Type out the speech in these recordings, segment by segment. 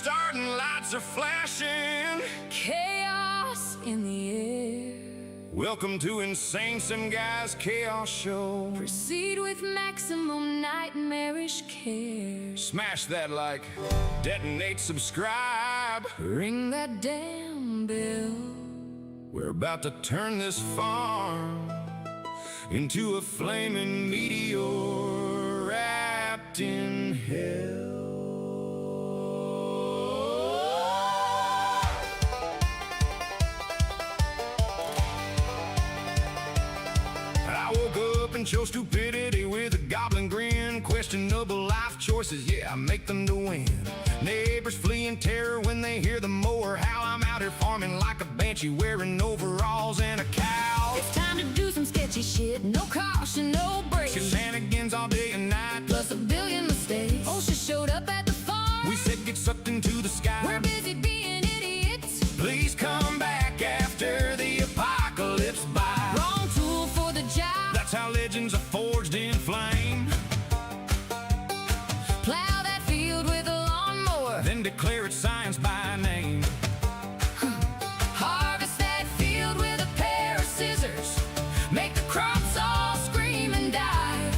starting, lights are flashing. Chaos in the air. Welcome to Insane Sim Guys Chaos Show. Proceed with maximum nightmarish care. Smash that like, detonate, subscribe. Ring that damn bell. We're about to turn this farm into a flaming meteor wrapped in hell. I woke up and chose stupidity with a goblin grin. Questionable life choices, yeah, I make them to win. Neighbors flee in terror when they hear the mower howl. I'm out here farming like a banshee, wearing overalls and a cow. It's time to do some sketchy shit. No caution, no brakes. Shenanigans all day and night, Plus a billion mistakes. OSHA showed up at the farm. we said get sucked into the sky. We're busy being idiots. Please come back after the apocalypse by. Wrong tool for the job. That's how legends are forged in flame. Plow that field with a lawnmower. Then declare it science by name. Harvest that field with a pair of scissors. Make the crops all scream and dive.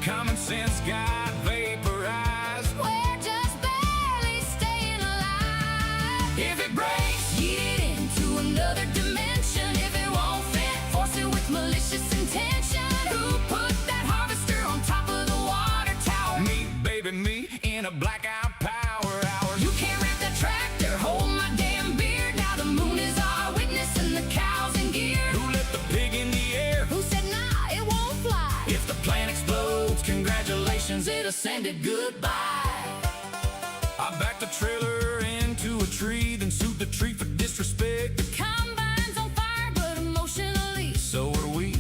Common sense got vaporized. We're just barely staying alive. If it breaks, Yeet it into another dimension. If it won't fit, force it with malicious intention. Who put that harvester on top of the water tower? me, baby, me, in a blackout power hour. You can't wrap that tractor, hold my damn beard. Now the moon is our witness and the cows in gear. Who let the pig in the air? Who said nah, it won't fly? If the plant explodes, Congratulations, it ascended, goodbye. I backed the trailer into a tree, then sued the tree for disrespect. Combine's on fire, but emotionally So are we.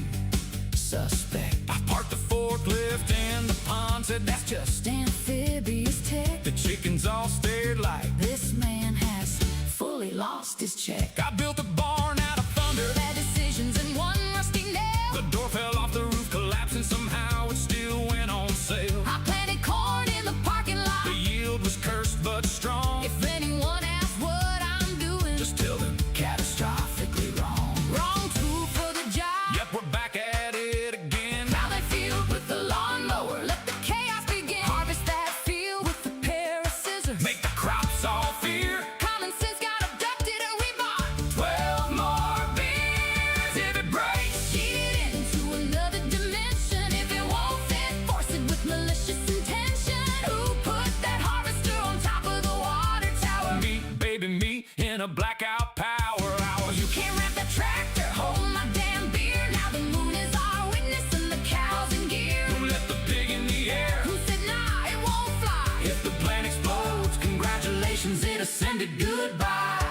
suspect. I parked the forklift in the pond, said that's just. Amphibious tech. The chickens all stared like. This man has fully lost his check. I built a barn out of thunder. Bad decisions and one rusty nail. The door fell off the roof, collapsing somehow. It still went on sale. I planted corn in the parking lot. The yield was cursed but strong. If anyone asks what I'm doing, Just tell them catastrophically wrong. Wrong tool for the job. yep, we're back at it again. Plow that field with the lawnmower. Let the chaos begin. Harvest that field with a pair of scissors. Make the crops all fear. Common sense got abducted and we bought 12 more beers. If it breaks, Cheat it into another dimension. If it won't fit, force it with malicious intention. Who put that harvester on top of the water tower? me, baby, me, in a blackout power hour. You can't wrap that tractor, hold my damn beer. Now the moon is our witness and the cows in gear. Who let the pig in the air? Who said nah, it won't fly? If the plant explodes, congratulations, it ascended, goodbye.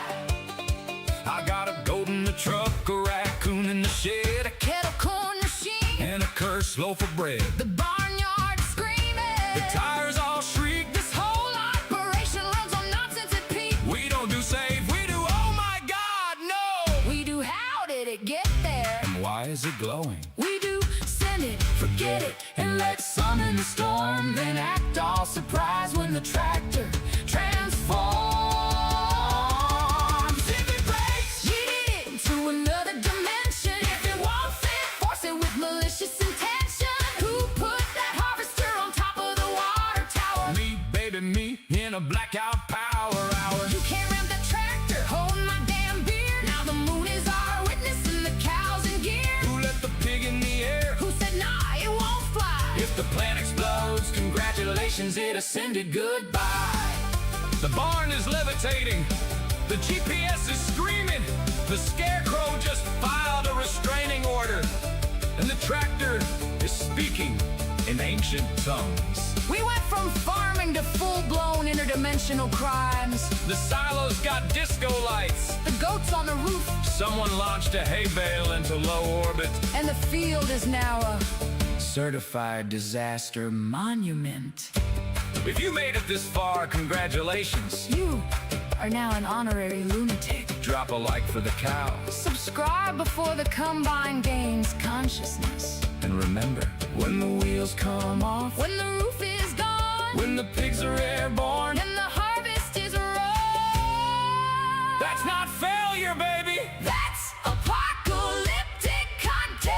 I got a goat in the truck, a raccoon in the shed, Kettle corn machine, and a cursed loaf of bread. the barnyard screaming. The tires all shriek. This whole operation runs on nonsense and peak. We don't do safe, we do oh my God, no! We do how did it get there? And why is it glowing? We do send it, forget it, and let sun in the storm. Then act all surprised when the tractor transforms. If it breaks, yeet it into another dimension. If it won't fit, force it with malicious intention. Who put that harvester on top of the water tower? Me, baby, me, in a blackout power hour. You can't ram that tractor, hold my damn beer. Now the moon is our witness and the cows in gear. Who let the pig in the air? Who said nah, it won't fly? If the plant explodes, congratulations, it ascended, goodbye. The barn is levitating. The GPS is screaming. The scarecrow just filed a restraining order. And the tractor is speaking in ancient tongues. We went from farming to full-blown interdimensional crimes. The silos got disco lights. The goats on the roof, Someone launched a hay bale into low orbit. and the field is now a certified disaster monument. If you made it this far, congratulations. You are now an honorary lunatic. Drop a like for the cow. Subscribe before the combine gains consciousness. And remember, when the wheels come off, When the roof is gone, when the pigs are airborne, and the harvest is rolled. failure, baby. That's apocalyptic content.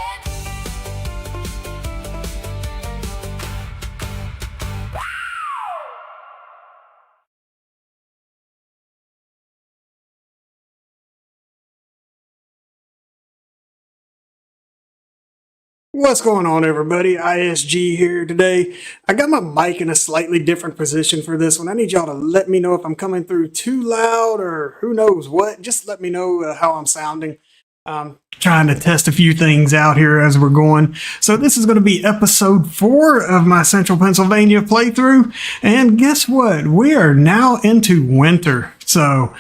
What's going on, everybody? ISG here today. I got my mic in a slightly different position for this one. I need y'all to let me know if I'm coming through too loud or who knows what. Just let me know how I'm sounding. Trying to test a few things out here as we're going. So this is going to be episode 4 of my Central Pennsylvania playthrough. And guess what? We are now into winter. So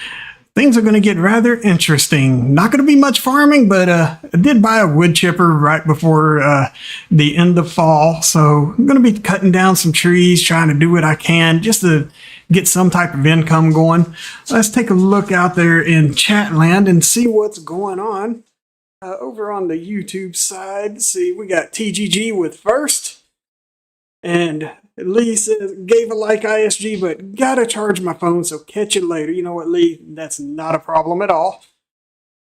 things are going to get rather interesting. Not going to be much farming, but I did buy a wood chipper right before the end of fall. So I'm going to be cutting down some trees, trying to do what I can just to get some type of income going. Let's take a look out there in Chatland and see what's going on. Over on the YouTube side, see, we got TGG with first. And Lee says, gave a like ISG, but gotta charge my phone, so catch it later. You know what, Lee? That's not a problem at all.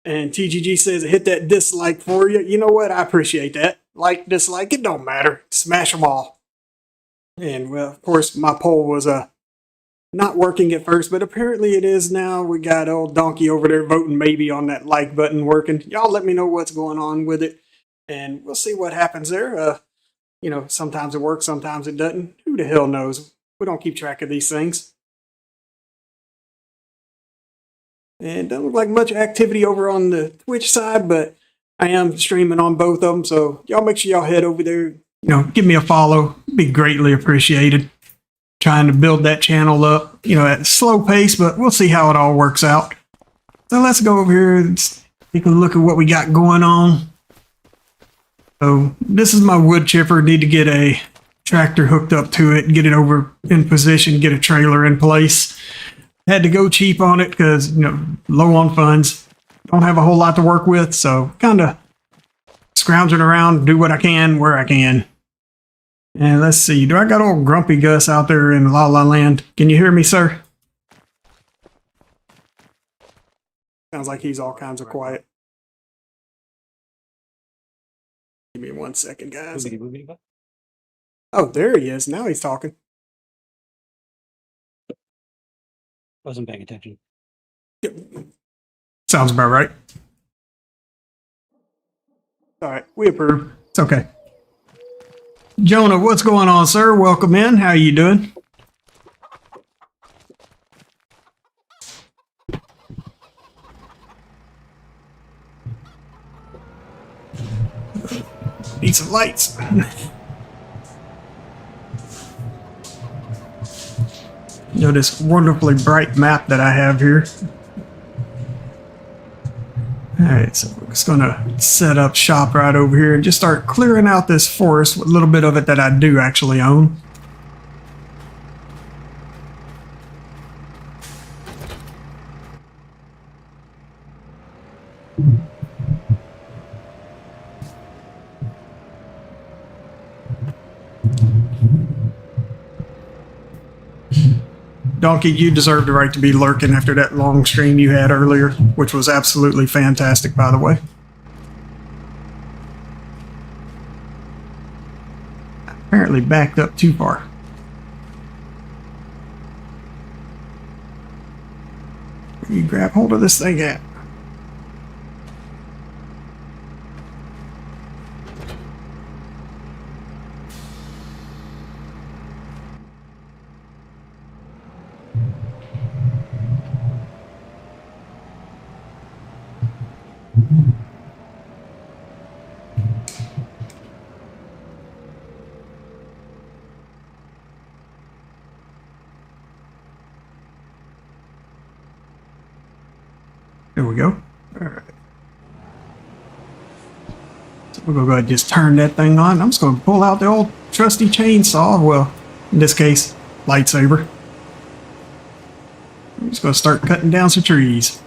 And TGG says, hit that dislike for you. You know what? I appreciate that. Like, dislike, it don't matter. Smash them all. And, well, of course, my poll was not working at first, but apparently it is now. We got old Donkey over there voting maybe on that like button working. Y'all let me know what's going on with it, and we'll see what happens there. You know, sometimes it works, sometimes it doesn't. Who the hell knows? We don't keep track of these things. And doesn't look like much activity over on the Twitch side, but I am streaming on both of them, so y'all make sure y'all head over there. You know, give me a follow. Be greatly appreciated. Trying to build that channel up, you know, at a slow pace, but we'll see how it all works out. So let's go over here and take a look at what we got going on. So this is my wood chipper. Need to get a tractor hooked up to it, get it over in position, get a trailer in place. Had to go cheap on it because, you know, low on funds. Don't have a whole lot to work with, so kind of scrounging around, do what I can where I can. And let's see, do I got old Grumpy Gus out there in La La Land? Can you hear me, sir? Sounds like he's all kinds of quiet. Give me 1 second, guys. Oh, there he is. Now he's talking. Wasn't paying attention. Sounds about right. All right, we approve. It's okay. Jonah, what's going on, sir? Welcome in. How you doing? Need some lights. You know, this wonderfully bright map that I have here. Alright, so we're just going to set up shop right over here and just start clearing out this forest, a little bit of it that I do actually own. Donkey, you deserve the right to be lurking after that long stream you had earlier, which was absolutely fantastic, by the way. Apparently backed up too far. Where you grab hold of this thing at? There we go. All right. So we're going to go ahead and just turn that thing on. I'm just going to pull out the old trusty chainsaw. Well, in this case, lightsaber. I'm just going to start cutting down some trees.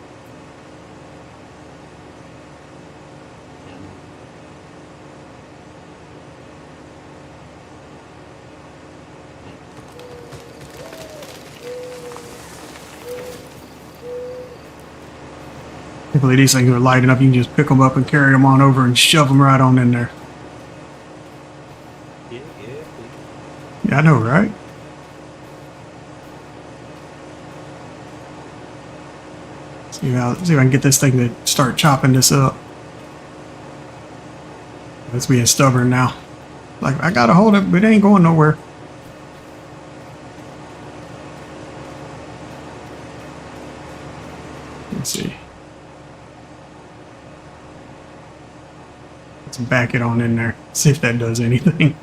Hopefully these things are light enough. You can just pick them up and carry them on over and shove them right on in there. Yeah, I know, right? See if I can get this thing to start chopping this up. It's being stubborn now. Like, I gotta hold it, but it ain't going nowhere. Let's see. Let's back it on in there. See if that does anything.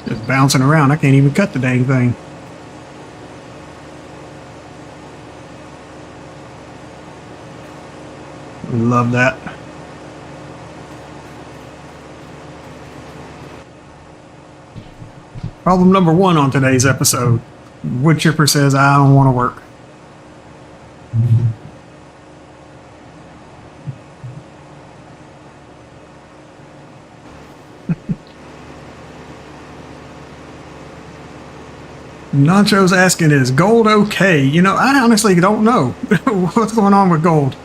Just bouncing around. I can't even cut the dang thing. Love that. Problem number 1 on today's episode. Wood chipper says, I don't want to work. Nacho's asking, is gold okay? You know, I honestly don't know what's going on with gold.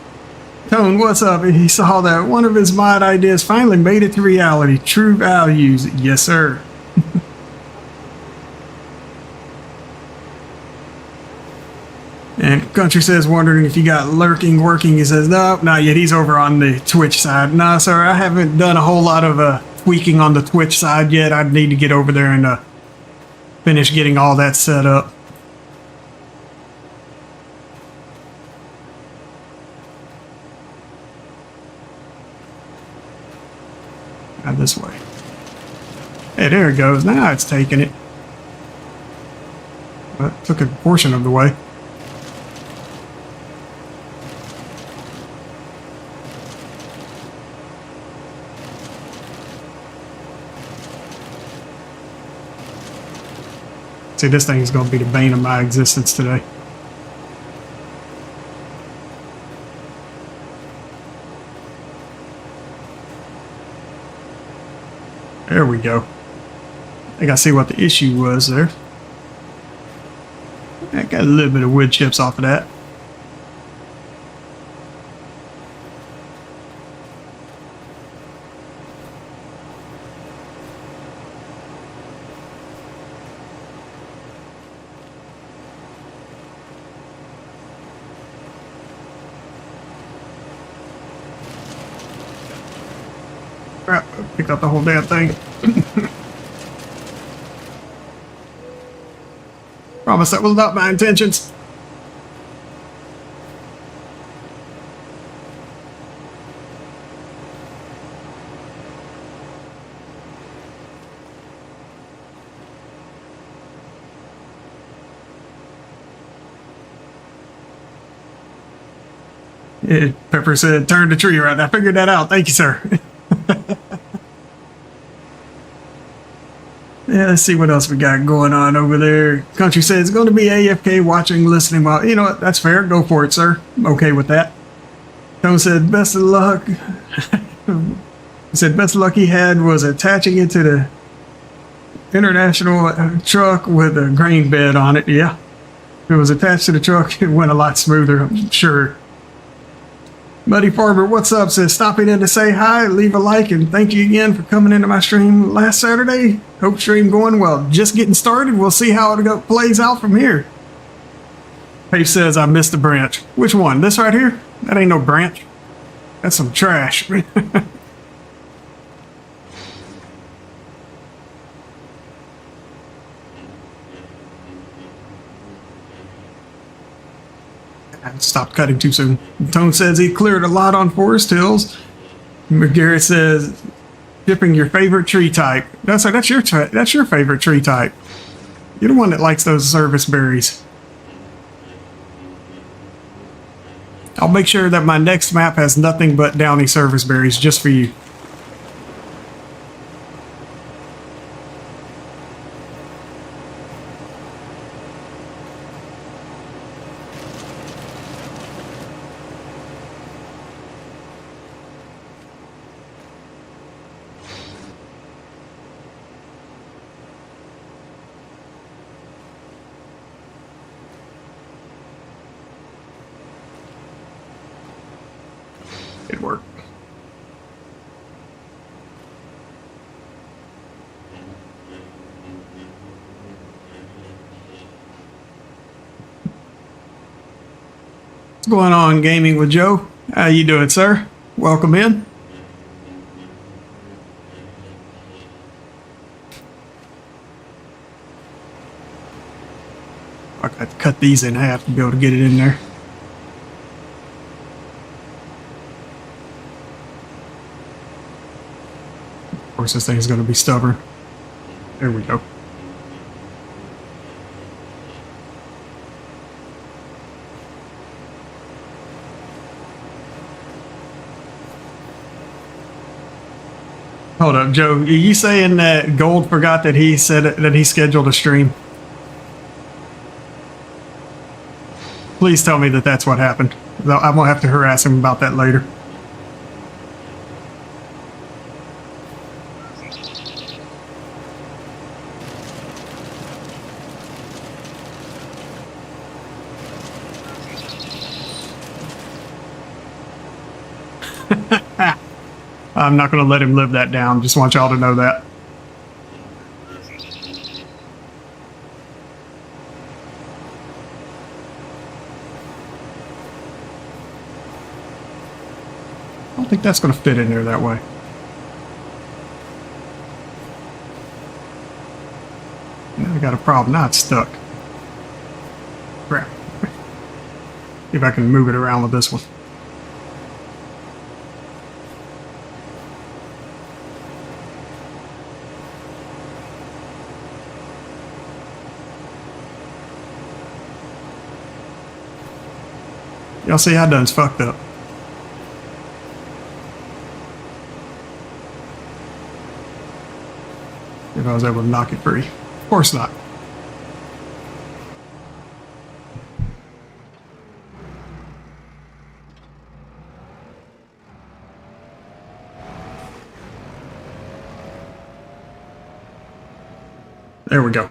Tone, what's up? He saw that one of his mod ideas finally made it to reality. True values. Yes, sir. And Country says, wondering if you got lurking working. He says, no, not yet. He's over on the Twitch side. No, sir, I haven't done a whole lot of tweaking on the Twitch side yet. I'd need to get over there and finish getting all that set up. Now this way. Hey, there it goes. Now it's taking it. But took a portion of the way. See, this thing is going to be the bane of my existence today. There we go. I think I see what the issue was there. I got a little bit of wood chips off of that. Crap, I picked up the whole damn thing. Promise that was not my intentions. Yeah, Pepper said, turn the tree around. I figured that out. Thank you, sir. Yeah, let's see what else we got going on over there. Country says it's going to be AFK watching, listening while... You know what? That's fair. Go for it, sir. I'm okay with that. Tone said, best of luck. He said, best of luck he had was attaching it to the international truck with a grain bed on it. Yeah. If it was attached to the truck, it went a lot smoother, I'm sure. Muddy Farmer, what's up? Says, stopping in to say hi, leave a like, and thank you again for coming into my stream last Saturday. Hope stream going well. Just getting started. We'll see how it plays out from here. Paige says, I missed a branch. Which one? This right here? That ain't no branch. That's some trash. I stopped cutting too soon. Tone says he cleared a lot on Forest Hills. McGarrett says, dipping your favorite tree type. That's your favorite tree type. You're the one that likes those service berries. I'll make sure that my next map has nothing but downy service berries just for you. It worked. What's going on, Gaming with Joe? How you doing, sir? Welcome in. I got to cut these in half to be able to get it in there. Of course, this thing is going to be stubborn. There we go. Hold up, Joe. Are you saying that Gold forgot that he said that he scheduled a stream? Please tell me that that's what happened. I'm gonna have to harass him about that later. I'm not going to let him live that down. Just want y'all to know that. I don't think that's going to fit in there that way. Now I got a problem. Now it's stuck. Crap. See if I can move it around with this one. Y'all see how done's fucked up. If I was able to knock it free. Of course not. There we go.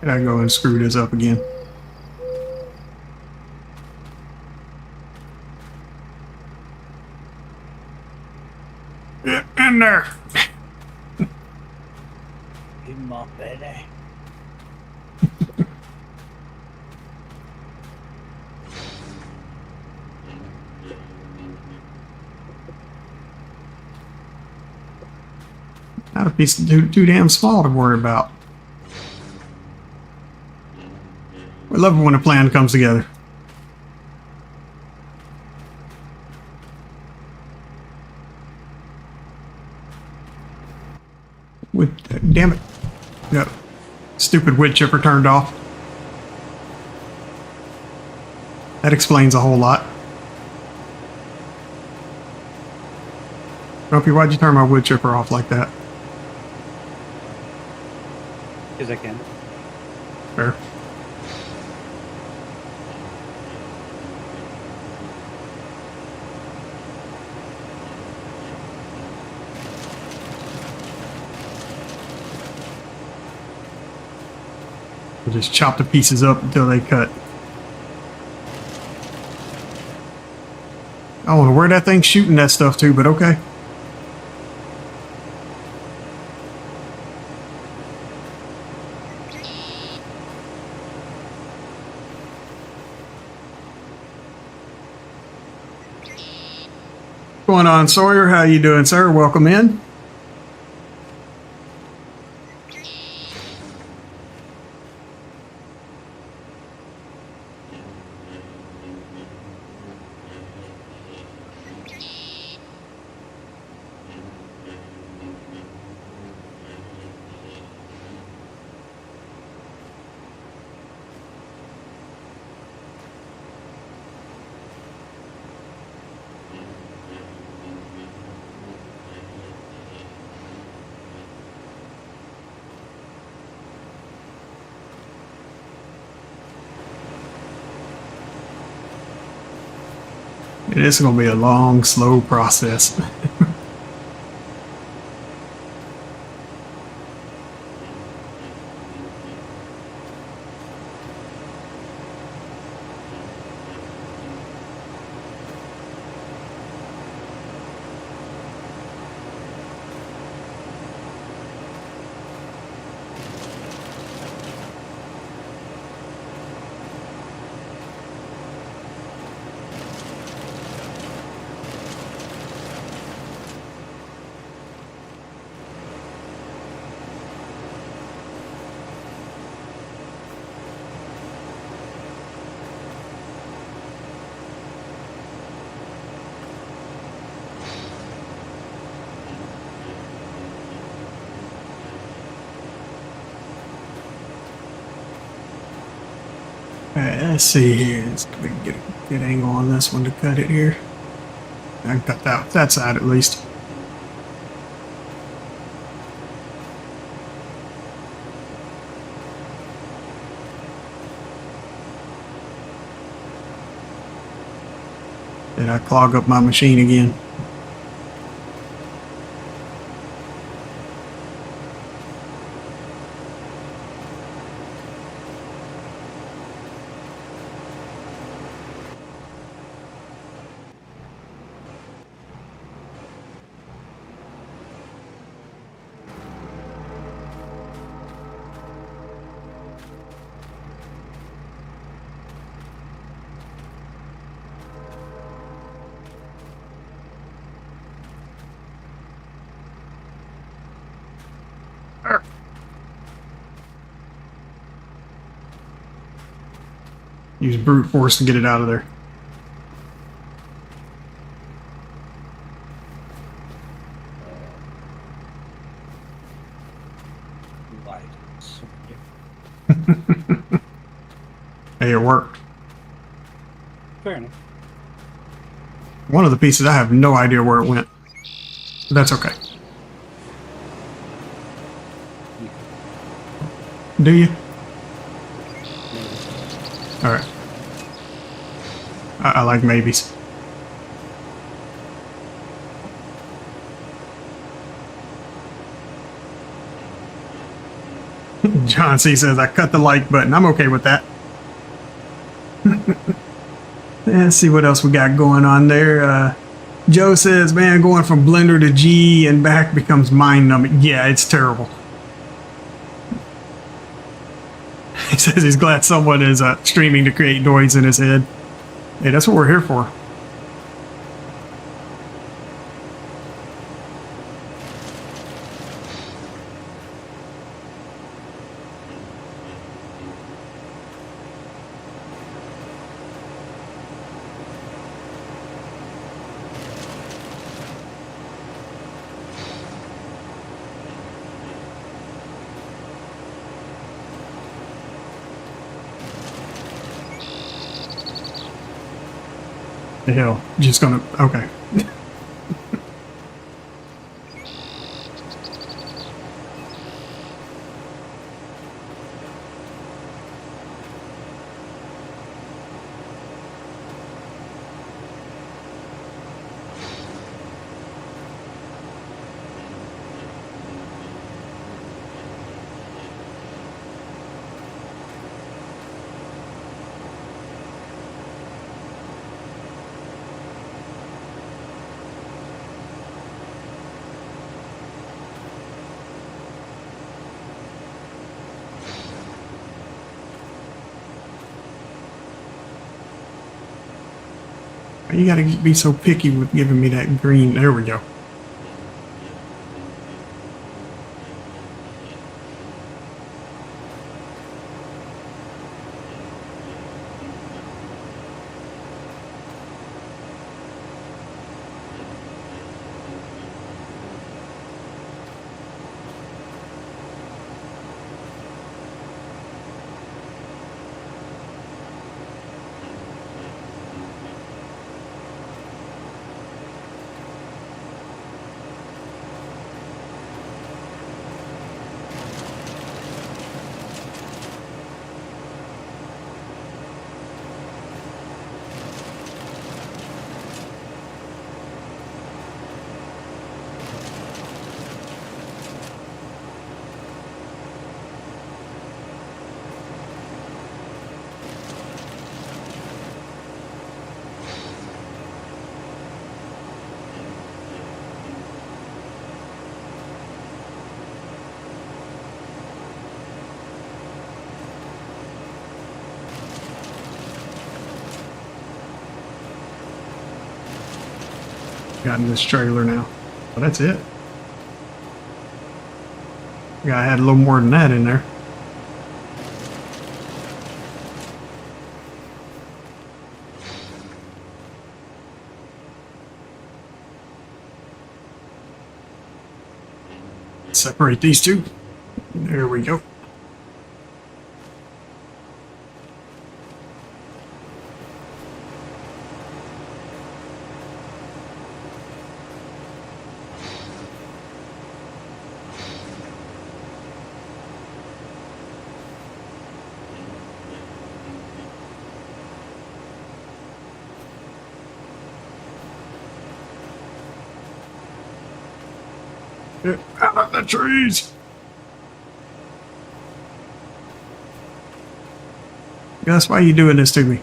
And I go and screw this up again. Get in there. Give him off, baby. Not a piece too damn small to worry about. We love it when a plan comes together. Damn it. Yep. Stupid wood chipper turned off. That explains a whole lot. Grumpy, why'd you turn my wood chipper off like that? Because I can. Fair. We'll just chop the pieces up until they cut. I don't know where that thing's shooting that stuff to, but okay. What's going on, Sawyer? How you doing, sir? Welcome in. It is going to be a long, slow process. Alright, let's see here. Let's get a good angle on this one to cut it here. I can cut that side at least. Did I clog up my machine again? Use brute force to get it out of there. Hey, it worked. Fair enough. One of the pieces, I have no idea where it went. But that's okay. Do you? Alright. I like maybes. John C. says, I cut the like button. I'm okay with that. Let's see what else we got going on there. Joe says, man, going from Blender to G and back becomes mind-numbing. Yeah, it's terrible. He says he's glad someone is streaming to create noise in his head. Hey, that's what we're here for. The hell, just gonna, okay. You gotta be so picky with giving me that green. There we go. Got in this trailer now. Well, that's it. Yeah, I had a little more than that in there. Separate these two. There we go. Get out of the trees! Gus, why are you doing this to me?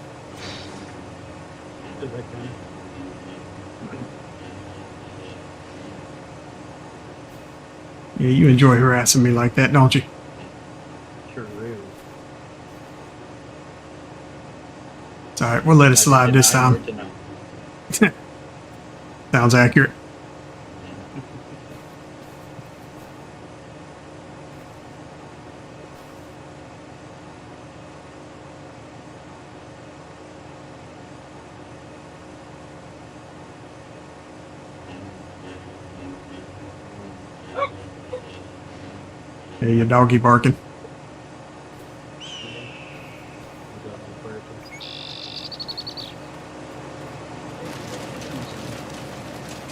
Yeah, you enjoy harassing me like that, don't you? Sure do. It's alright, we'll let it slide this time. Sounds accurate. Hey, your doggy barking.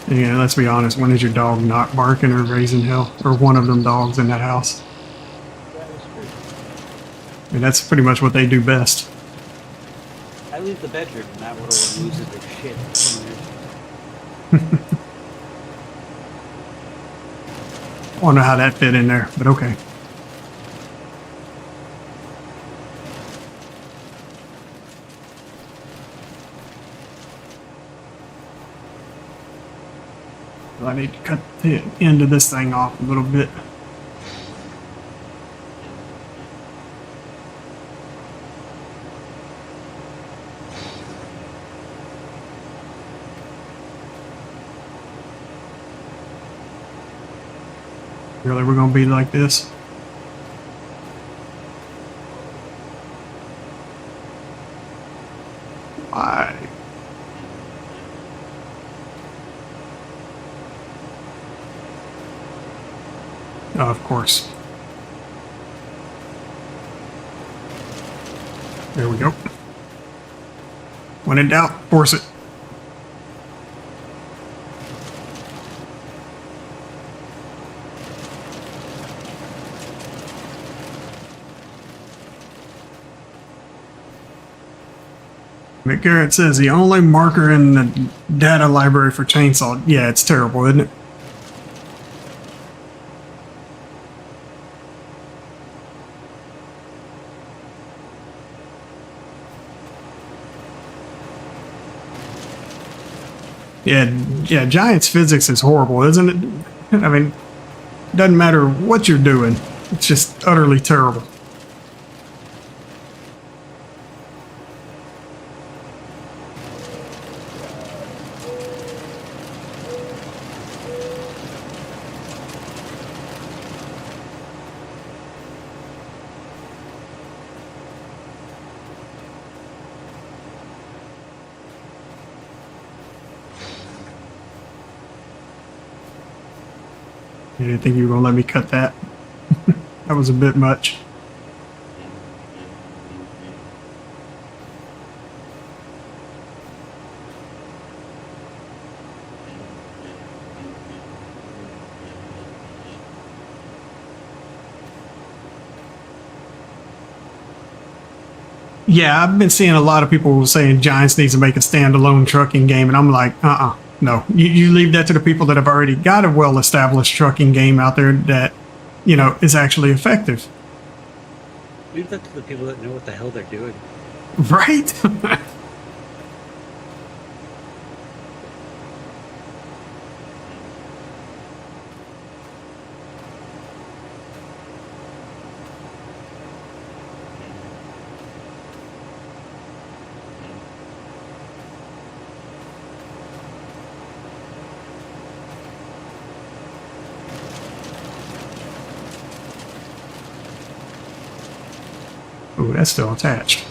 Yeah, let's be honest. When is your dog not barking or raising hell? Or one of them dogs in that house? I mean, that's pretty much what they do best. I leave the bedroom and that little one loses their shit. I don't know how that fit in there, but okay. I need to cut the end of this thing off a little bit. Really, we're gonna be like this? Why? Oh, of course. There we go. When in doubt, force it. McGarrett says the only marker in the data library for chainsaw. Yeah, it's terrible, isn't it? Yeah, Giants physics is horrible, isn't it? I mean, doesn't matter what you're doing. It's just utterly terrible. You didn't think you were going to let me cut that? That was a bit much. Yeah, I've been seeing a lot of people saying Giants needs to make a standalone trucking game, and I'm like, no. You leave that to the people that have already got a well-established trucking game out there that, you know, is actually effective. Leave that to the people that know what the hell they're doing. Right? Oh, that's still attached.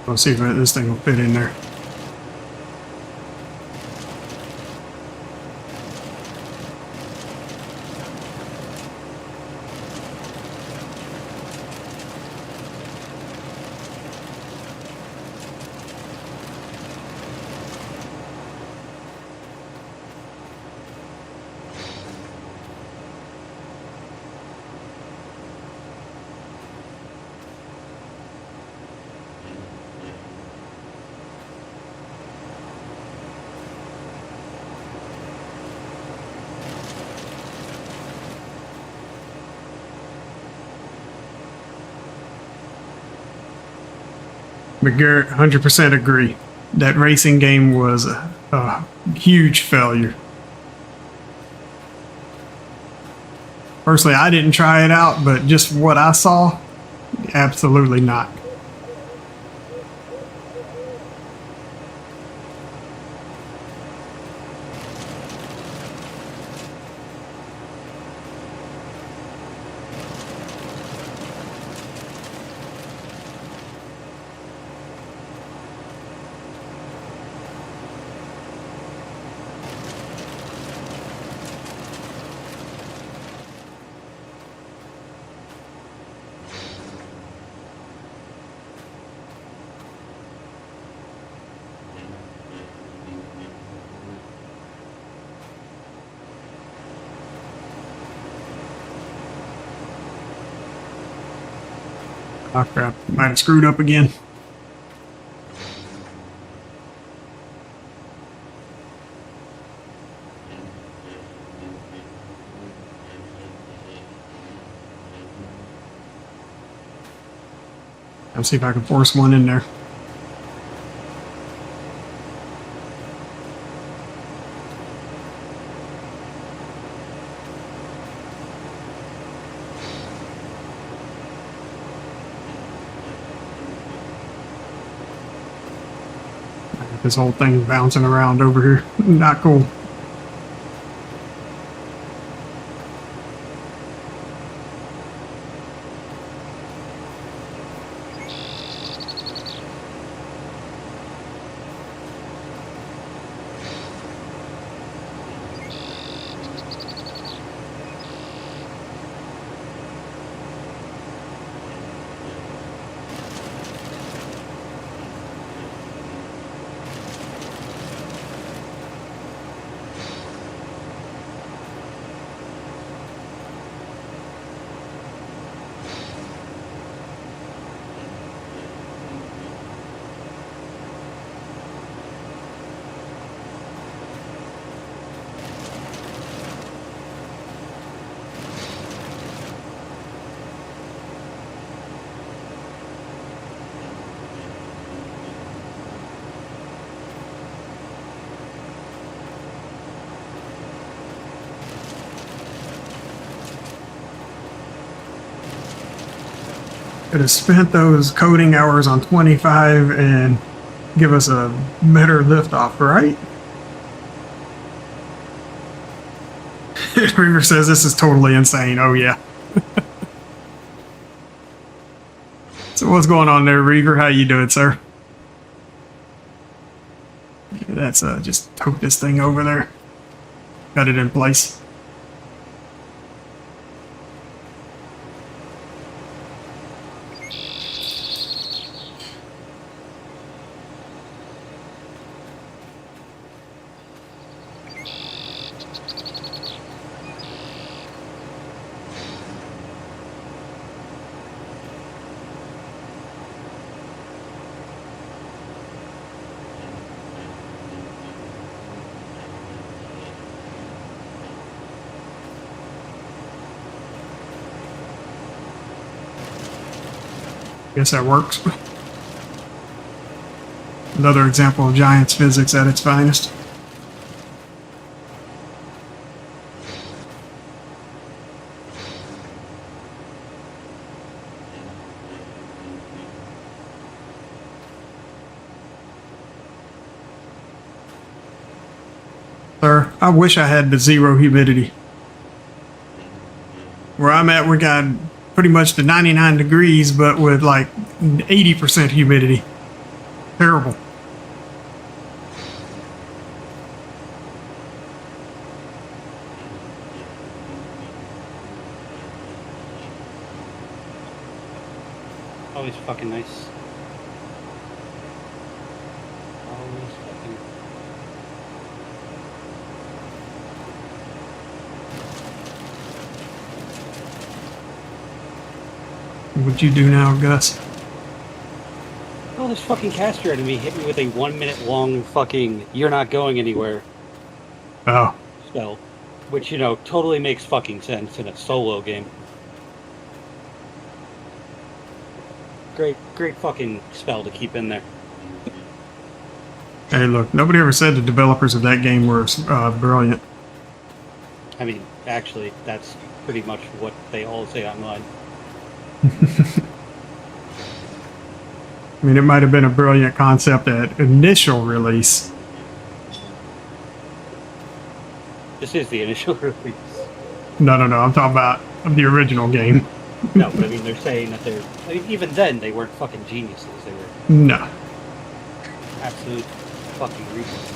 Let's see if this thing will fit in there. But Garrett, 100% agree. That racing game was a huge failure. Personally, I didn't try it out, but just what I saw, absolutely not. Oh crap, might have screwed up again. Let's see if I can force one in there. This whole thing bouncing around over here. Not cool. Could have spent those coding hours on 25 and give us a better liftoff, right? Reaver says this is totally insane. Oh yeah. So what's going on there, Reaver? How you doing, sir? That's just tote this thing over there. Got it in place. Guess that works. Another example of Giants physics at its finest. Sir, I wish I had the zero humidity. Where I'm at, we got pretty much the 99 degrees, but with like 80% humidity. Terrible. Always fucking nice. Always fucking. What'd you do now, Gus? Oh, this fucking caster enemy hit me with a 1 minute long fucking "you're not going anywhere" Oh, spell, which, you know, totally makes fucking sense in a solo game. Great fucking spell to keep in there. hey, look, nobody ever said the developers of that game were brilliant. I mean, actually, that's pretty much what they all say online. I mean, it might have been a brilliant concept at initial release. This is the initial release. No, I'm talking about the original game. No, but I mean, they're saying that they're... I mean, even then, they weren't fucking geniuses. They were No. absolute fucking reasons.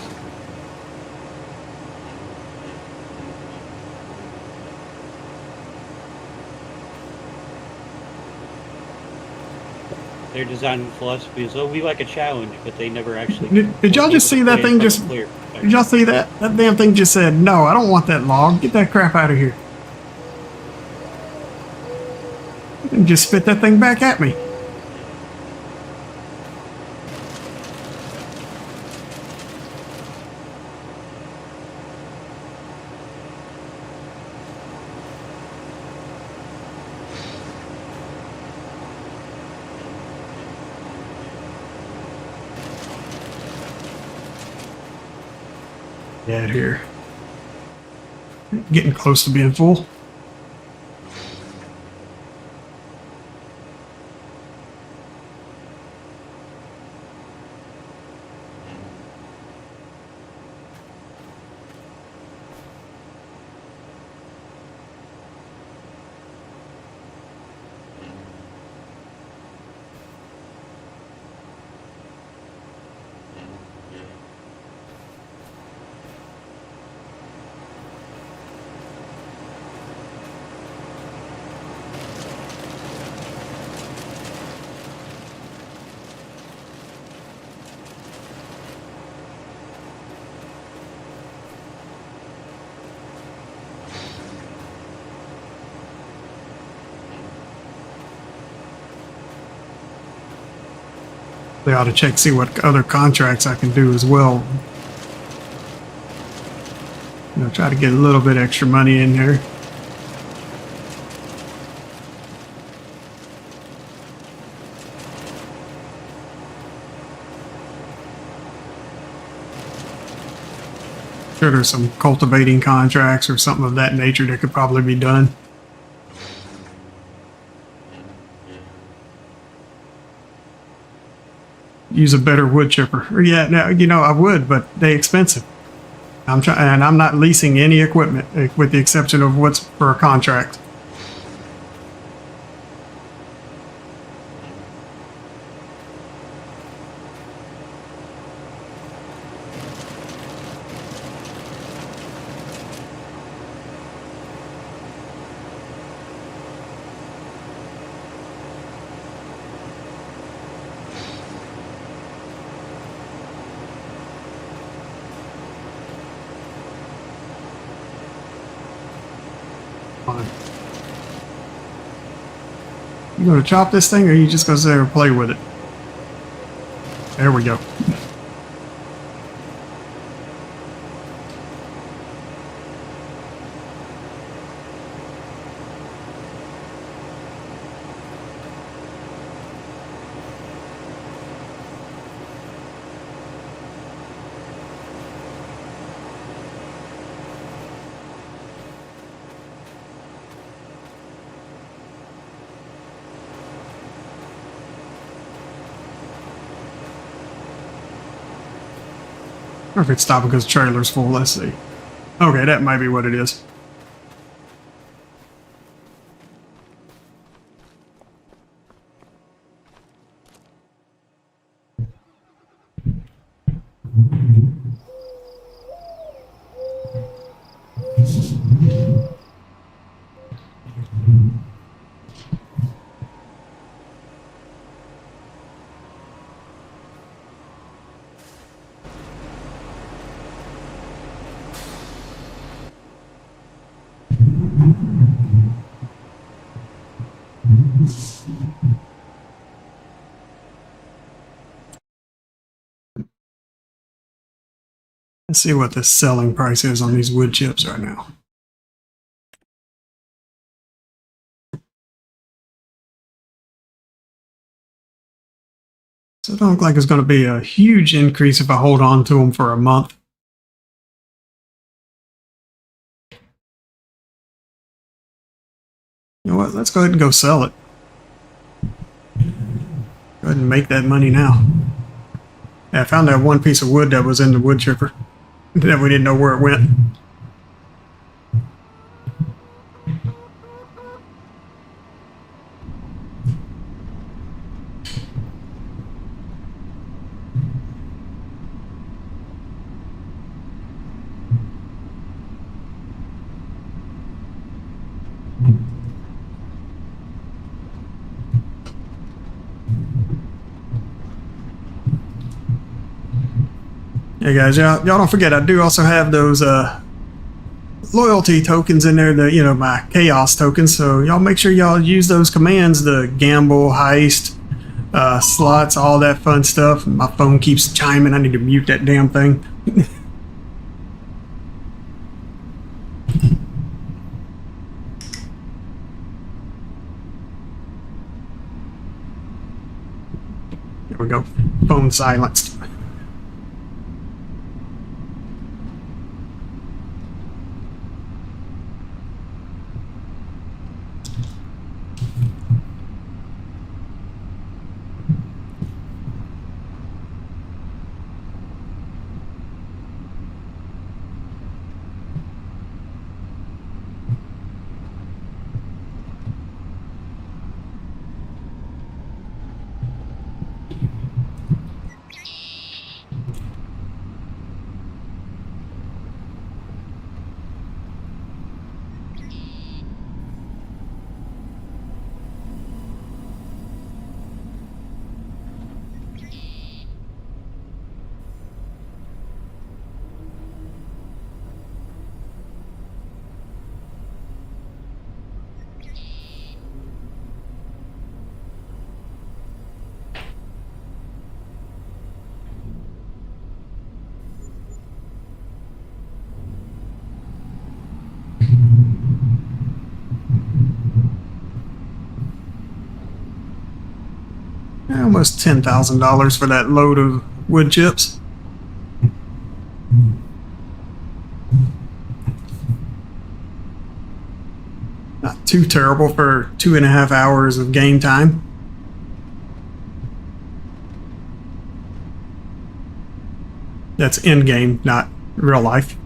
Their design philosophy is, oh, we like a challenge, but they never actually... Did y'all just see that thing just... Clear. Did y'all see that? That damn thing just said, no, I don't want that log. Get that crap out of here. And just spit that thing back at me. Get out of here. Getting close to being full. They ought to check, see what other contracts I can do as well. You know, try to get a little bit extra money in there. Sure, there's some cultivating contracts or something of that nature that could probably be done. Use a better wood chipper. Or yeah, no, you know, I would, but they're expensive. I'm trying, and I'm not leasing any equipment with the exception of what's for a contract. Fine. You gonna chop this thing, or are you just gonna sit there and play with it? There we go. Or if it's stopping because the trailer's full, let's see. Okay, that might be what it is. Let's see what the selling price is on these wood chips right now. So it don't look like it's going to be a huge increase if I hold on to them for a month. You know what? Let's go ahead and go sell it. Go ahead and make that money now. Yeah, I found that one piece of wood that was in the wood chipper that we didn't know where it went. Hey guys, y'all don't forget, I do also have those loyalty tokens in there, my chaos tokens, so y'all make sure y'all use those commands, the gamble, heist, slots, all that fun stuff. My phone keeps chiming, I need to mute that damn thing. There we go, phone silenced. Almost $10,000 for that load of wood chips. Not too terrible for 2.5 hours of game time. That's in game, not real life.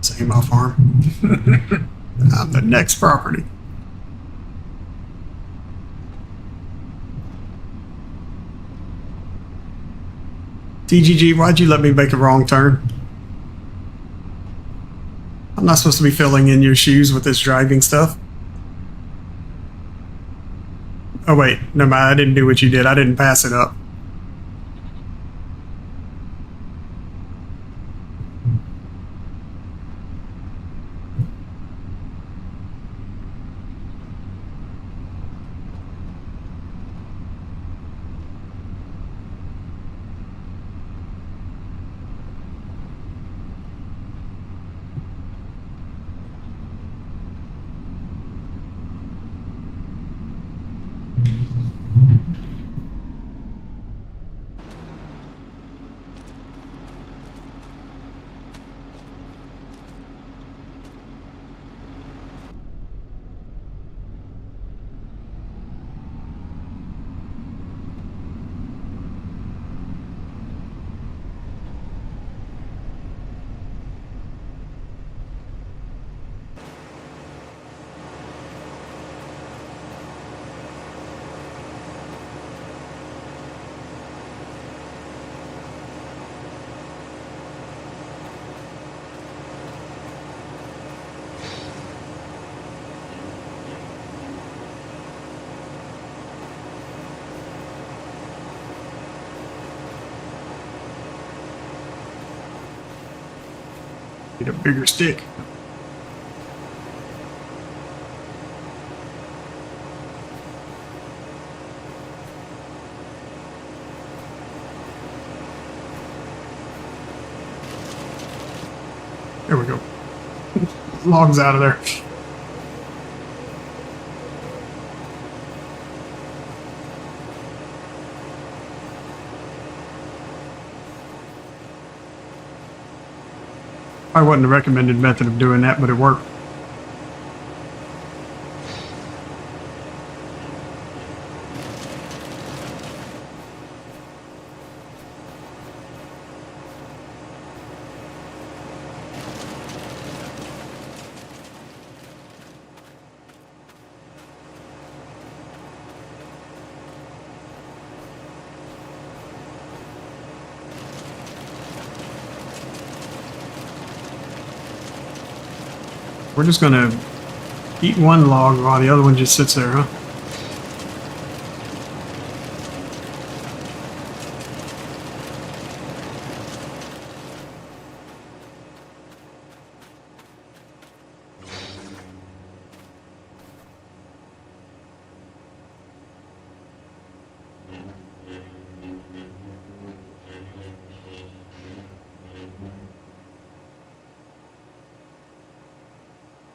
Same my farm. I'm the next property. TGG, why'd you let me make a wrong turn? I'm not supposed to be filling in your shoes with this driving stuff. Oh wait, no mind, I didn't do what you did. I didn't pass it up. Get a bigger stick. There we go. Logs out of there. I wasn't the recommended method of doing that, but it worked. We're just gonna eat one log while the other one just sits there, huh?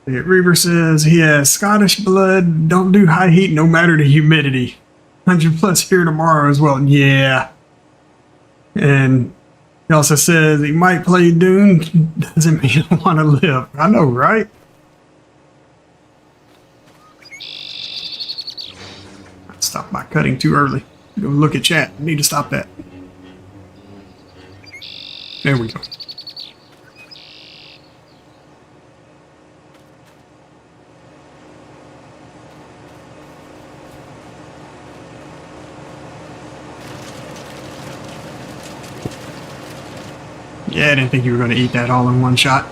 Reaver says he has Scottish blood, don't do high heat no matter the humidity. 100 plus here tomorrow as well. Yeah. And he also says he might play Dune, doesn't mean I want to live. I know, right? I stopped my cutting too early. Go look at chat. I need to stop that. There we go. Yeah, I didn't think you were going to eat that all in one shot.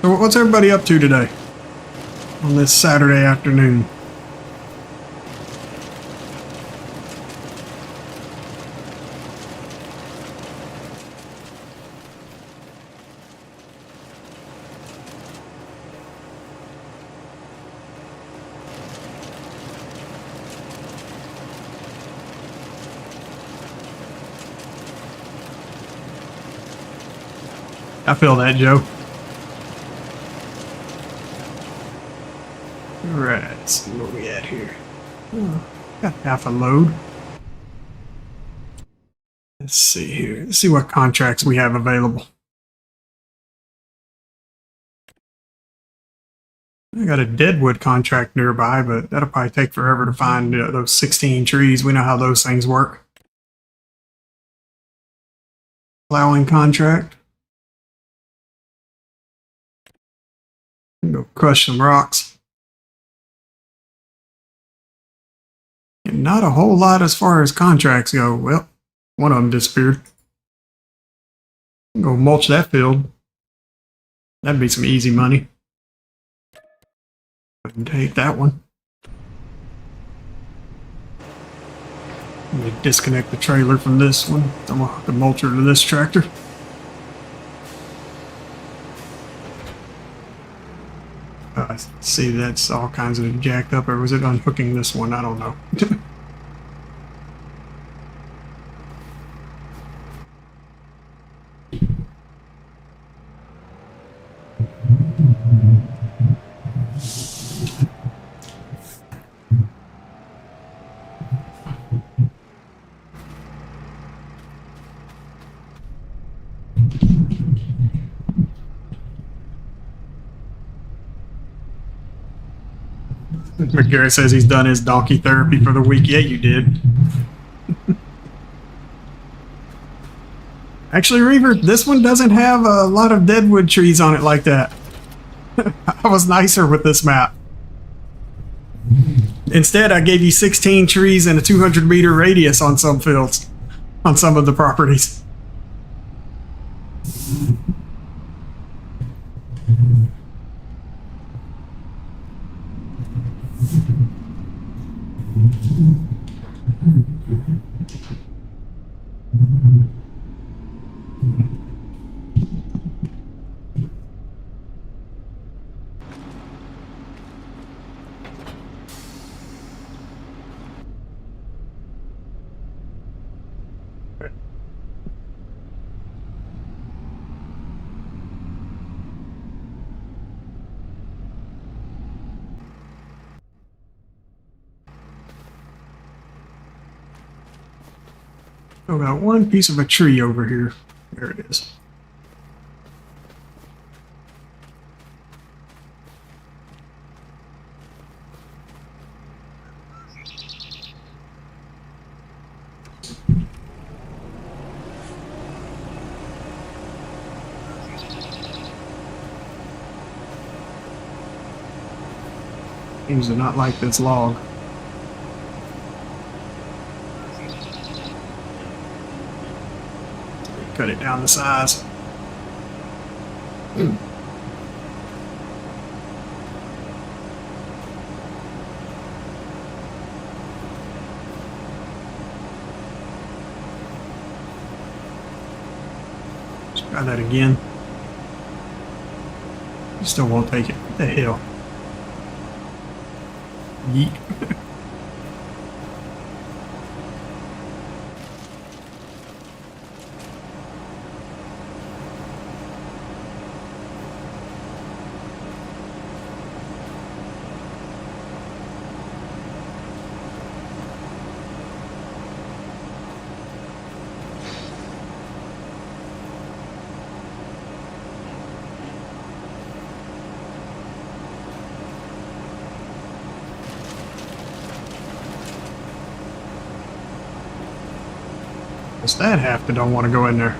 So what's everybody up to today on this Saturday afternoon? I feel that, Joe. Alright, let's see what we at here. Oh, got half a load. Let's see here. Let's see what contracts we have available. I got a deadwood contract nearby, but that'll probably take forever to find those 16 trees. We know how those things work. Plowing contract. Go crush some rocks. And not a whole lot as far as contracts go. Well, one of them disappeared. Go mulch that field. That'd be some easy money. Couldn't take that one. Let me disconnect the trailer from this one. I'm gonna hook the mulcher to this tractor. See, that's all kinds of jacked up, or was it unhooking this one? I don't know. McGarrett says he's done his donkey therapy for the week. Yeah, you did. Actually, Reaver, this one doesn't have a lot of deadwood trees on it like that. I was nicer with this map. Instead, I gave you 16 trees and a 200-meter radius on some fields, on some of the properties. I've got one piece of a tree over here. There it is. Seems to not like this log. Cut it down to size. Let's try that again. You still won't take it. What the hell? Yeet. What's that half that don't want to go in there?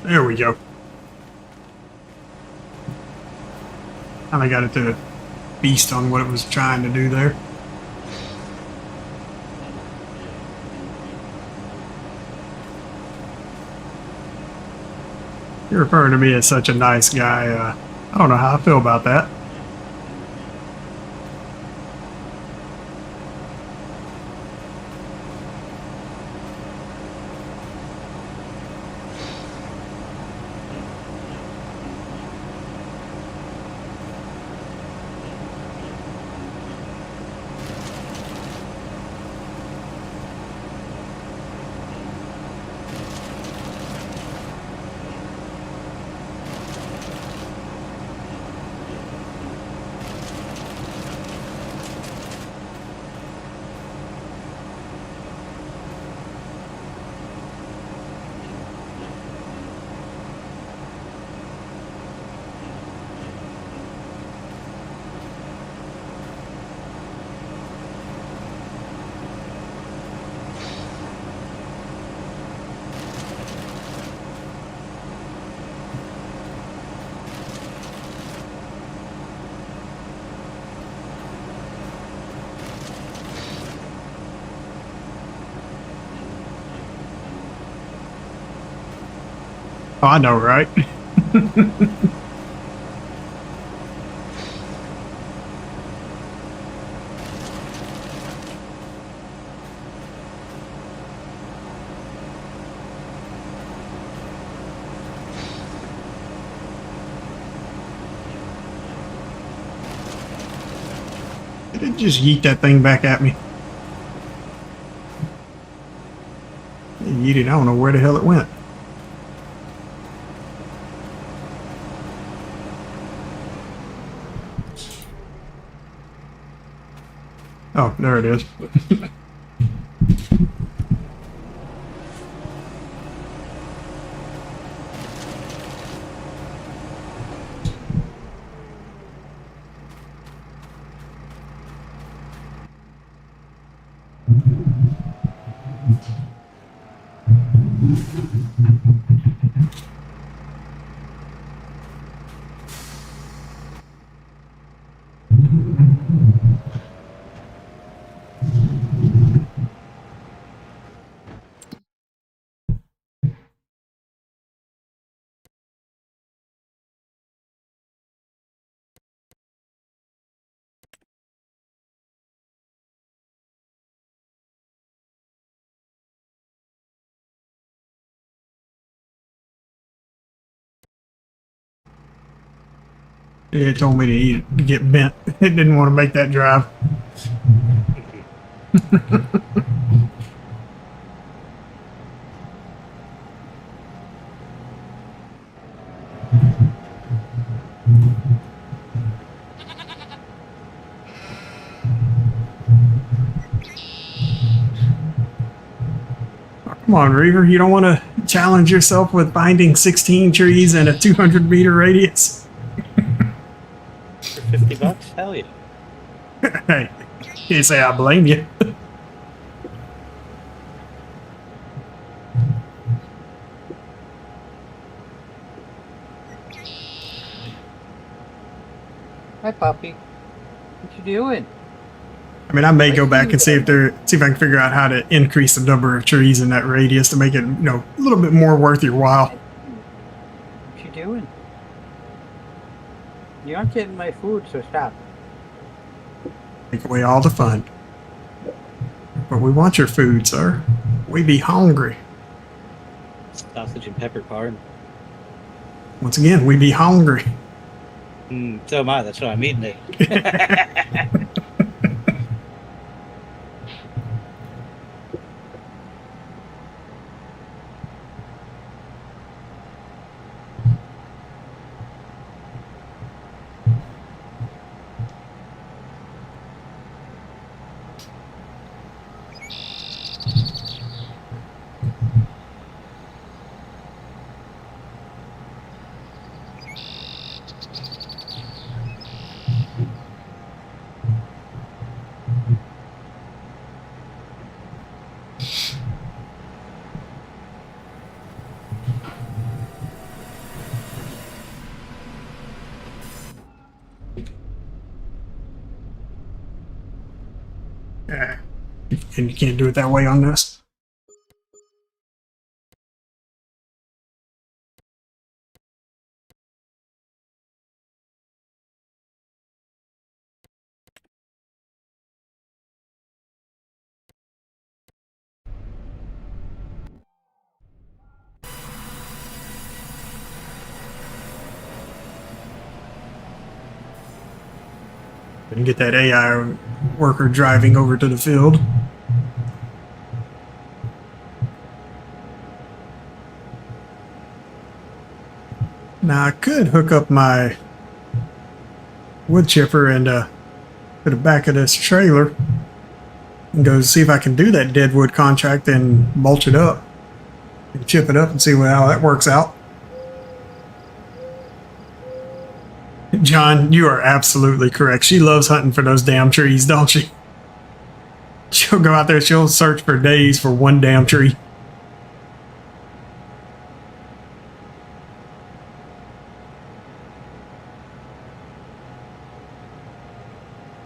There we go. Finally got it to beast on what it was trying to do there. You're referring to me as such a nice guy. I don't know how I feel about that. Oh, I know, right? Just yeet that thing back at me. Yeet it. I don't know where the hell it went. Oh, there it is. It told me to eat, to get bent. It didn't want to make that drive. Oh, come on, Reaver. You don't want to challenge yourself with finding 16 trees in a 200-meter radius? For $50? Hell yeah. Hey, can't say I blame you. Hi, puppy. What you doing? I mean, I may go back and see if I can figure out how to increase the number of trees in that radius to make it, a little bit more worth your while. What you doing? You aren't getting my food, so stop. Take away all the fun. But we want your food, sir. We be hungry. Sausage and pepper corn. Once again, we be hungry. So am I. That's why I'm eating it. Yeah. And you can't do it that way on this. And get that AI worker driving over to the field. Now I could hook up my wood chipper and to the back of this trailer and go see if I can do that dead wood contract and mulch it up and chip it up and see how that works out. John, you are absolutely correct. She loves hunting for those damn trees, don't she? She'll go out there, she'll search for days for one damn tree.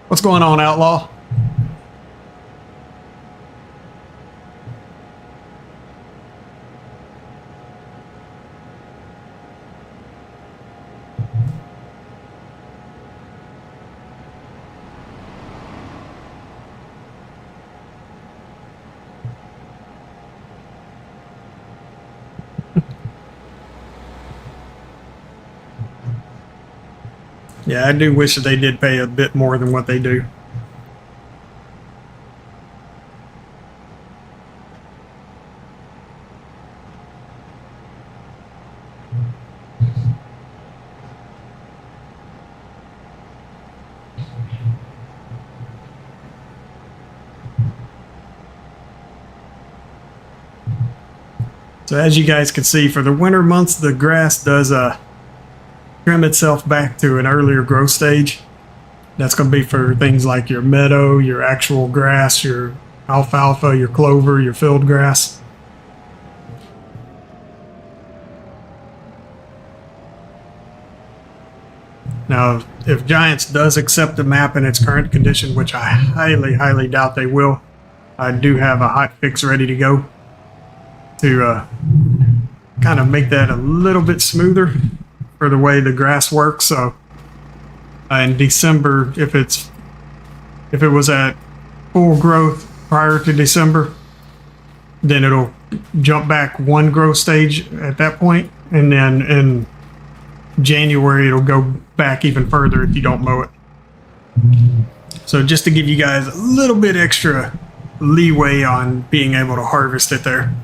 What's going on, Outlaw? Yeah, I do wish that they did pay a bit more than what they do. So as you guys can see, for the winter months, the grass does trim itself back to an earlier growth stage. That's going to be for things like your meadow, your actual grass, your alfalfa, your clover, your field grass. Now, if Giants does accept the map in its current condition, which I highly, highly doubt they will, I do have a hot fix ready to go to kind of make that a little bit smoother for the way the grass works. So in December, if it was at full growth prior to December, then it'll jump back one growth stage at that point, and then in January it'll go back even further if you don't mow it. So just to give you guys a little bit extra leeway on being able to harvest it there.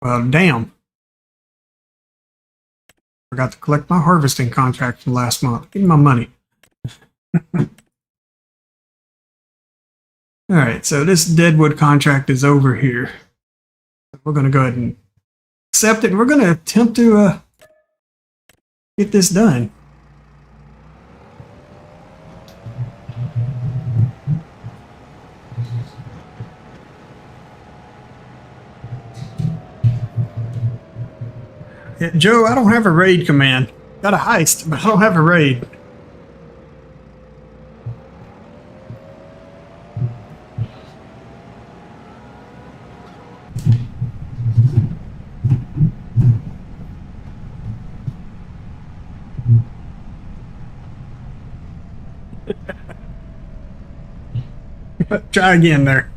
Well, damn. Forgot to collect my harvesting contract from last month. Give me my money. All right, so this Deadwood contract is over here. We're going to go ahead and accept it. We're going to attempt to get this done. Yeah, Joe, I don't have a raid command. Got a heist, but I don't have a raid. Try again there.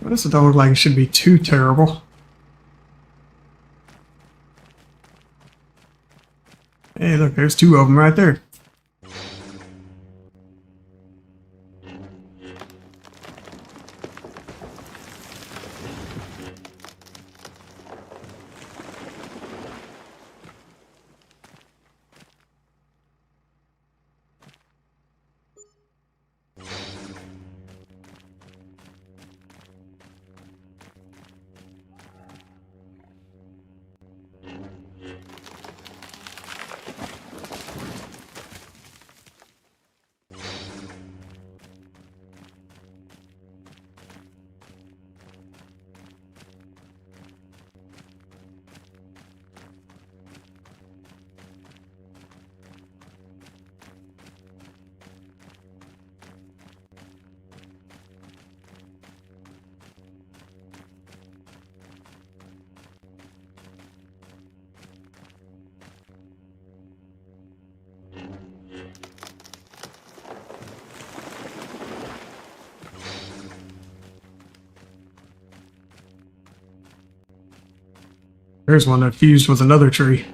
Well, this don't look like it should be too terrible. Hey, look, there's two of them right there. There's one that fused with another tree.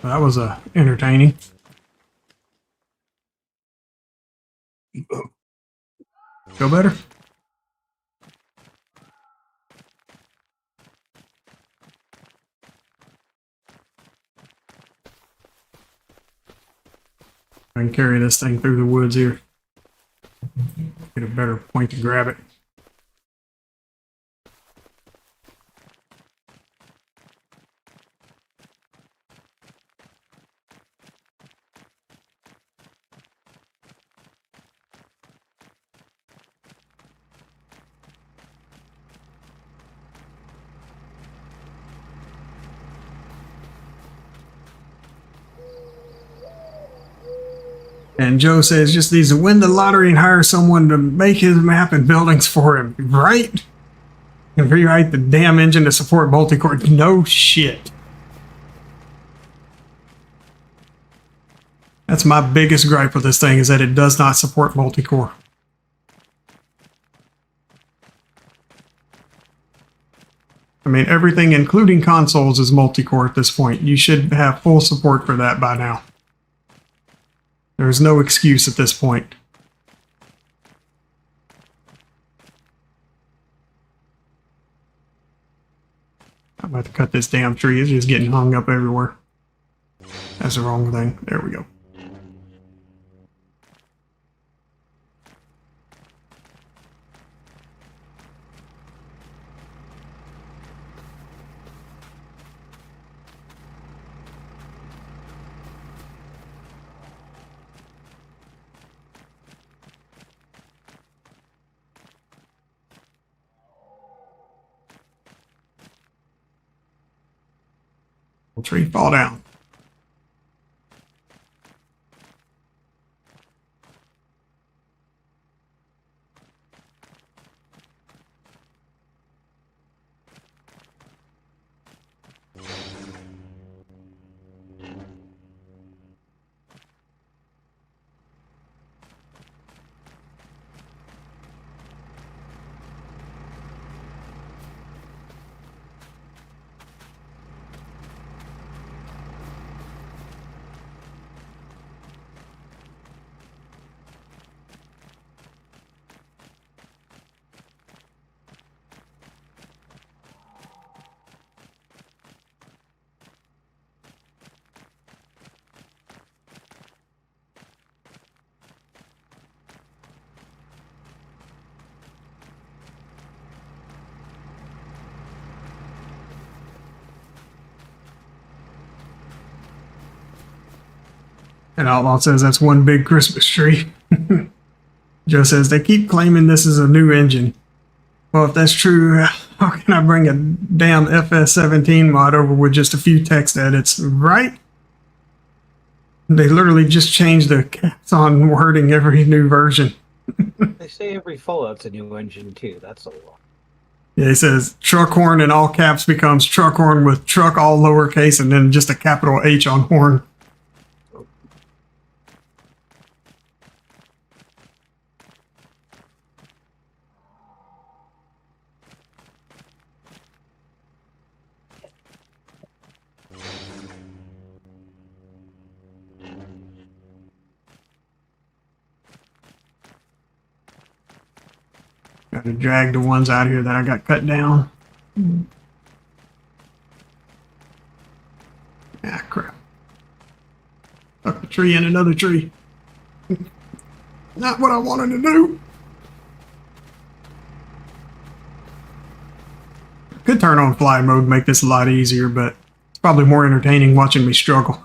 That was entertaining. Feel better? I can carry this thing through the woods here. Get a better point to grab it. And Joe says just needs to win the lottery and hire someone to make his map and buildings for him. Right? And rewrite the damn engine to support multi-core. No shit. That's my biggest gripe with this thing, is that it does not support multi-core. I mean, everything, including consoles, is multi-core at this point. You should have full support for that by now. There's no excuse at this point. I'm about to cut this damn tree. It's just getting hung up everywhere. That's the wrong thing. There we go. Tree fall down. And Outlaw says that's one big Christmas tree. Joe says they keep claiming this is a new engine. Well, if that's true, how can I bring a damn FS17 mod over with just a few text edits, right? They literally just changed the caps on wording every new version. They say every Fallout's a new engine too. That's a lot. Yeah, he says truck horn in all caps becomes truck horn with truck all lowercase and then just a capital H on horn. Got to drag the ones out here that I got cut down. Ah, crap. Stuck the tree in another tree. Not what I wanted to do. Could turn on fly mode, make this a lot easier, but it's probably more entertaining watching me struggle.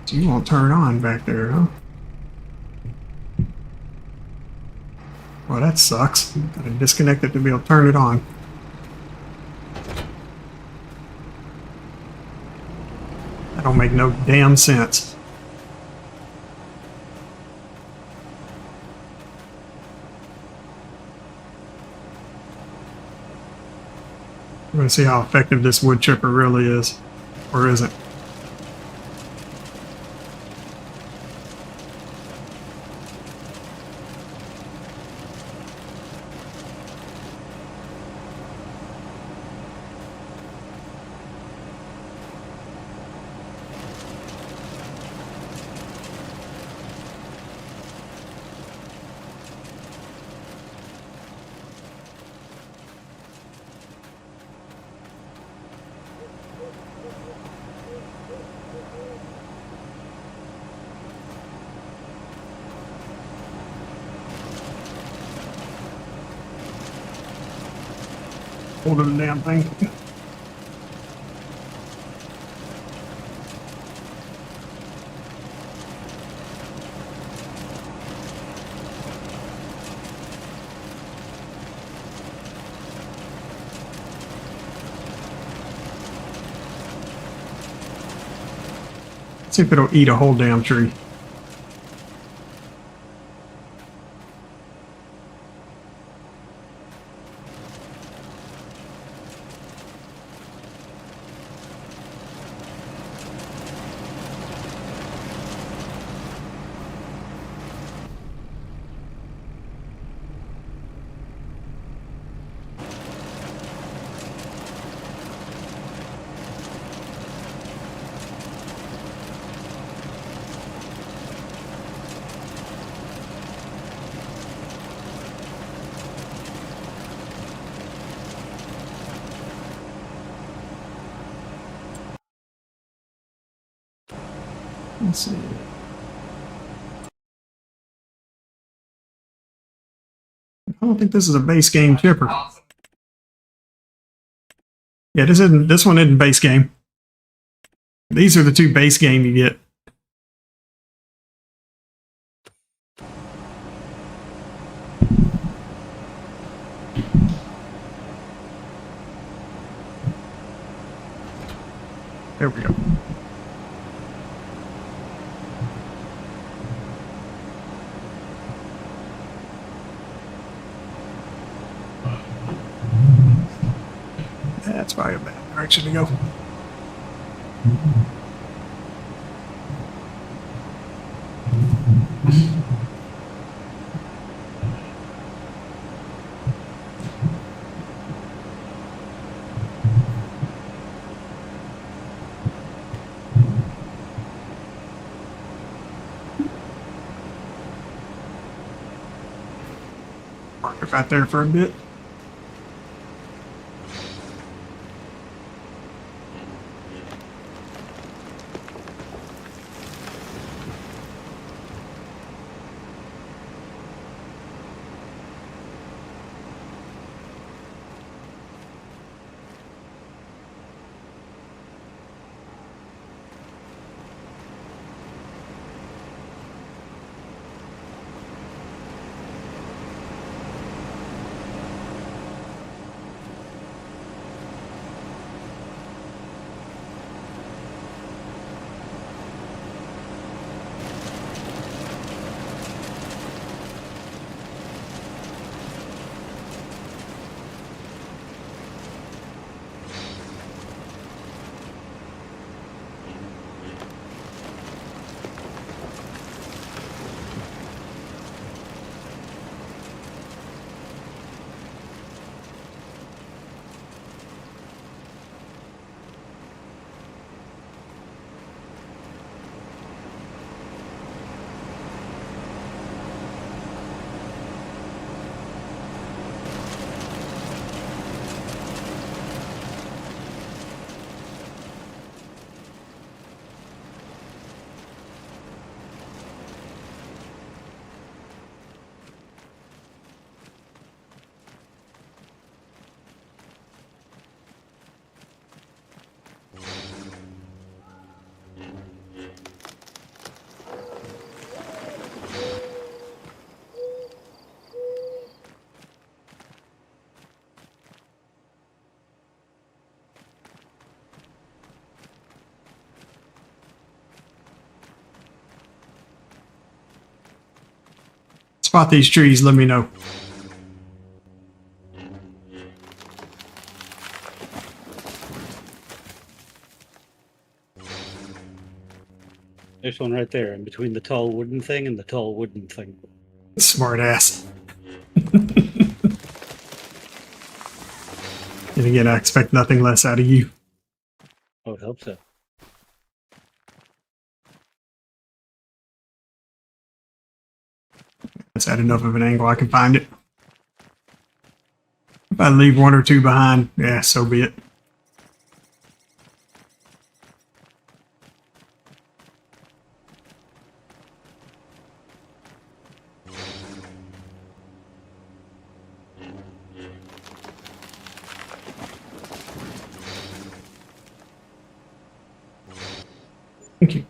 You won't turn on back there, huh? Well, that sucks. Gotta disconnect it to be able to turn it on. That don't make no damn sense. I'm gonna see how effective this wood chipper really is, or isn't. Holding the damn thing. See if it'll eat a whole damn tree. Let's see. I don't think this is a base game chipper. Yeah, this one isn't base game. These are the two base game you get. There we go. That's probably a bad direction to go. Park it right there for a bit. Spot these trees, let me know. There's one right there, in between the tall wooden thing and the tall wooden thing. Smart ass. And again, I expect nothing less out of you. I would hope so. It's at enough of an angle I can find it. If I leave one or two behind, yeah, so be it. Thank you.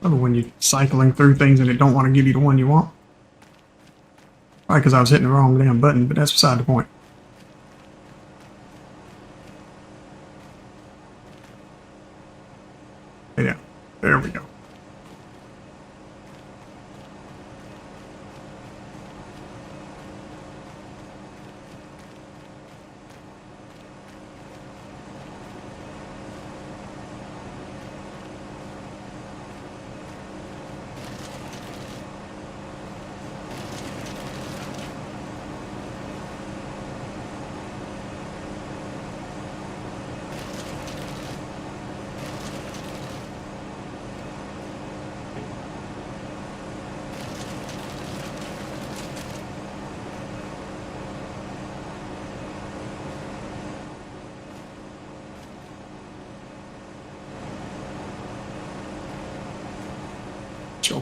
Love it when you're cycling through things and it don't want to give you the one you want. Probably because I was hitting the wrong damn button, but that's beside the point. Yeah, there we go.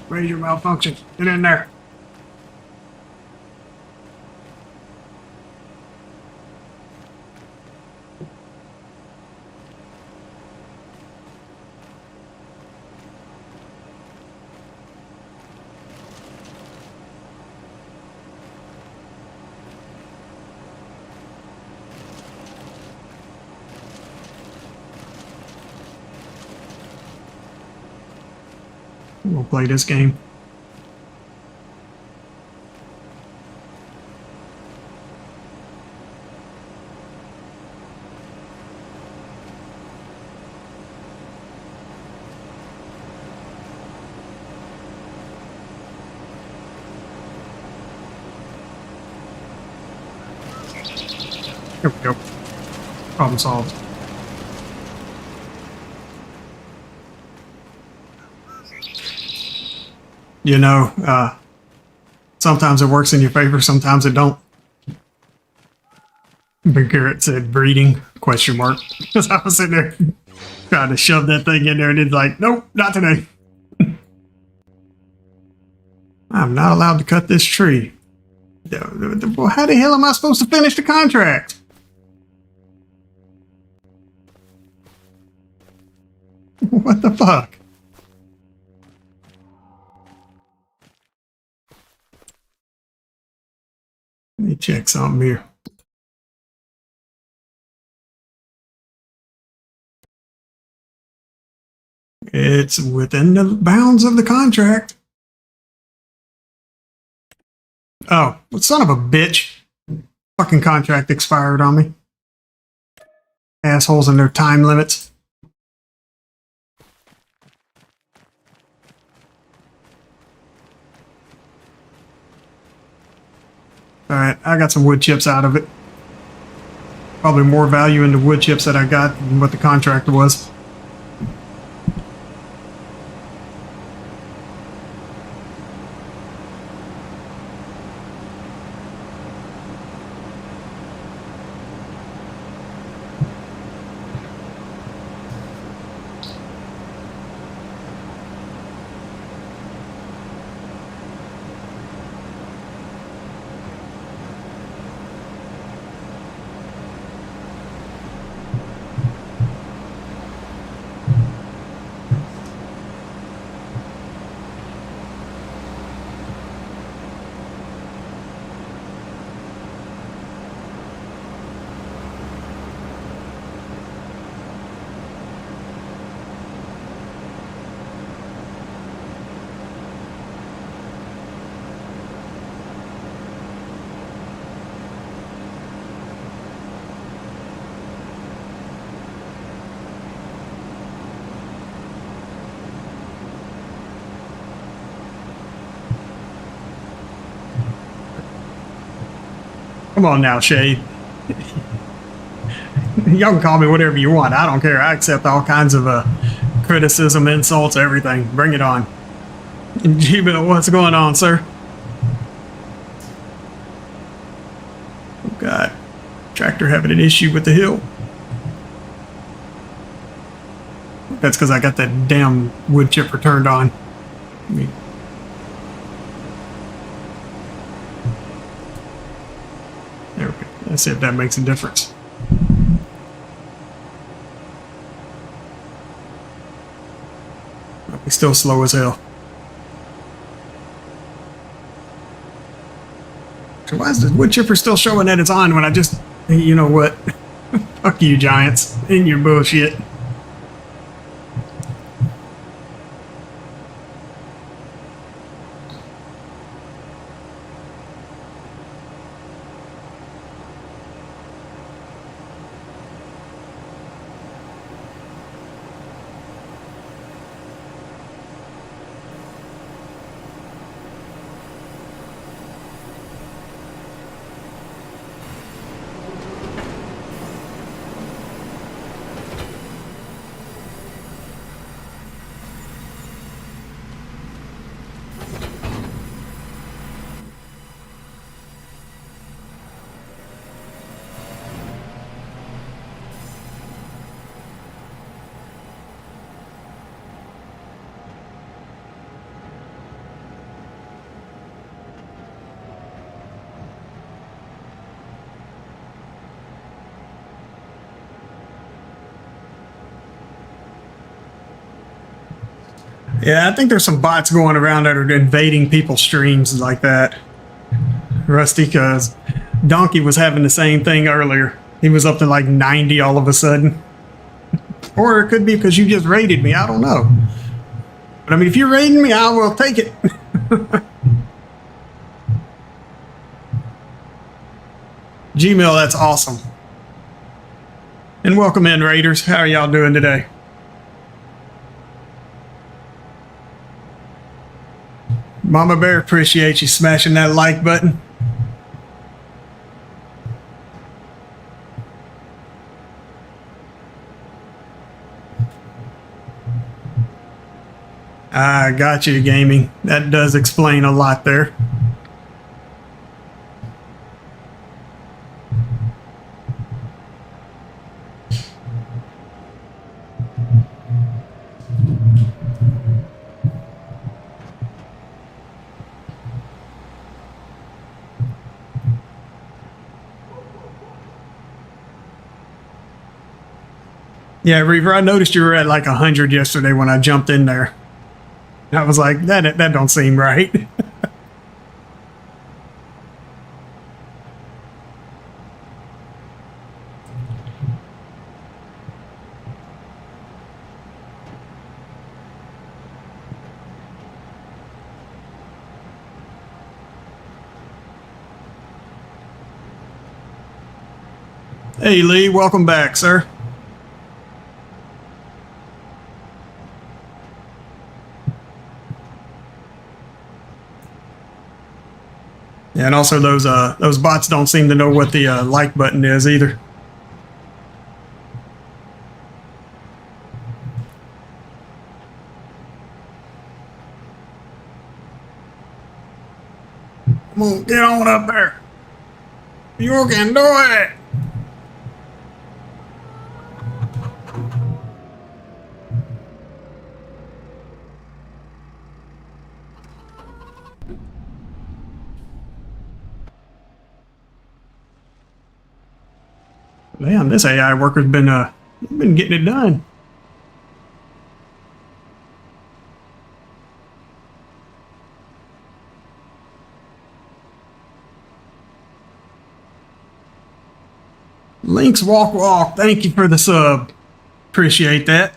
Razor malfunction. Get in there. We'll play this game. Here we go. Problem solved. You know, sometimes it works in your favor, sometimes it don't. Big Carrot said breeding, question mark. Because I was sitting there trying to shove that thing in there and it's like, nope, not today. I'm not allowed to cut this tree. Well, how the hell am I supposed to finish the contract? What the fuck? Let me check something here. It's within the bounds of the contract. Oh, well, son of a bitch. Fucking contract expired on me. Assholes and their time limits. Alright, I got some wood chips out of it. Probably more value in the wood chips that I got than what the contract was. Come on now, Shade. Y'all can call me whatever you want. I don't care. I accept all kinds of criticism, insults, everything. Bring it on. G-Bill, what's going on, sir? Oh, God. Tractor having an issue with the hill. That's because I got that damn wood chipper turned on. There we go. Let's see if that makes a difference. He's still slow as hell. So why is the wood chipper still showing that it's on when I just... You know what? Fuck you, Giants. In your bullshit. Yeah, I think there's some bots going around that are invading people's streams like that. Rusty, because Donkey was having the same thing earlier. He was up to like 90 all of a sudden. Or it could be because you just raided me. I don't know. But I mean, if you're raiding me, I will take it. Gmail, that's awesome. And welcome in, Raiders. How are y'all doing today? Mama Bear, appreciate you smashing that like button. I got you, gaming. That does explain a lot there. Yeah, Reaver, I noticed you were at like 100 yesterday when I jumped in there. I was like, that don't seem right. Hey, Lee, welcome back, sir. Yeah, and also those bots don't seem to know what the like button is either. Come on, get on up there. You can do it. Man, this AI worker's been getting it done. Links Walk, thank you for the sub. Appreciate that.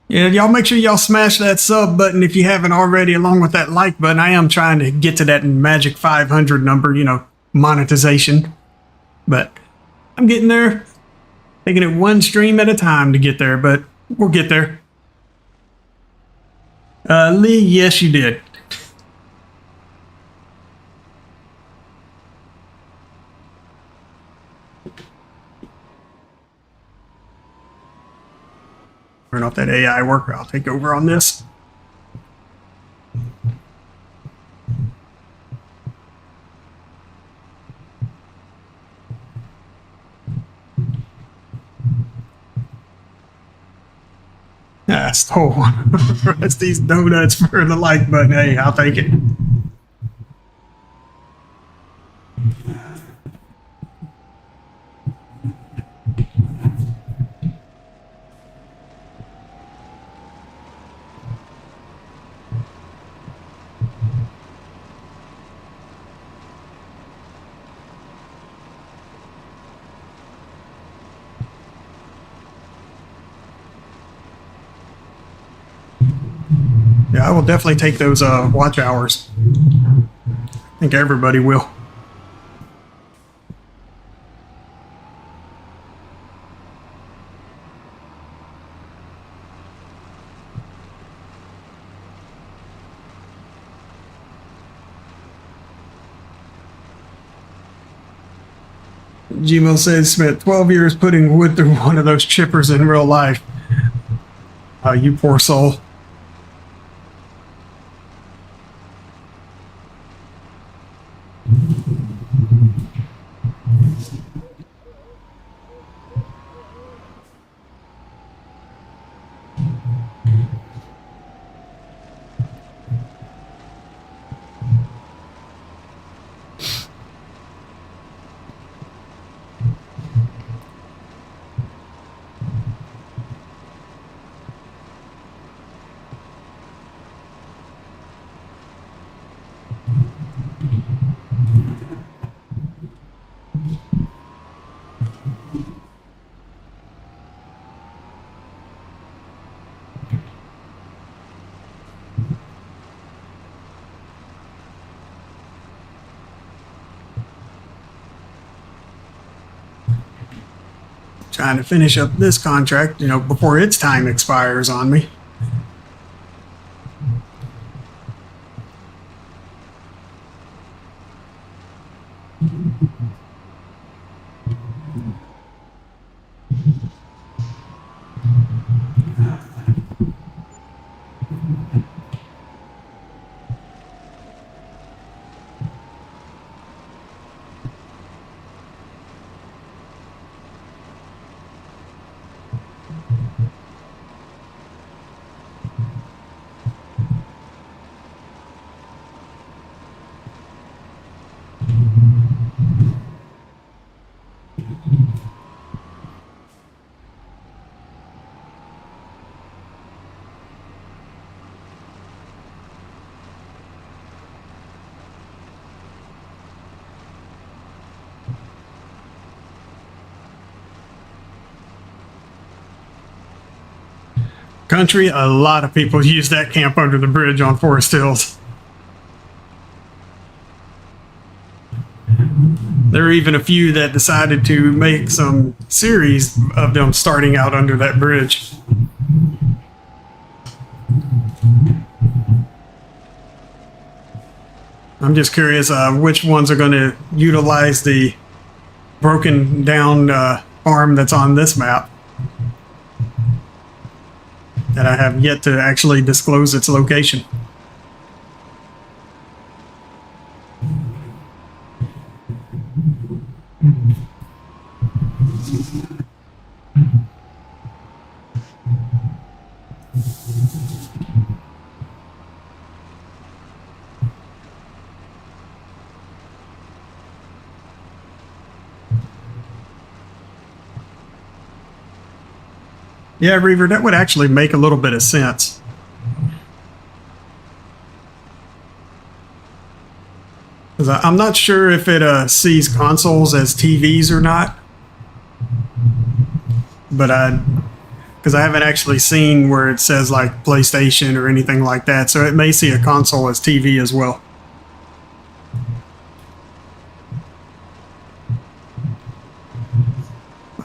Yeah, y'all make sure y'all smash that sub button if you haven't already, along with that like button. I am trying to get to that magic 500 number, you know, monetization. But I'm getting there. Taking it one stream at a time to get there, but we'll get there. Lee, yes, you did. Turn off that AI worker. I'll take over on this. I stole one. That's these donuts for the like button. Hey, I'll take it. Yeah, I will definitely take those watch hours. I think everybody will. Gmo says spent 12 years putting wood through one of those chippers in real life. You poor soul. trying to finish up this contract, before its time expires on me. Country, a lot of people use that camp under the bridge on Forest Hills. There are even a few that decided to make some series of them starting out under that bridge. I'm just curious which ones are going to utilize the broken down farm that's on this map that I have yet to actually disclose its location. Yeah, Reaver, that would actually make a little bit of sense. Because I'm not sure if it sees consoles as TVs or not. But because I haven't actually seen where it says like PlayStation or anything like that, so it may see a console as TV as well.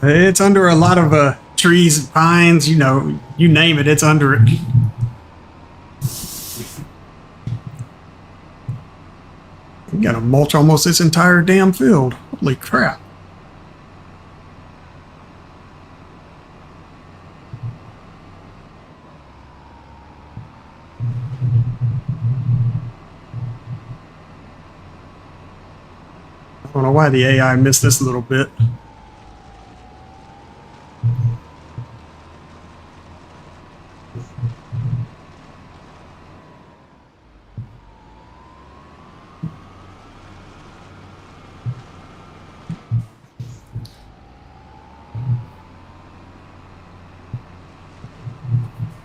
It's under a lot of trees, pines, you name it, it's under it. We got to mulch almost this entire damn field. Holy crap. I don't know why the AI missed this a little bit.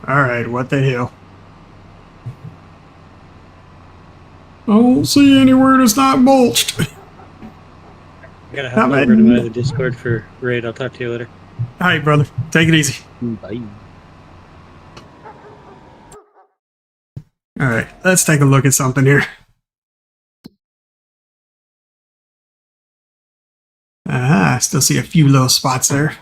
Alright, what the hell? I don't see anywhere that's not mulched. I gotta hop over to the Discord for raid. I'll talk to you later. Alright, brother. Take it easy. Bye. Alright, let's take a look at something here. I still see a few little spots there.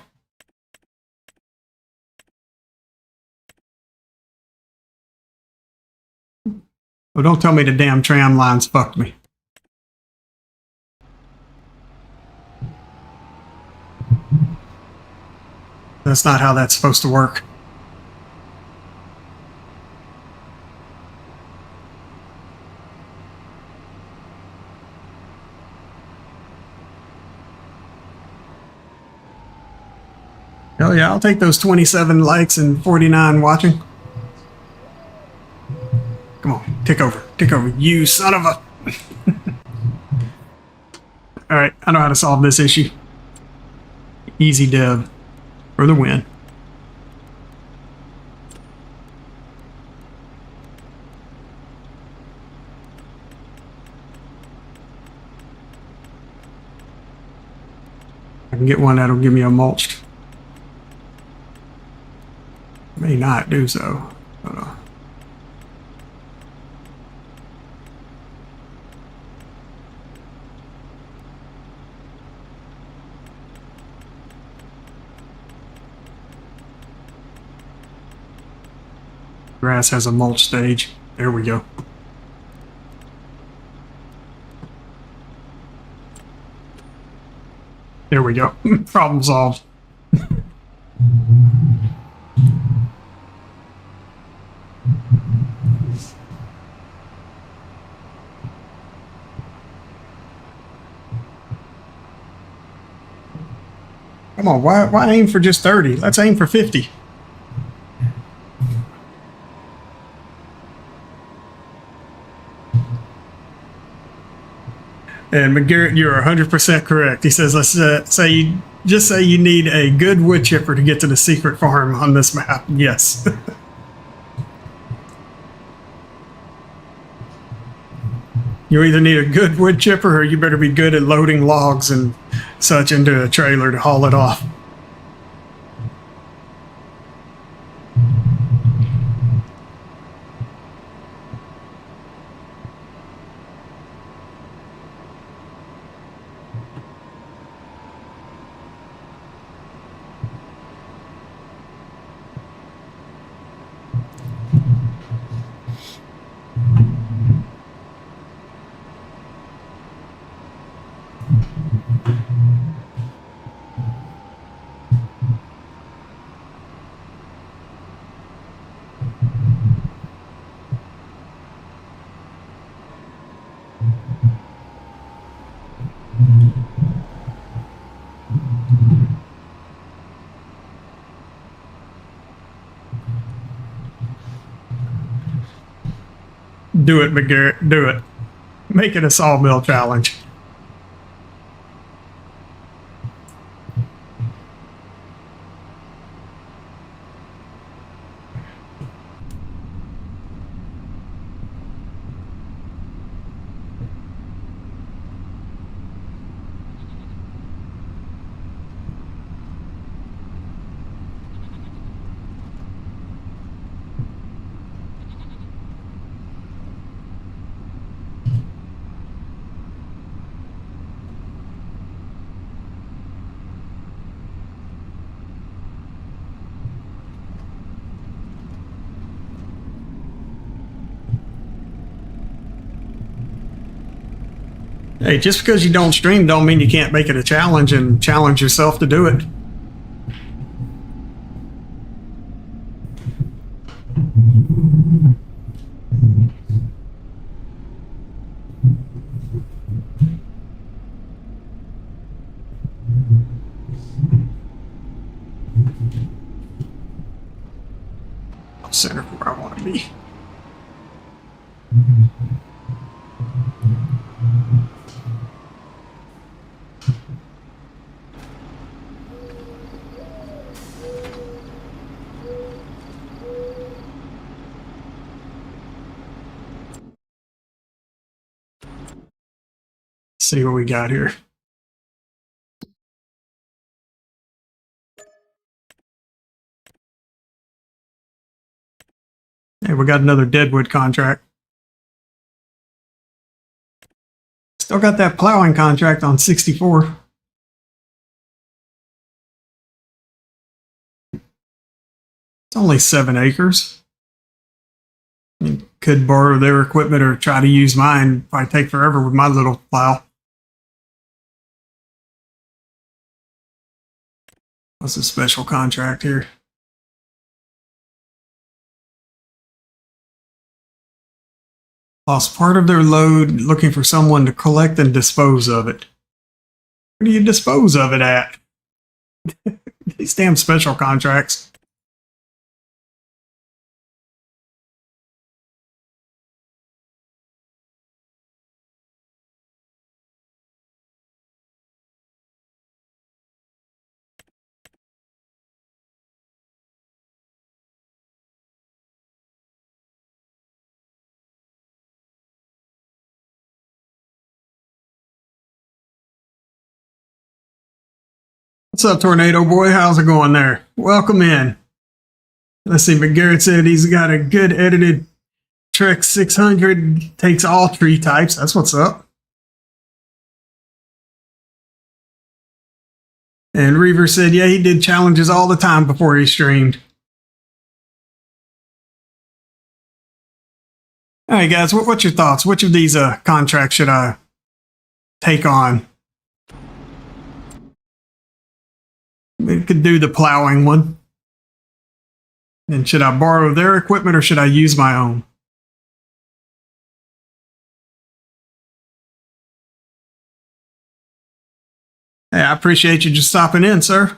Well, don't tell me the damn tram lines fucked me. That's not how that's supposed to work. Hell yeah, I'll take those 27 likes and 49 watching. Come on, tick over, you son of a... Alright, I know how to solve this issue. Easy dev for the win. I can get one that'll give me a mulched. May not do so. grass has a mulch stage. There we go. There we go. Problem solved. Come on, why aim for just 30? Let's aim for 50. And McGarrett, you're 100% correct. He says, let's say you need a good wood chipper to get to the secret farm on this map. Yes. You either need a good wood chipper or you better be good at loading logs and such into a trailer to haul it off. Do it, McGarrett. Do it. Make it a sawmill challenge. Hey, just because you don't stream don't mean you can't make it a challenge and challenge yourself to do it. Center where I want to be. See what we got here. Hey, we got another Deadwood contract. Still got that plowing contract on 64. It's only 7 acres. I mean, could borrow their equipment or try to use mine. Probably take forever with my little plow. What's a special contract here? Lost part of their load, looking for someone to collect and dispose of it. Where do you dispose of it at? These damn special contracts. What's up, Tornado Boy? How's it going there? Welcome in. Let's see, McGarrett said he's got a good edited Trek 600, takes all tree types. That's what's up. And Reaver said, yeah, he did challenges all the time before he streamed. All right, guys, what's your thoughts? Which of these contracts should I take on? We could do the plowing one. And should I borrow their equipment or should I use my own? Hey, I appreciate you just stopping in, sir.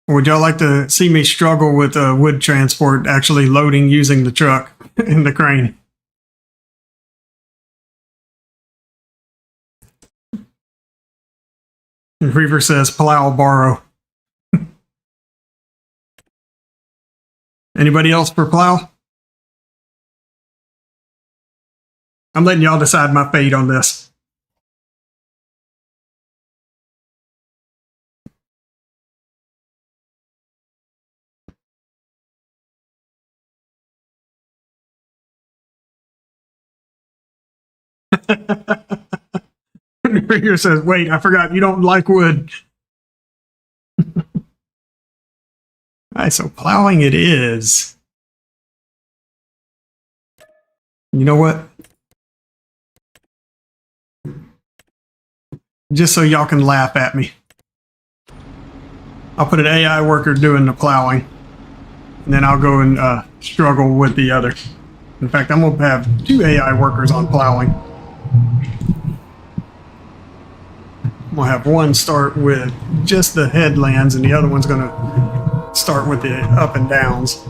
Would y'all like to see me struggle with wood transport, actually loading using the truck and the crane? And Reaver says, plow, borrow. Anybody else for plow? I'm letting y'all decide my fate on this. Reaver says, wait, I forgot you don't like wood. All right, so plowing it is. You know what? Just so y'all can laugh at me, I'll put an AI worker doing the plowing, and then I'll go and struggle with the other. In fact, I'm going to have 2 AI workers on plowing. I'm going to have one start with just the headlands, and the other one's going to start with the up and downs.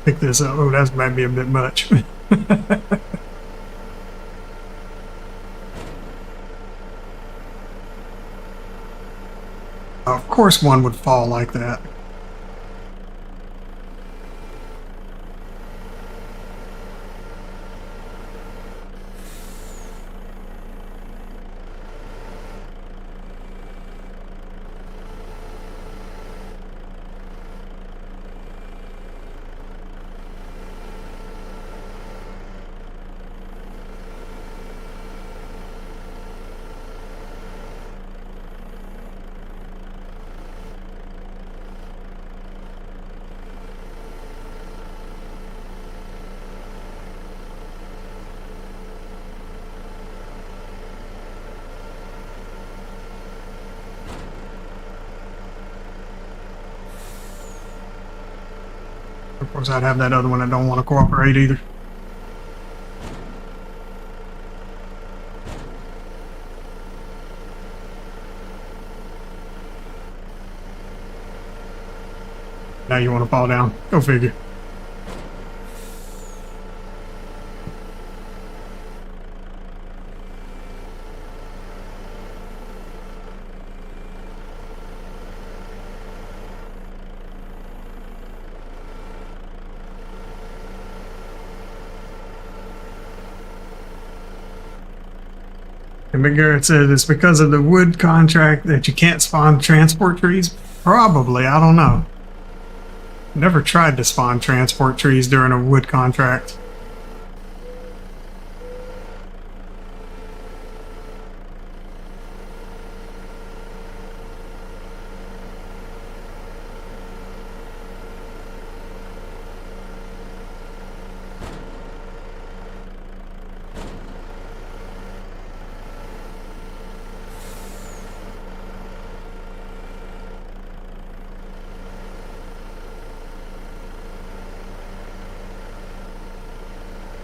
Pick this up. Oh, that might be a bit much. Of course one would fall like that. Of course, I'd have that other one that don't want to cooperate either. Now you want to fall down. Go figure. And Big Garrett said it's because of the wood contract that you can't spawn transport trees. Probably, I don't know. Never tried to spawn transport trees during a wood contract.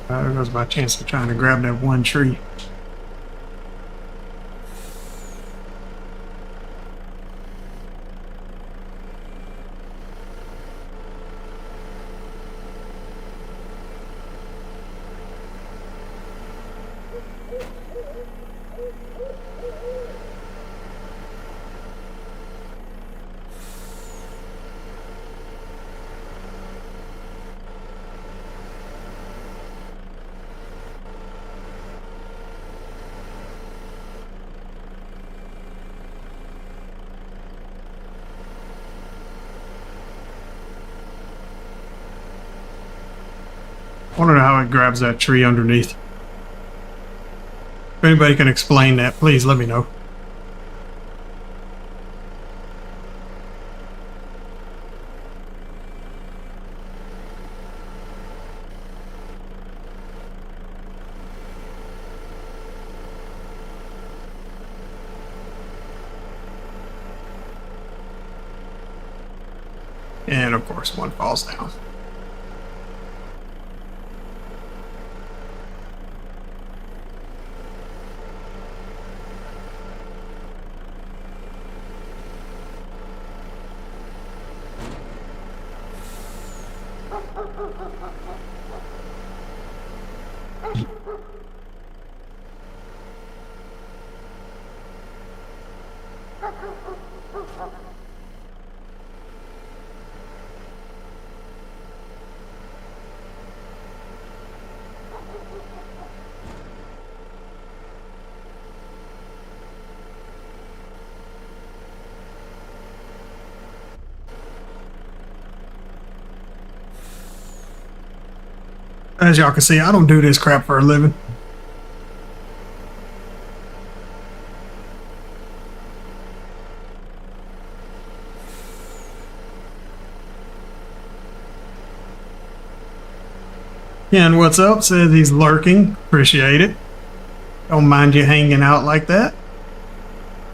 There goes my chance of trying to grab that one tree. I wonder how it grabs that tree underneath. If anybody can explain that, please let me know. And of course, one falls down. As y'all can see, I don't do this crap for a living. And what's up? Says he's lurking. Appreciate it. Don't mind you hanging out like that.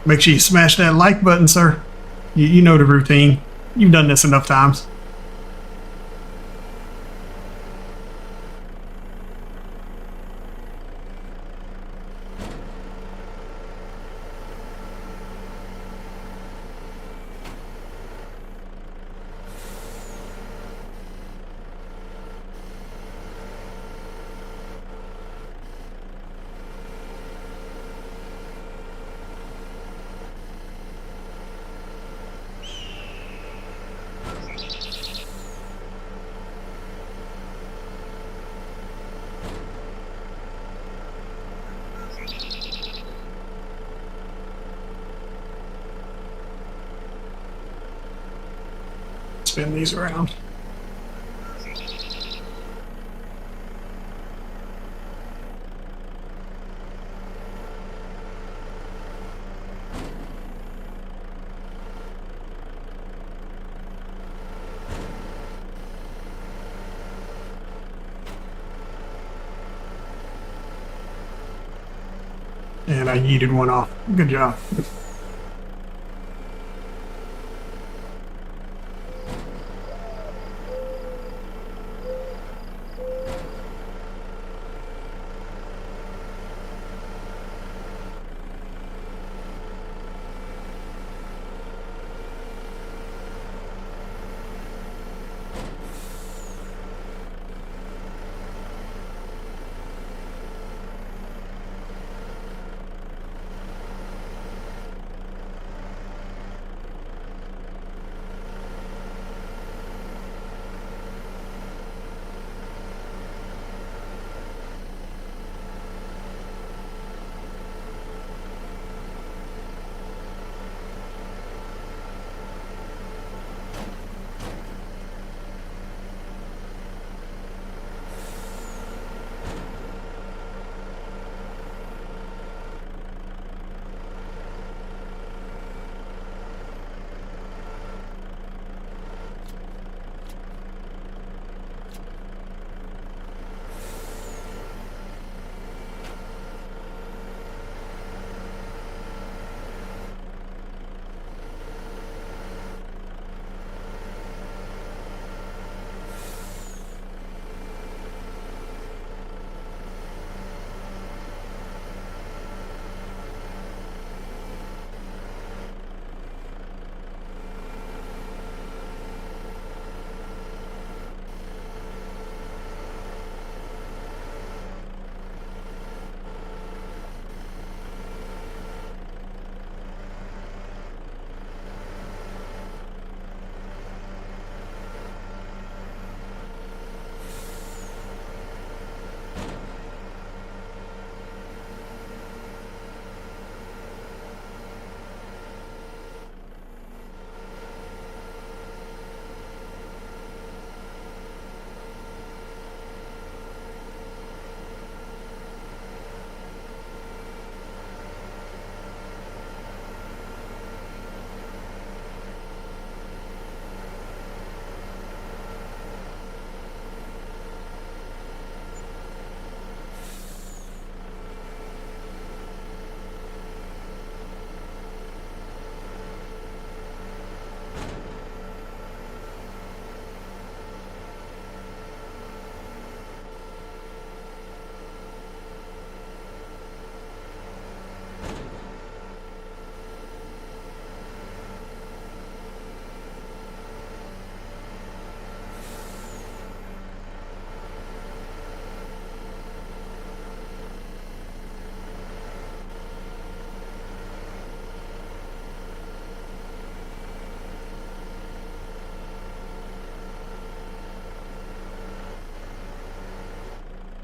Make sure you smash that like button, sir. You know the routine. You've done this enough times. Spin these around. And I yeeted one off. Good job.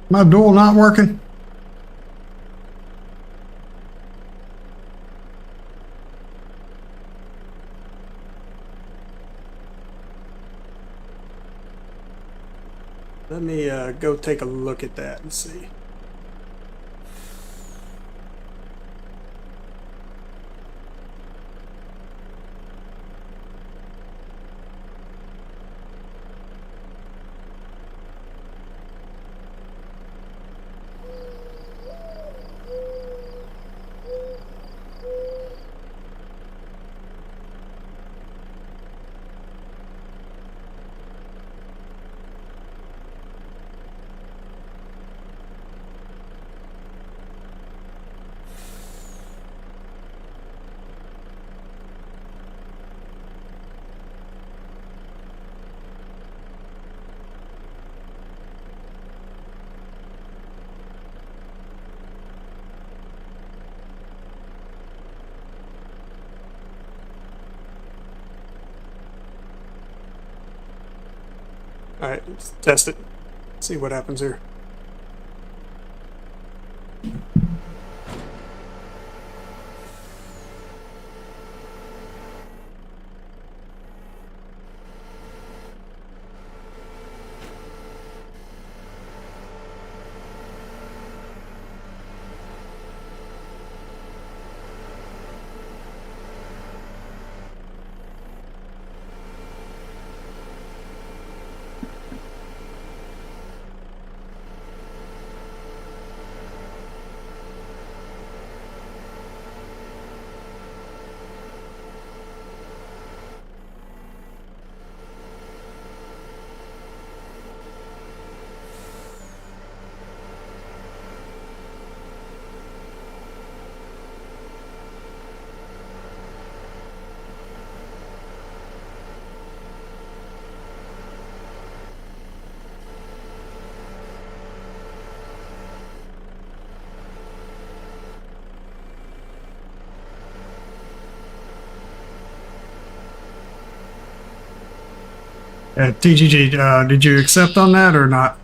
My dual not working? Let me go take a look at that and see. All right, let's test it. See what happens here. TGG, did you accept on that or not?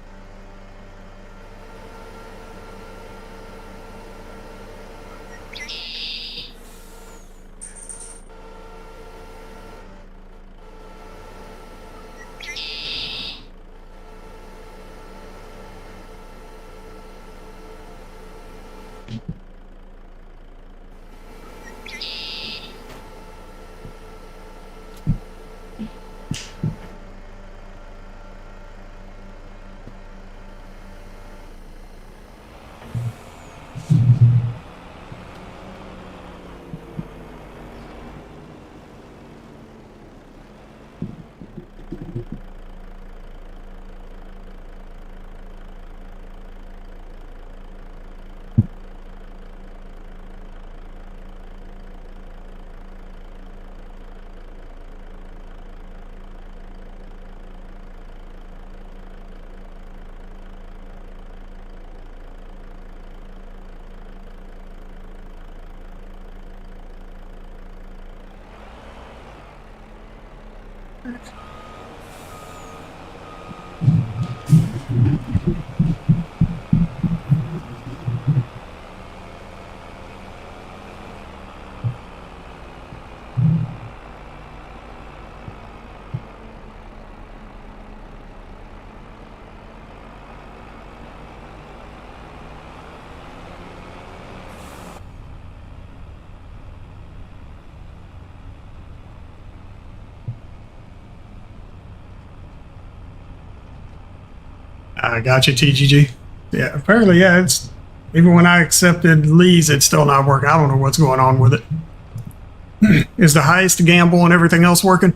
I got you, TGG. Yeah, apparently, yeah, it's even when I accepted Lee's, it's still not working. I don't know what's going on with it. Is the highest gamble and everything else working?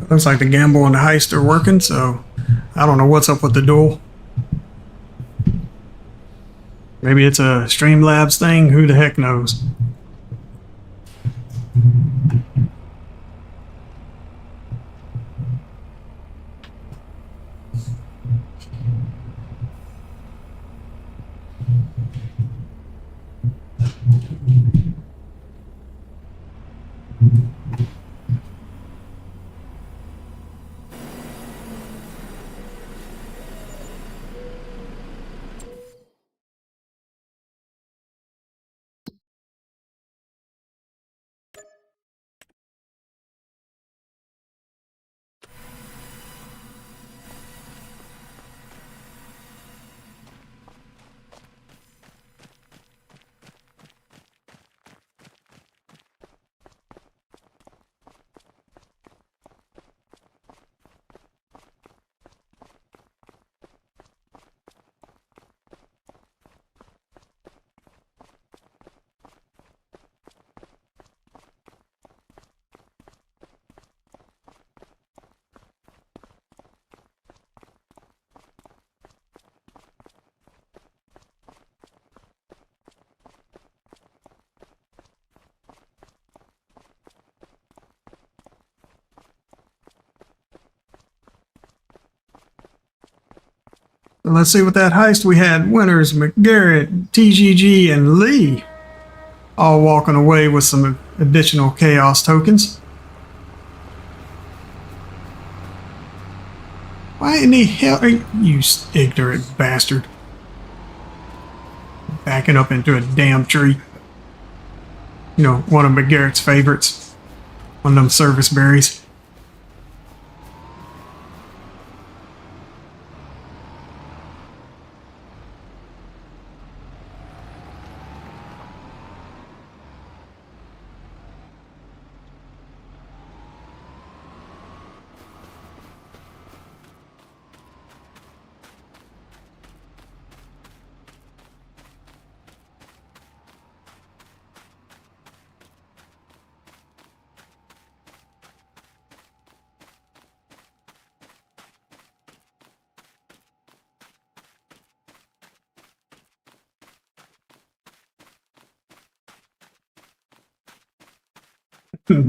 Looks like the gamble and the heist are working, so I don't know what's up with the duel. Maybe it's a Streamlabs thing, who the heck knows? So let's see what that heist we had. Winters, McGarrett, TGG, and Lee all walking away with some additional chaos tokens. Why in the hell are you ignorant bastard? Backing up into a damn tree. You know, one of McGarrett's favorites. One of them service berries.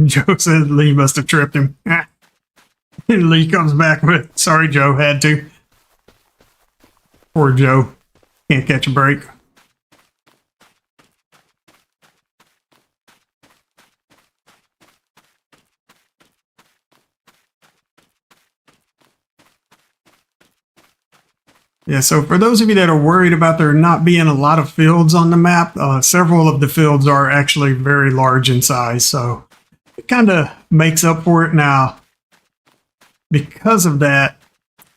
Joe says Lee must have tripped him. And Lee comes back with, sorry, Joe, had to. Poor Joe. Can't catch a break. Yeah, so for those of you that are worried about there not being a lot of fields on the map, several of the fields are actually very large in size, so it kind of makes up for it now. Because of that,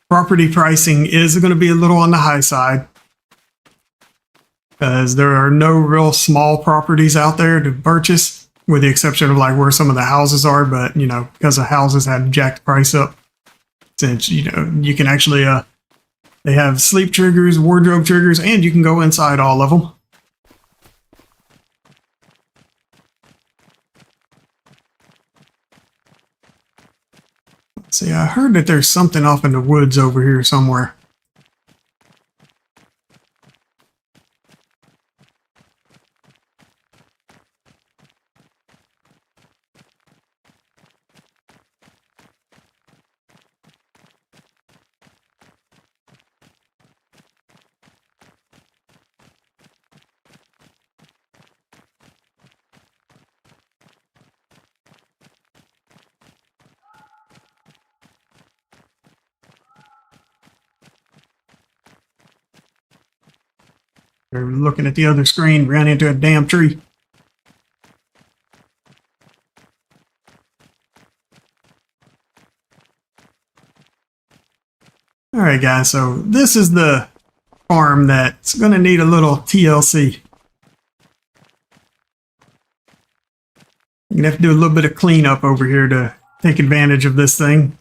property pricing is going to be a little on the high side, because there are no real small properties out there to purchase, with the exception of like where some of the houses are, but you know, because the houses had jacked the price up, since you know, you can actually they have sleep triggers, wardrobe triggers, and you can go inside all of them. Let's see, I heard that there's something off in the woods over here somewhere. They're looking at the other screen, ran into a damn tree. Alright guys, so this is the farm that's going to need a little TLC. You're going to have to do a little bit of cleanup over here to take advantage of this thing.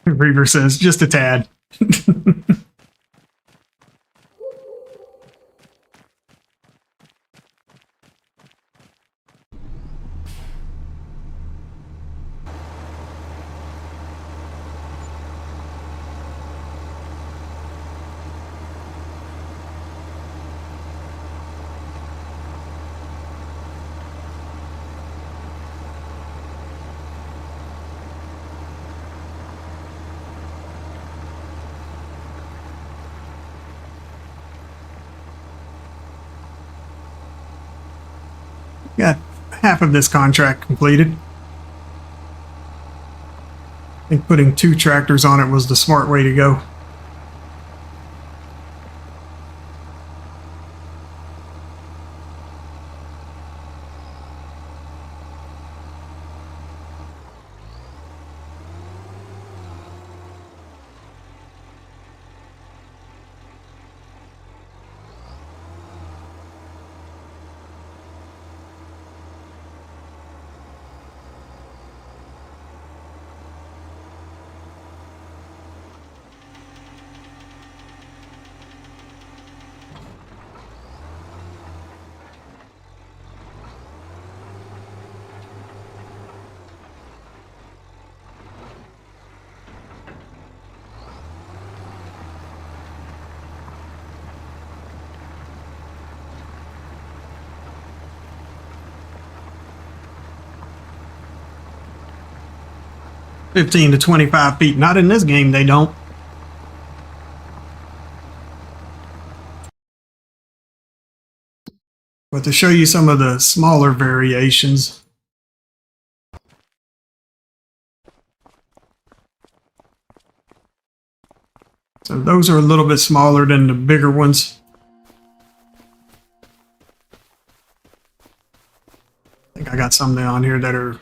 Reaver says, just a tad. Got half of this contract completed. I think putting 2 tractors on it was the smart way to go. 15 to 25 feet. Not in this game, they don't. But to show you some of the smaller variations. So those are a little bit smaller than the bigger ones. I think I got some down here that are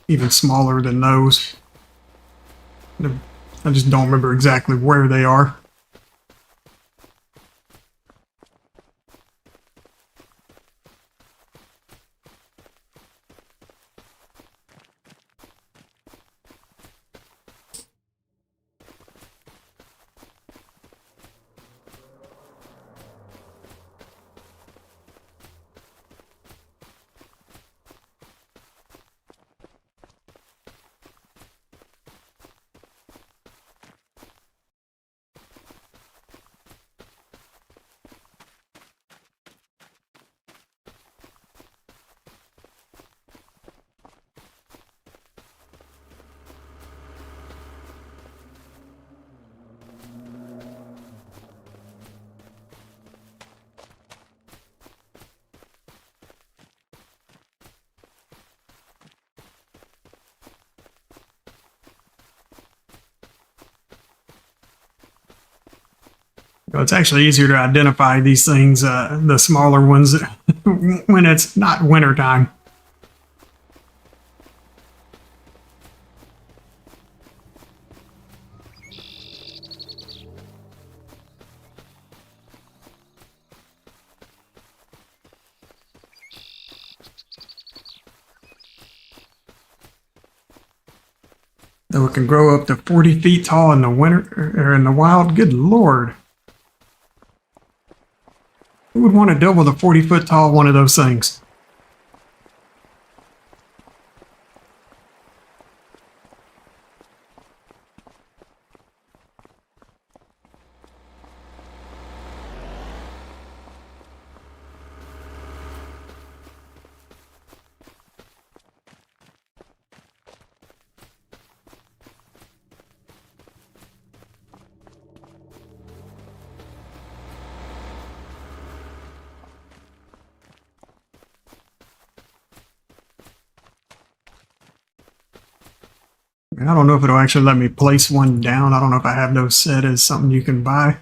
even smaller than those. I just don't remember exactly where they are. So it's actually easier to identify these things, the smaller ones, when it's not wintertime. Though it can grow up to 40 feet tall in the winter or in the wild. Good Lord. Who would want to double the 40-foot tall one of those things? I don't know if it'll actually let me place one down. I don't know if I have those set as something you can buy.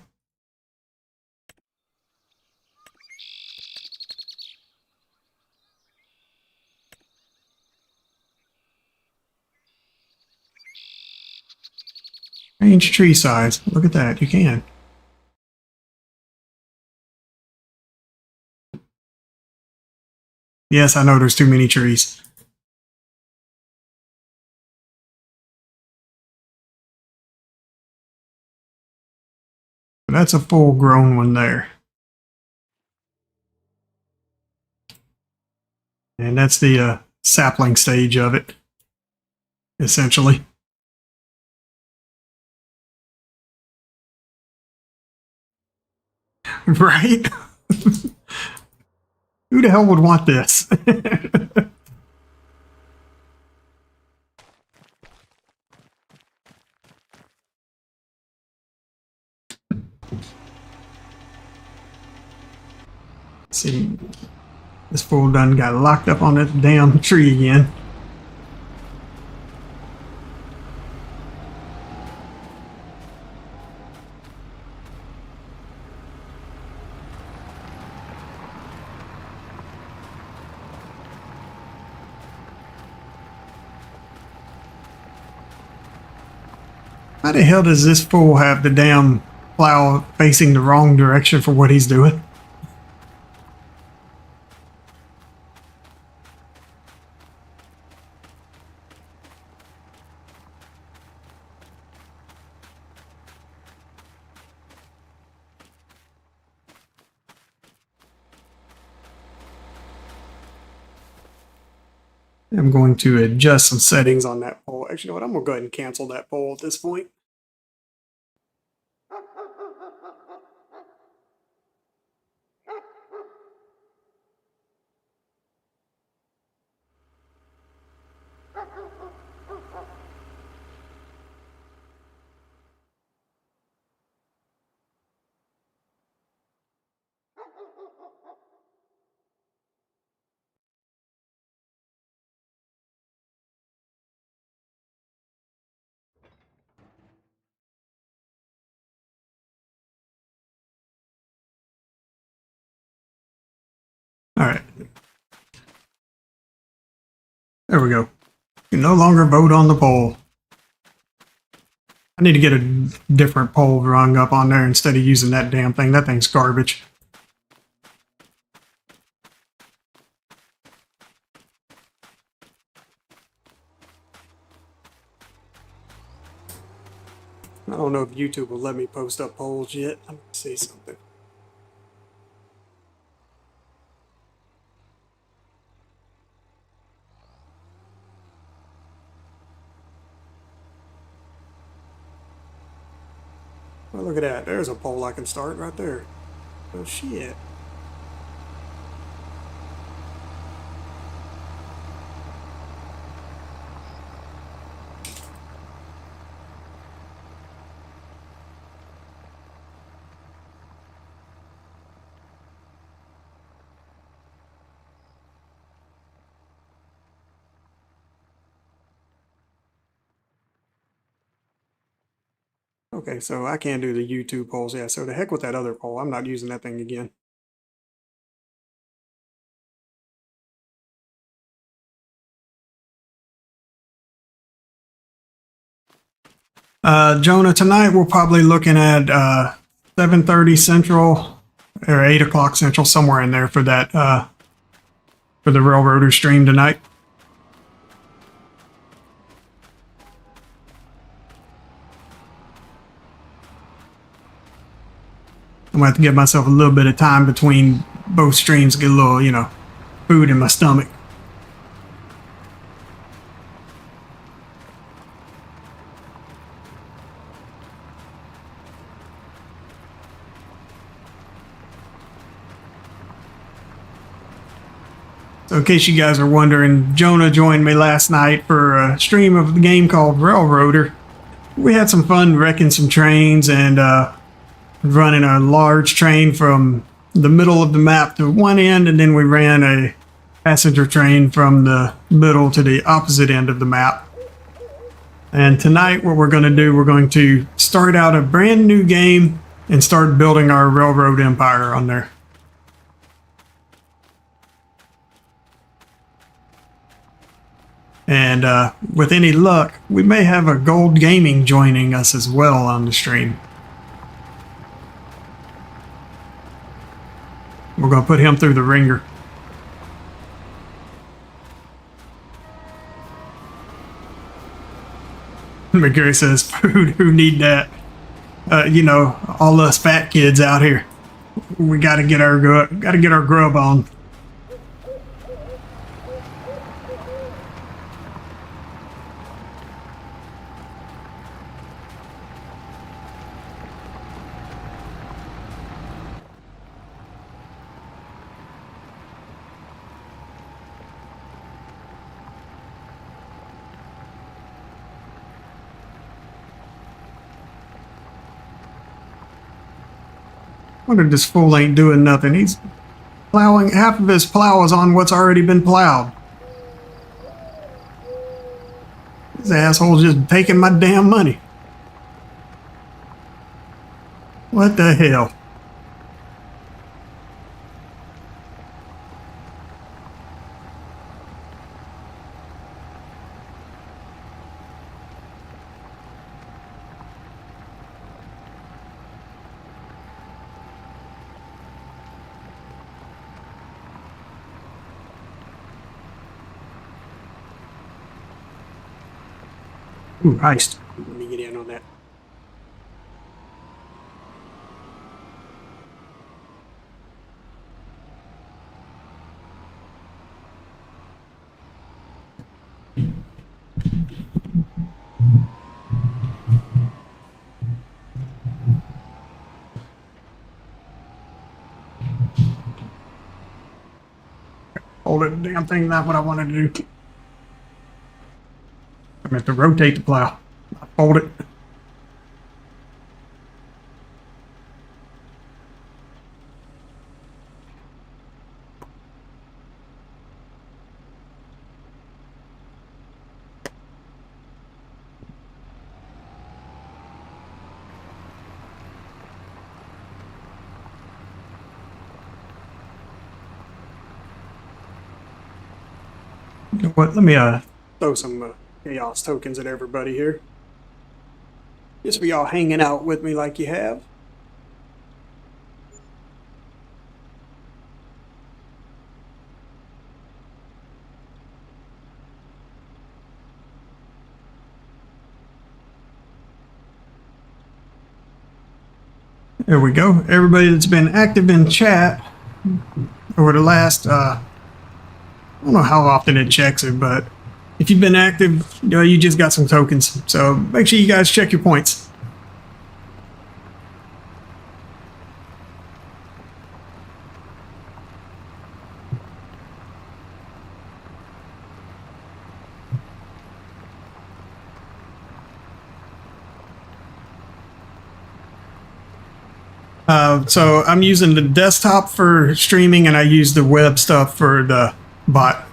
Change tree size. Look at that. You can. Yes, I know there's too many trees. That's a full-grown one there. And that's the sapling stage of it, essentially. Right? Who the hell would want this? See, this fool done got locked up on that damn tree again. How the hell does this fool have the damn plow facing the wrong direction for what he's doing? I'm going to adjust some settings on that pole. Actually, you know what? I'm going to go ahead and cancel that pole at this point. All right. There we go. You no longer vote on the poll. I need to get a different poll rung up on there instead of using that damn thing. That thing's garbage. I don't know if YouTube will let me post up polls yet. Let me see something. Well, look at that. There's a poll I can start right there. Oh, shit. Okay, so I can't do the YouTube polls. Yeah, so the heck with that other poll. I'm not using that thing again. Jonah, tonight we're probably looking at 7:30 Central or 8 o'clock Central, somewhere in there for that for the Railroader stream tonight. I'm gonna have to give myself a little bit of time between both streams, get a little, you know, food in my stomach. So in case you guys are wondering, Jonah joined me last night for a stream of the game called Railroader. We had some fun wrecking some trains and running a large train from the middle of the map to one end, and then we ran a passenger train from the middle to the opposite end of the map. And tonight what we're going to do, we're going to start out a brand new game and start building our railroad empire on there. And with any luck, we may have a Gold Gaming joining us as well on the stream. We're going to put him through the ringer. McGarry says, food, who need that? You know, all us fat kids out here. We got to get our grub on. Wonder this fool ain't doing nothing. He's plowing, half of his plow is on what's already been plowed. This asshole's just taking my damn money. What the hell? Ooh, heist. Let me get in on that. Hold it, the damn thing, not what I wanted to do. I meant to rotate the plow. Hold it. You know what? Let me throw some chaos tokens at everybody here. Just for y'all hanging out with me like you have. There we go. Everybody that's been active in chat over the last, I don't know how often it checks it, but if you've been active, you know, you just got some tokens. So make sure you guys check your points. So I'm using the desktop for streaming and I use the web stuff for the bot.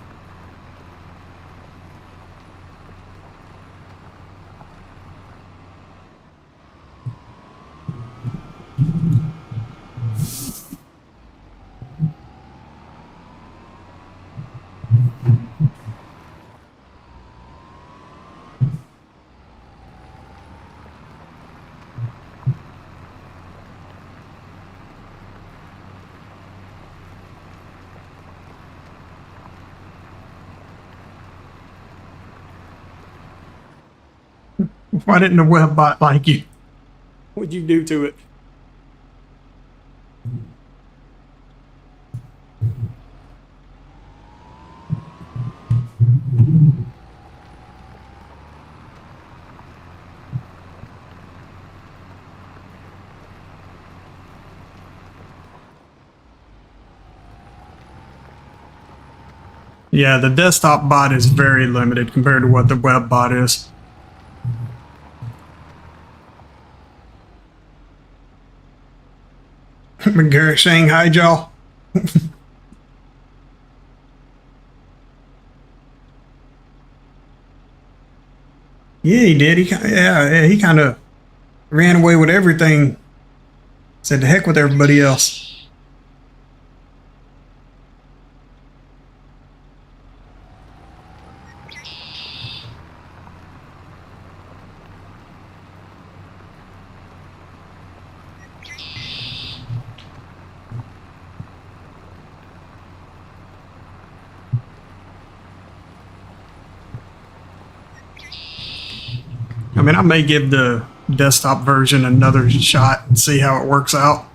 Why didn't the web bot like you? What'd you do to it? Yeah, the desktop bot is very limited compared to what the web bot is. McGarrett Shanghai y'all. Yeah, he did. He kind of ran away with everything. Said to heck with everybody else. I mean, I may give the desktop version another shot and see how it works out.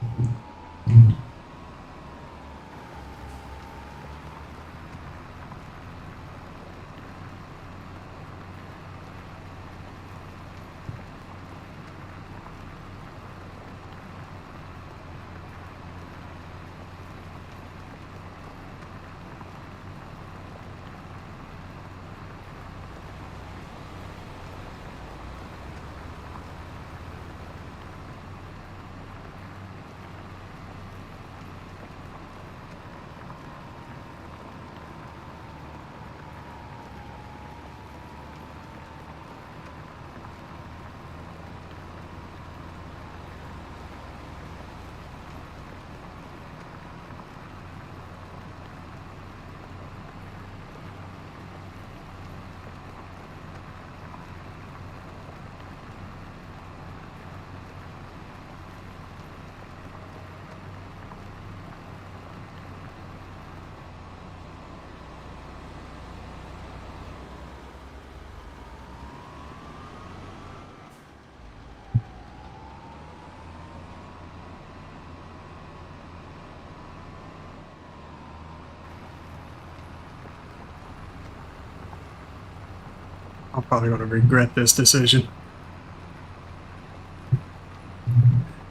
I'm probably going to regret this decision.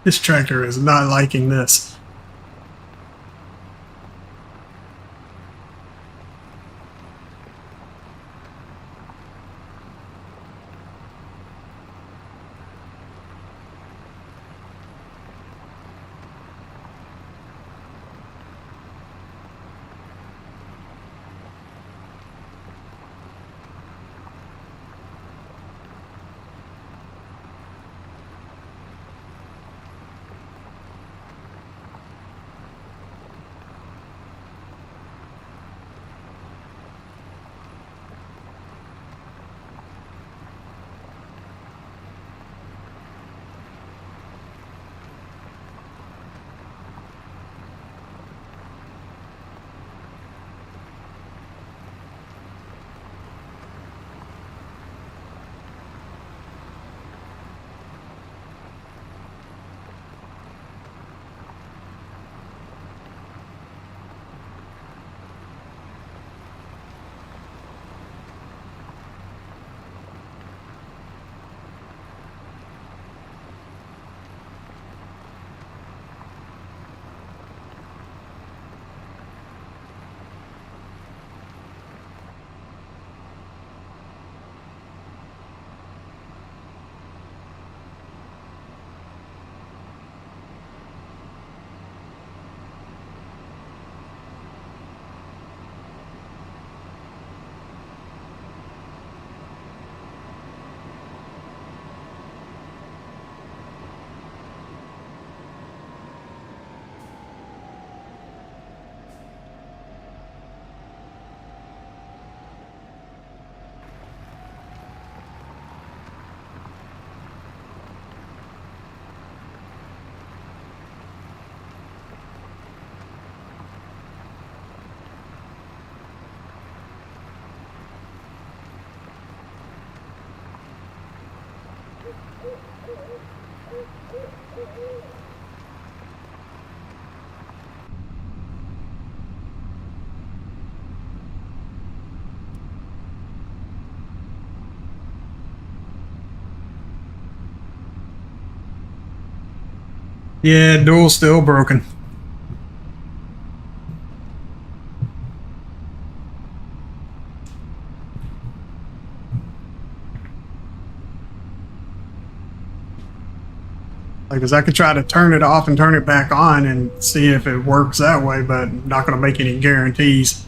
This tractor is not liking this. Yeah, dual's still broken. Like, 'cause I could try to turn it off and turn it back on and see if it works that way, but not going to make any guarantees.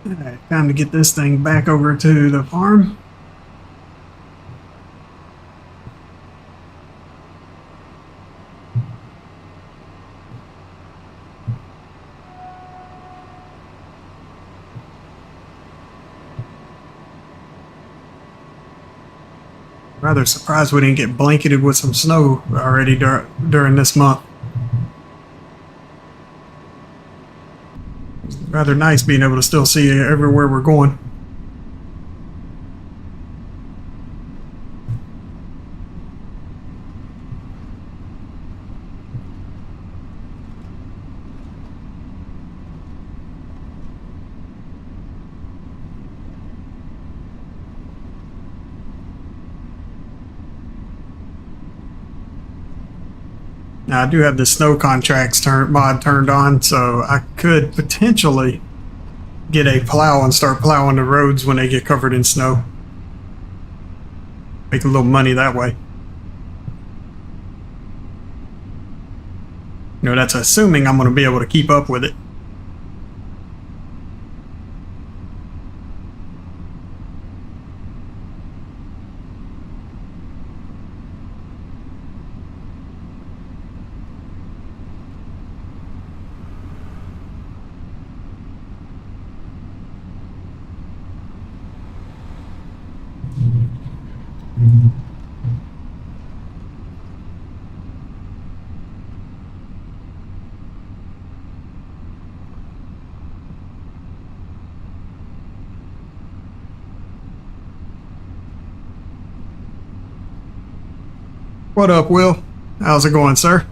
Alright, time to get this thing back over to the farm. Rather surprised we didn't get blanketed with some snow already during this month. It's rather nice being able to still see everywhere we're going. Now I do have the snow contracts mod turned on, so I could potentially get a plow and start plowing the roads when they get covered in snow. Make a little money that way. You know, that's assuming I'm going to be able to keep up with it. What up, Will? How's it going, sir?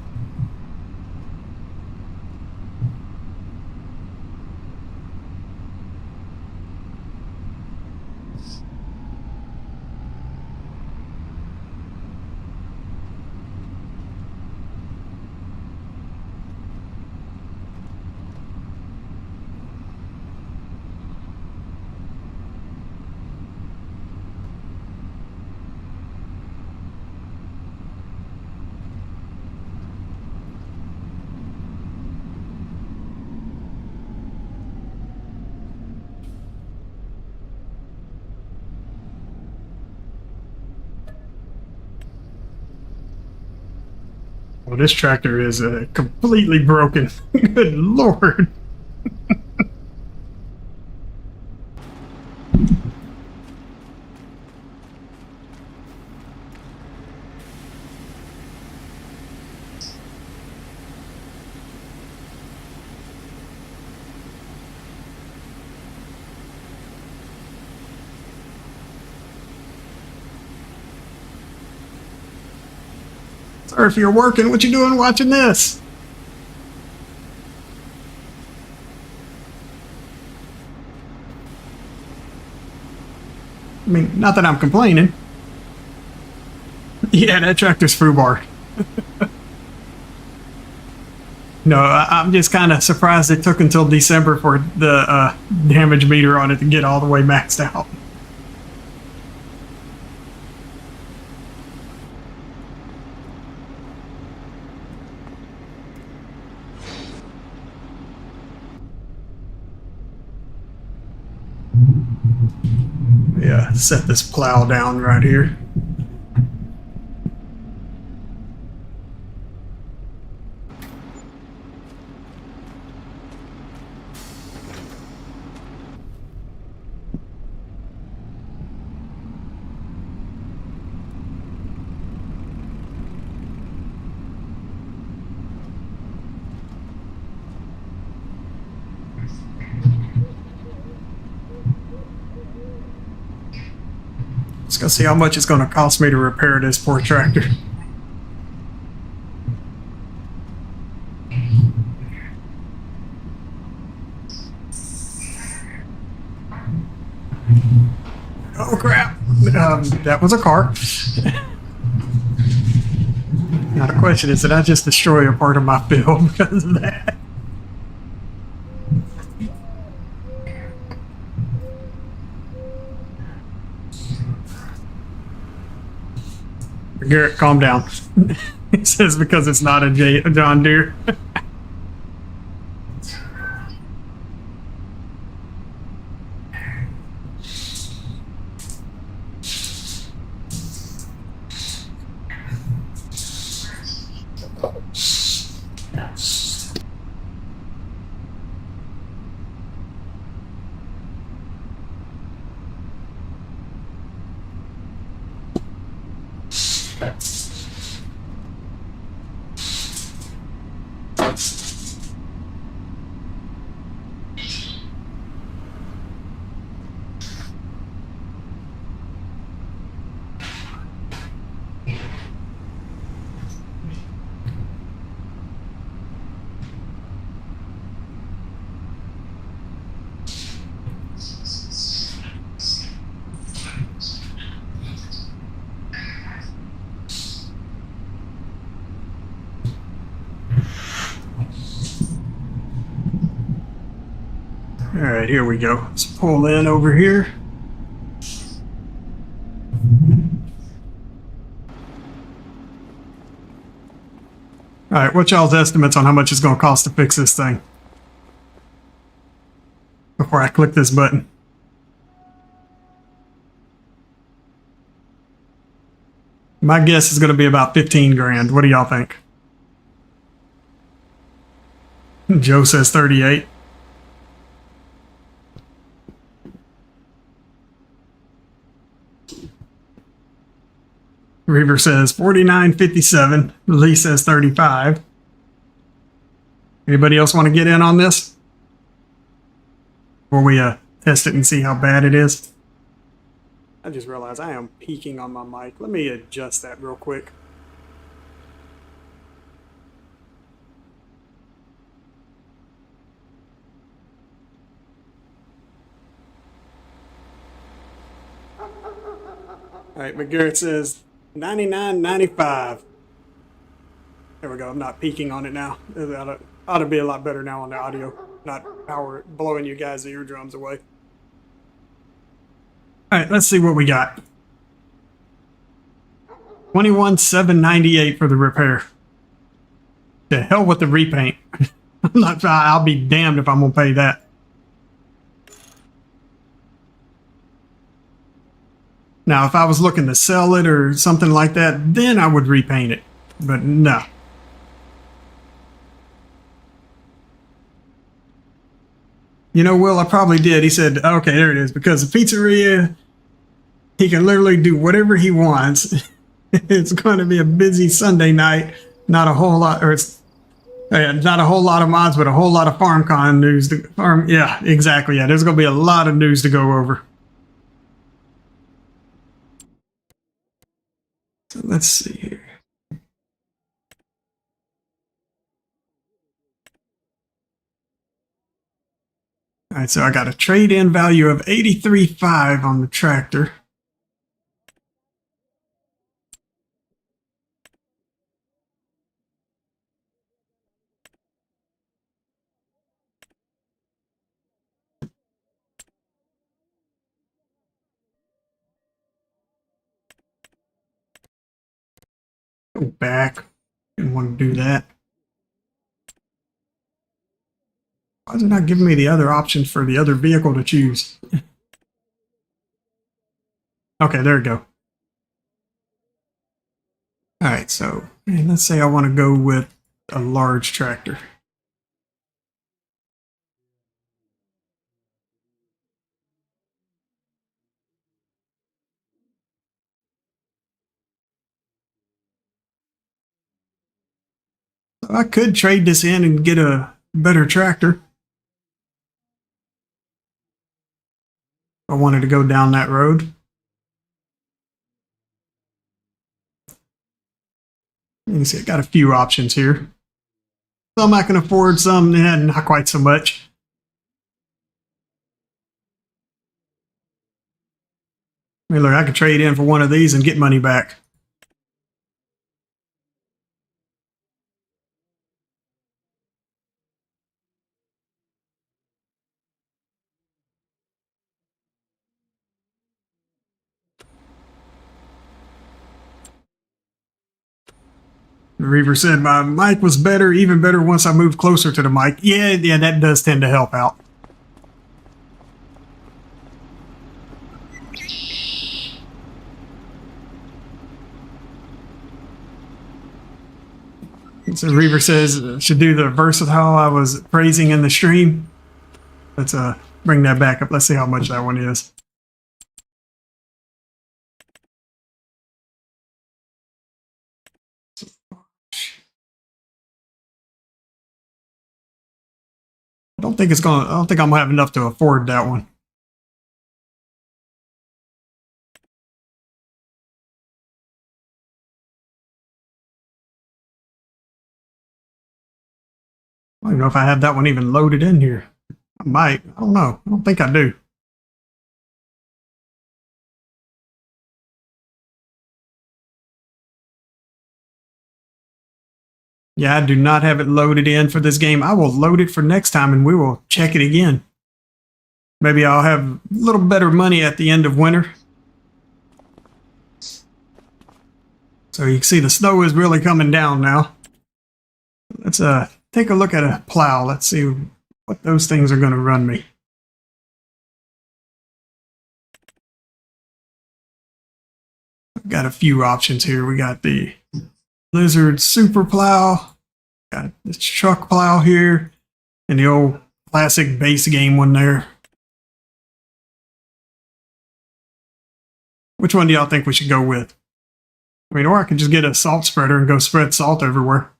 Well, this tractor is completely broken. Good lord. Or if you're working, what you doing watching this? I mean, not that I'm complaining. Yeah, that tractor's FUBAR. No, I'm just kind of surprised it took until December for the damage meter on it to get all the way maxed out. Yeah, set this plow down right here. Let's go see how much it's going to cost me to repair this poor tractor. Oh crap! That was a car. Now the question is, did I just destroy a part of my build because of that? Garrett, calm down. He says because it's not a John Deere. All right, here we go. Let's pull in over here. All right, what's y'all's estimates on how much it's going to cost to fix this thing? Before I click this button. My guess is going to be about 15 grand. What do y'all think? Joe says 38. Reaver says 49.57. Lee says 35. Anybody else want to get in on this? Before we test it and see how bad it is. I just realized I am peaking on my mic. Let me adjust that real quick. All right, McGarrett says 99.95. There we go. I'm not peaking on it now. It ought to be a lot better now on the audio, not power blowing you guys' eardrums away. All right, let's see what we got. 21,798 for the repair. To hell with the repaint. I'll be damned if I'm gonna pay that. Now, if I was looking to sell it or something like that, then I would repaint it. But no. You know, Will, I probably did. He said, okay, there it is. Because the pizzeria, he can literally do whatever he wants. It's going to be a busy Sunday night. Not a whole lot, or it's not a whole lot of mods, but a whole lot of FarmCon news. Yeah, exactly. Yeah, there's going to be a lot of news to go over. So let's see here. All right, so I got a trade-in value of 83.5 on the tractor. Go back. Didn't want to do that. Why is it not giving me the other options for the other vehicle to choose? Okay, there we go. Alright, so let's say I want to go with a large tractor. I could trade this in and get a better tractor. If I wanted to go down that road. You can see I got a few options here. Some I can afford, some not quite so much. I mean, look, I could trade in for one of these and get money back. Reaver said my mic was better, even better once I moved closer to the mic. Yeah, that does tend to help out. So Reaver says should do the versatile I was praising in the stream. Let's bring that back up. Let's see how much that one is. I don't think I'm gonna have enough to afford that one. I don't even know if I have that one even loaded in here. I might. I don't know. I don't think I do. Yeah, I do not have it loaded in for this game. I will load it for next time and we will check it again. Maybe I'll have a little better money at the end of winter. So you can see the snow is really coming down now. Let's take a look at a plow. Let's see what those things are going to run me. I've got a few options here. We got the Lizard Super Plow, got this truck plow here, and the old classic base game one there. Which one do y'all think we should go with? I mean, or I could just get a salt spreader and go spread salt everywhere.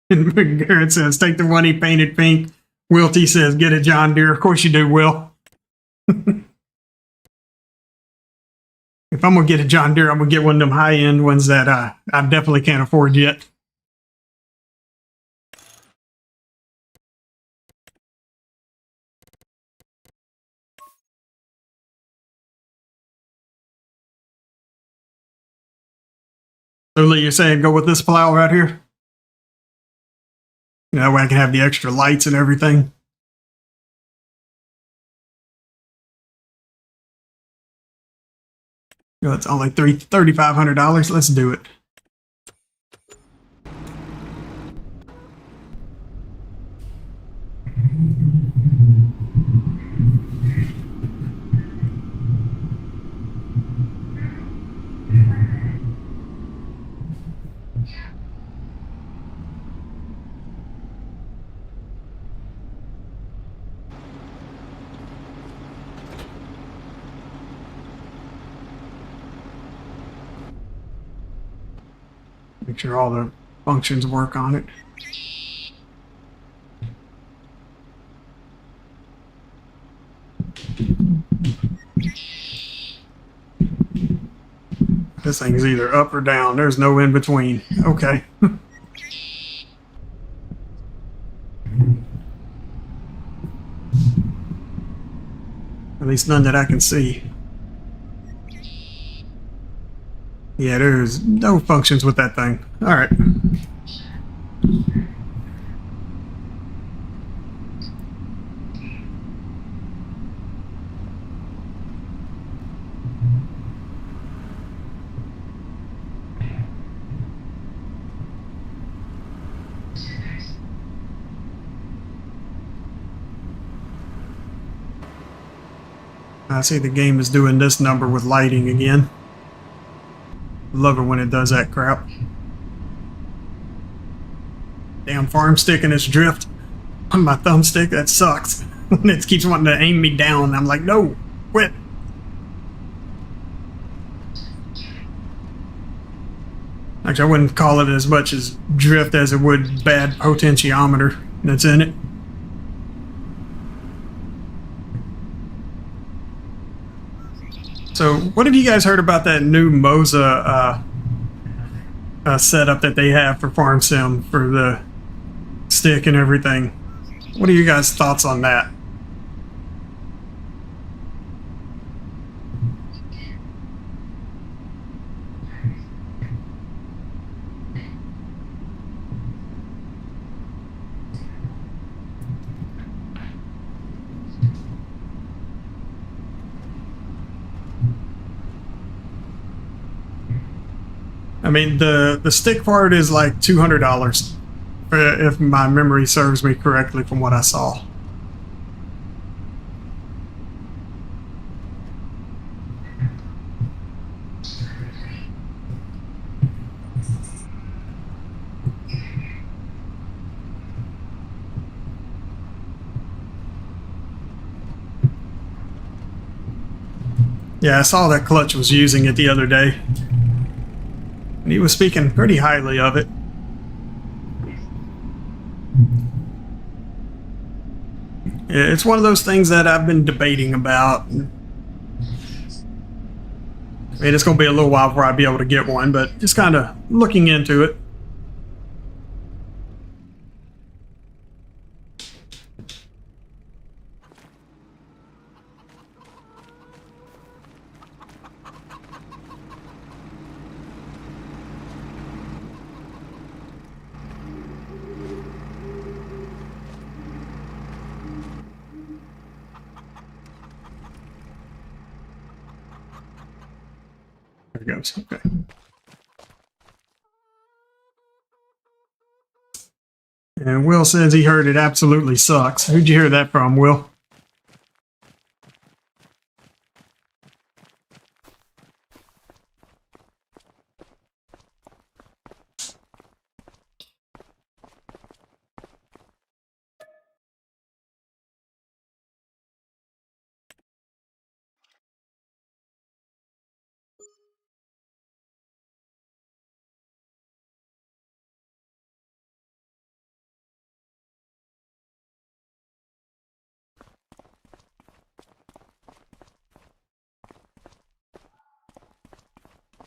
And Garrett says, take the one he painted pink. Will T says, get a John Deere. Of course you do, Will. If I'm going to get a John Deere, I'm going to get one of them high-end ones that I definitely can't afford yet. So Lee, you're saying go with this plow right here? That way I can have the extra lights and everything. It's only $3,500. Let's do it. Make sure all the functions work on it. This thing's either up or down. There's no in between. Okay. At least none that I can see. Yeah, there's no functions with that thing. All right. I see the game is doing this number with lighting again. Love it when it does that crap. Damn farm stick and its drift on my thumbstick, that sucks. It keeps wanting to aim me down. I'm like, no, quit. Actually, I wouldn't call it as much as drift as it would bad potentiometer that's in it. So, what have you guys heard about that new Moza setup that they have for Farm Sim for the stick and everything? What are you guys' thoughts on that? I mean, the stick part is like $200, if my memory serves me correctly from what I saw. Yeah, I saw that Clutch was using it the other day. And he was speaking pretty highly of it. It's one of those things that I've been debating about. I mean, it's going to be a little while before I'll be able to get one, but just kind of looking into it. There it goes. Okay. And Will says he heard it absolutely sucks. Who'd you hear that from, Will?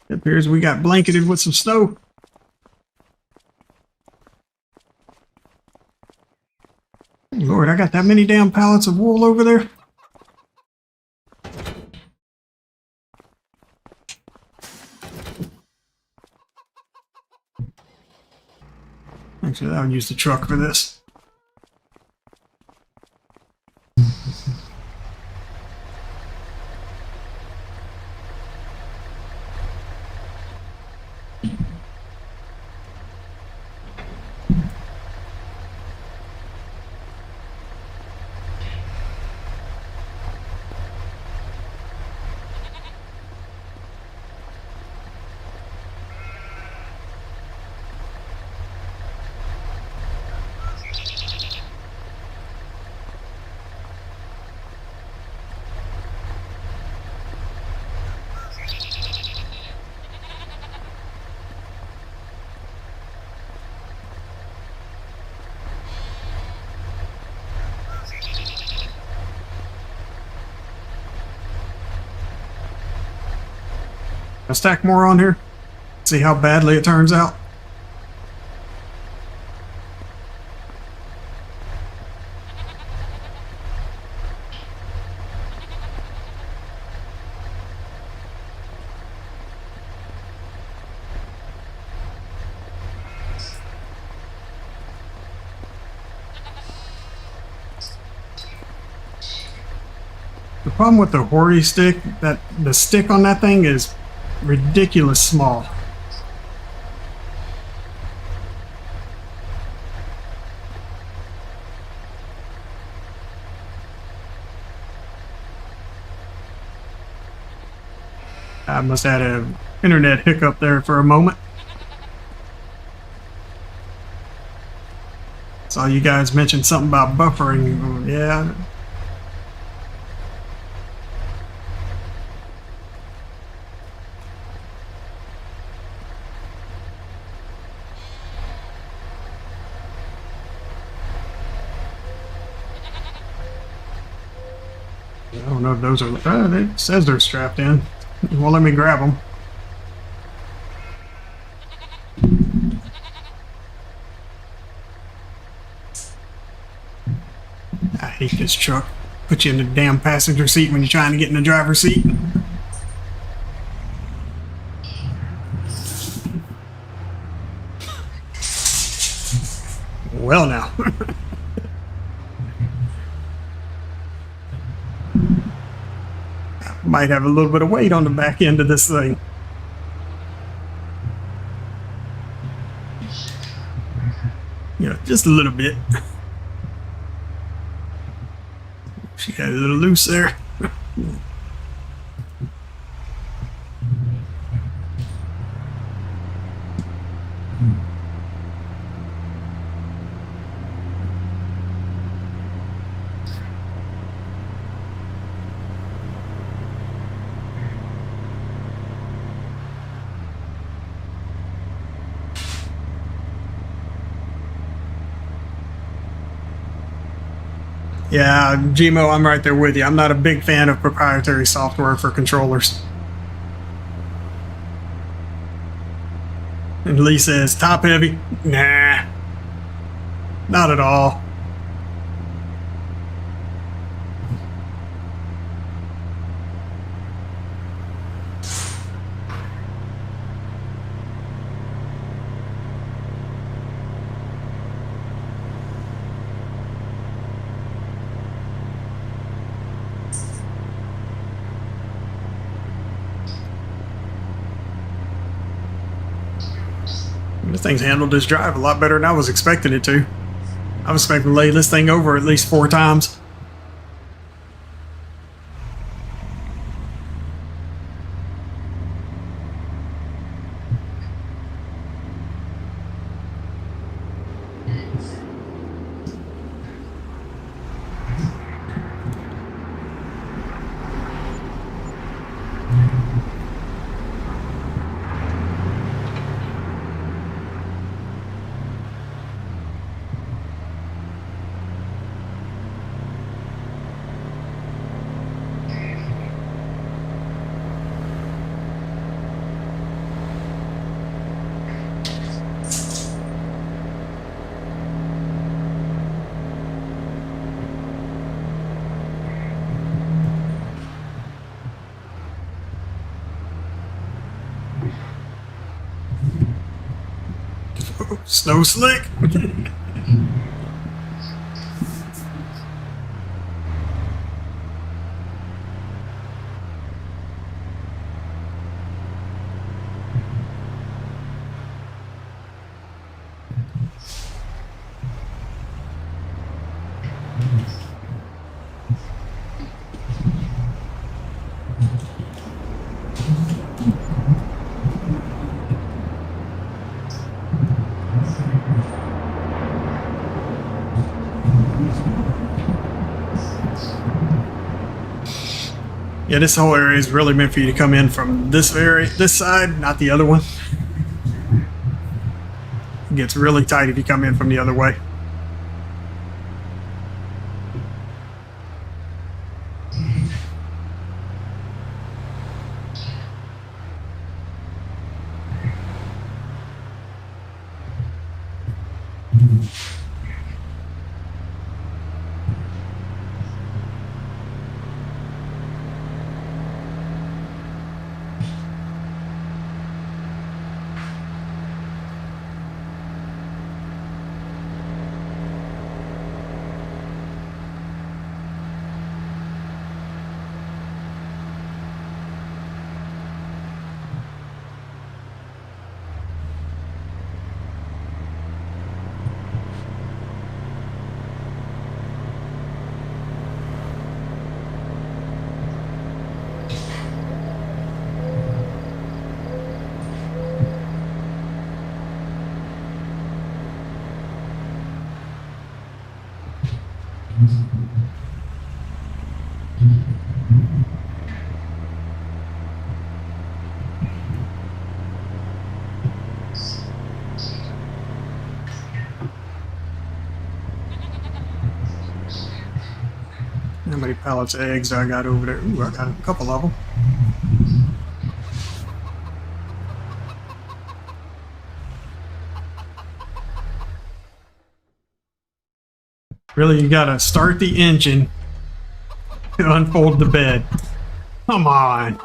It appears we got blanketed with some snow. Lord, I got that many damn pallets of wool over there. Actually, I'll use the truck for this. I'll stack more on here. See how badly it turns out. The problem with the Hori stick, that the stick on that thing is ridiculous small. I must have had an internet hiccup there for a moment. Saw you guys mentioned something about buffering. Yeah. I don't know if those are. It says they're strapped in. Well, let me grab them. I hate this truck. Put you in the damn passenger seat when you're trying to get in the driver's seat. Well, now. Might have a little bit of weight on the back end of this thing. Yeah, just a little bit. She got a little loose there. Yeah, Gmo, I'm right there with you. I'm not a big fan of proprietary software for controllers. And Lee says, top heavy? Nah. Not at all. This thing's handled this drive a lot better than I was expecting it to. I was expecting to lay this thing over at least 4 times. Snow slick. Yeah, this whole area is really meant for you to come in from this side, not the other one. It gets really tight if you come in from the other way. many pallets of eggs I got over there. Ooh, I got a couple of them. Really, you gotta start the engine to unfold the bed. Come on.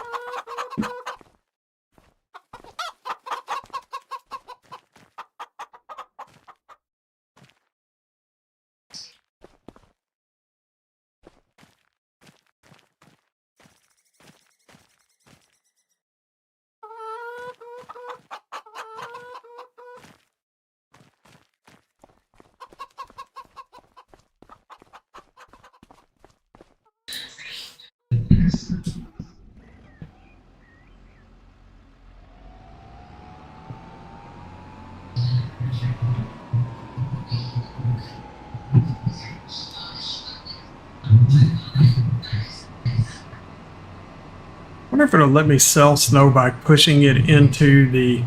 I wonder if it'll let me sell snow by pushing it into the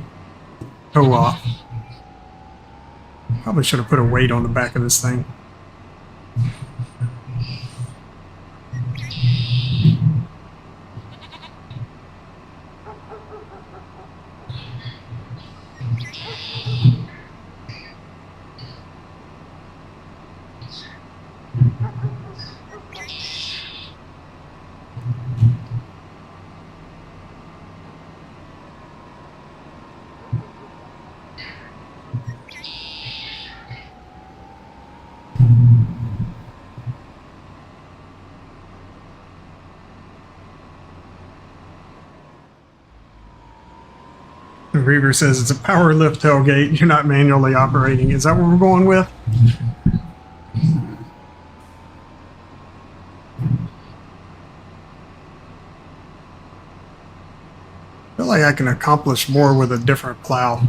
co-op. Probably should have put a weight on the back of this thing. Reaver says it's a power lift tailgate. You're not manually operating. Is that what we're going with? I feel like I can accomplish more with a different plow.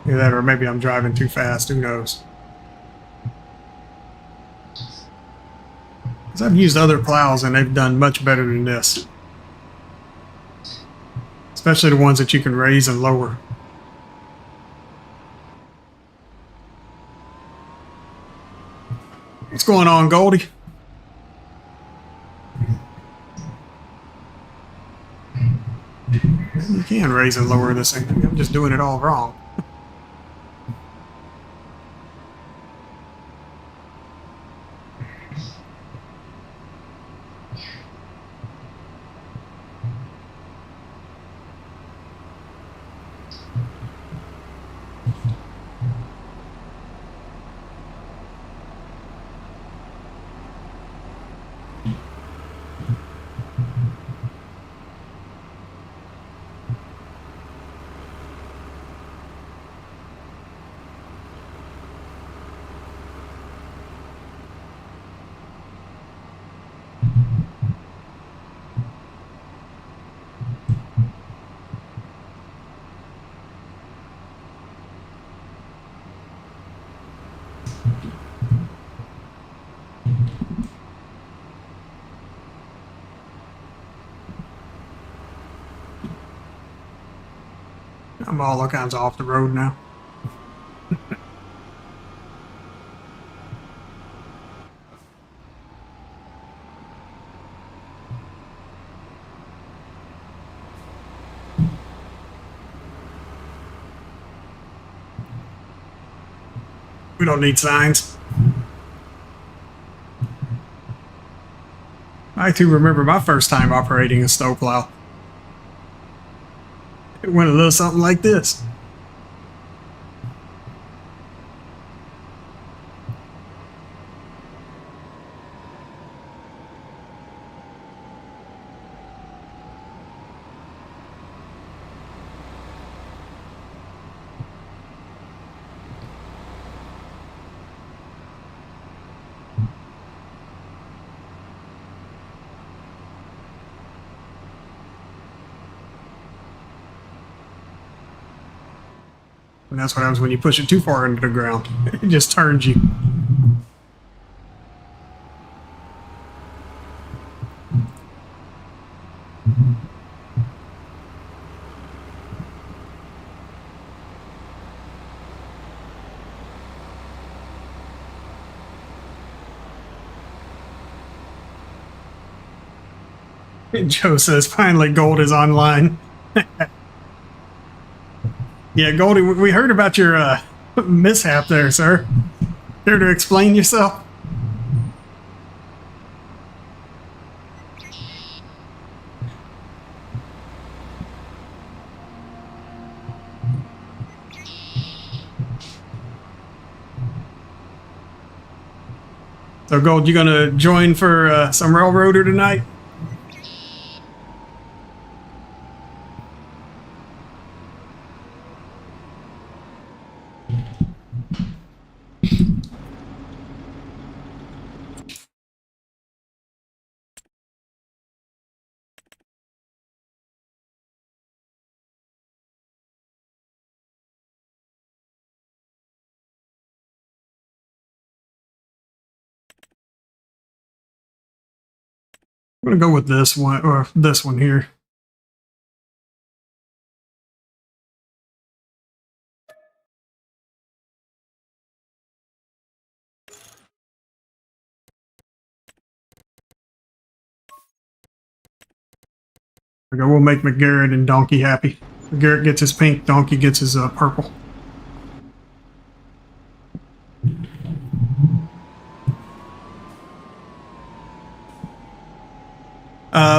Either that or maybe I'm driving too fast. Who knows? Because I've used other plows and they've done much better than this. Especially the ones that you can raise and lower. What's going on, Goldie? You can raise and lower this thing. I'm just doing it all wrong. I'm all kinds of off the road now. We don't need signs. I too remember my first time operating a snowplow. It went a little something like this. And that's what happens when you push it too far into the ground. It just turns you. Joe says, finally, Gold is online. Yeah, Goldie, we heard about your mishap there, sir. Care to explain yourself? So, Gold, you gonna join for some Railroader tonight? I'm gonna go with this one, or this one here. We'll make McGarrett and Donkey happy. McGarrett gets his pink, Donkey gets his purple.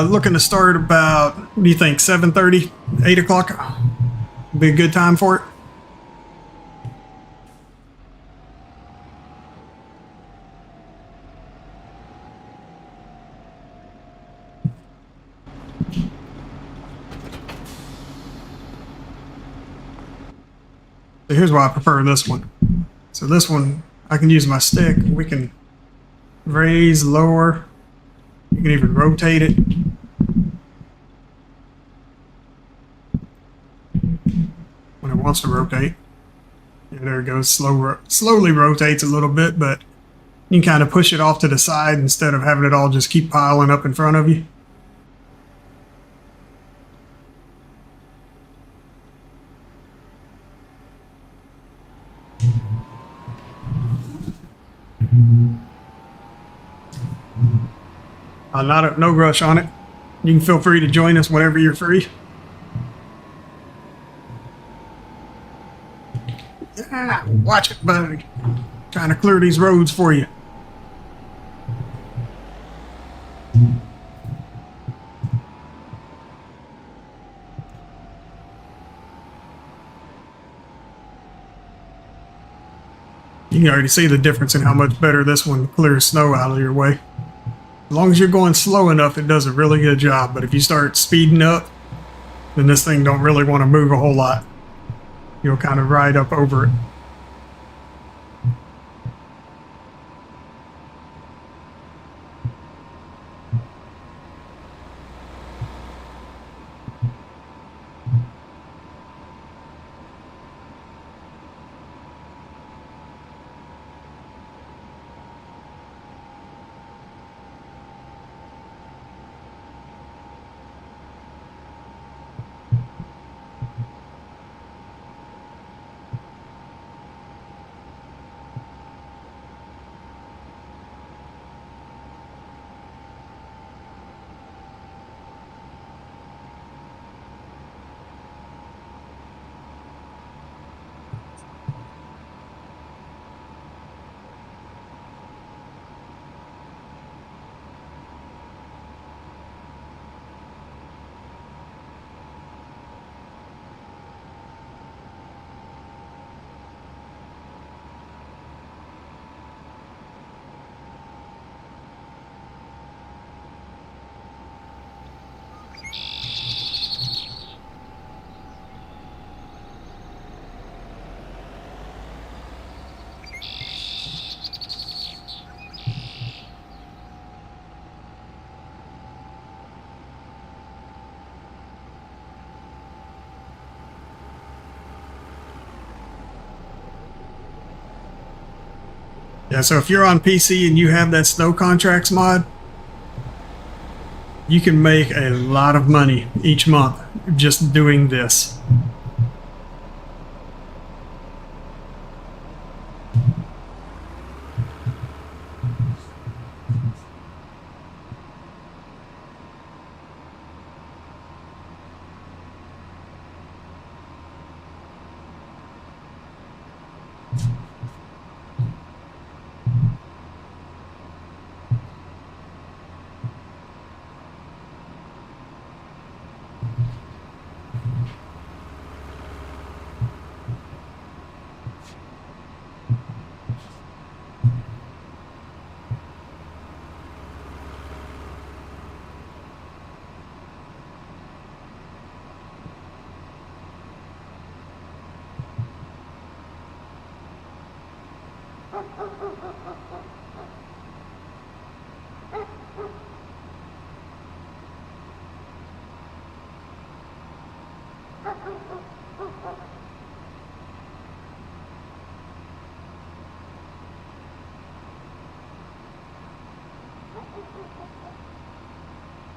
Looking to start about, what do you think, 7:30, 8 o'clock? Be a good time for it? So here's why I prefer this one. So this one, I can use my stick. We can raise, lower. You can even rotate it. When it wants to rotate. Yeah, there it goes. Slowly rotates a little bit, but you can kind of push it off to the side instead of having it all just keep piling up in front of you. No rush on it. You can feel free to join us whenever you're free. Yeah, watch it, buddy. Trying to clear these roads for you. You can already see the difference in how much better this one clears snow out of your way. As long as you're going slow enough, it does a really good job. But if you start speeding up, then this thing don't really want to move a whole lot. You'll kind of ride up over it. Yeah, so if you're on PC and you have that Snow Contracts mod, you can make a lot of money each month just doing this.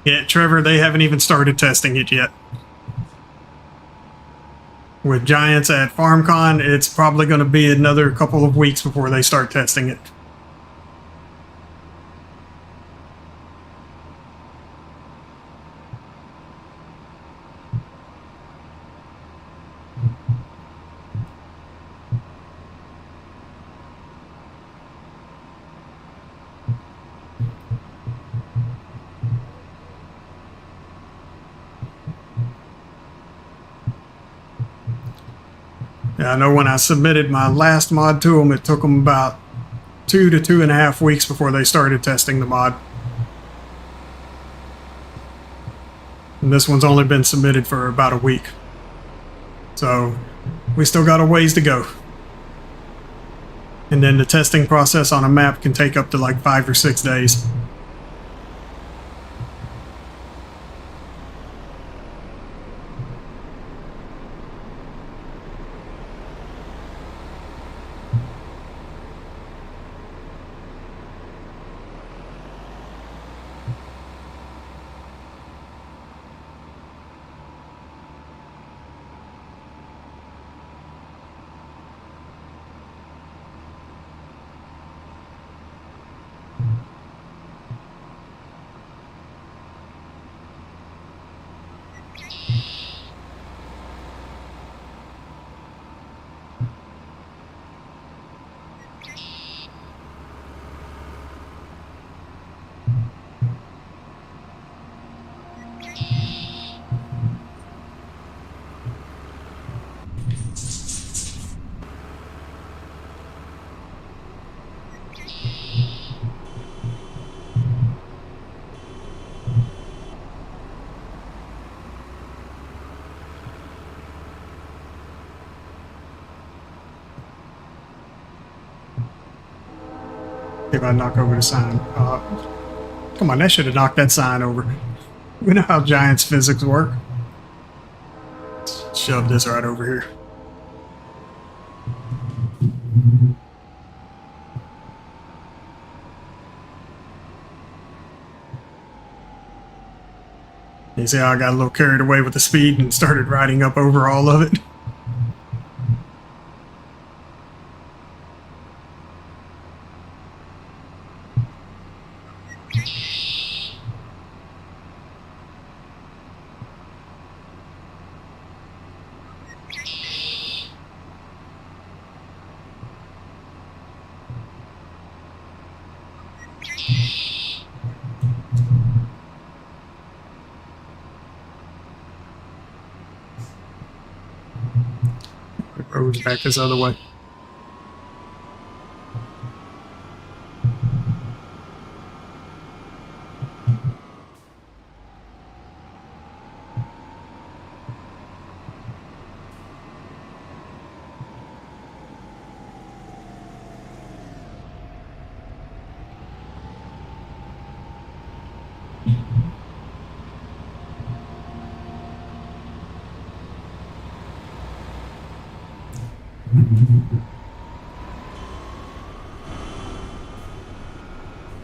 Yeah, Trevor, they haven't even started testing it yet. With Giants at FarmCon, it's probably going to be another couple of weeks before they start testing it. Yeah, I know when I submitted my last mod to them, it took them about 2 to 2.5 weeks before they started testing the mod. And this one's only been submitted for about a week. So we still got a ways to go. And then the testing process on a map can take up to like 5 or 6 days. If I knock over the sign. Come on, that should have knocked that sign over. We know how Giants physics work. Let's shove this right over here. You see how I got a little carried away with the speed and started riding up over all of it? The road's back this other way.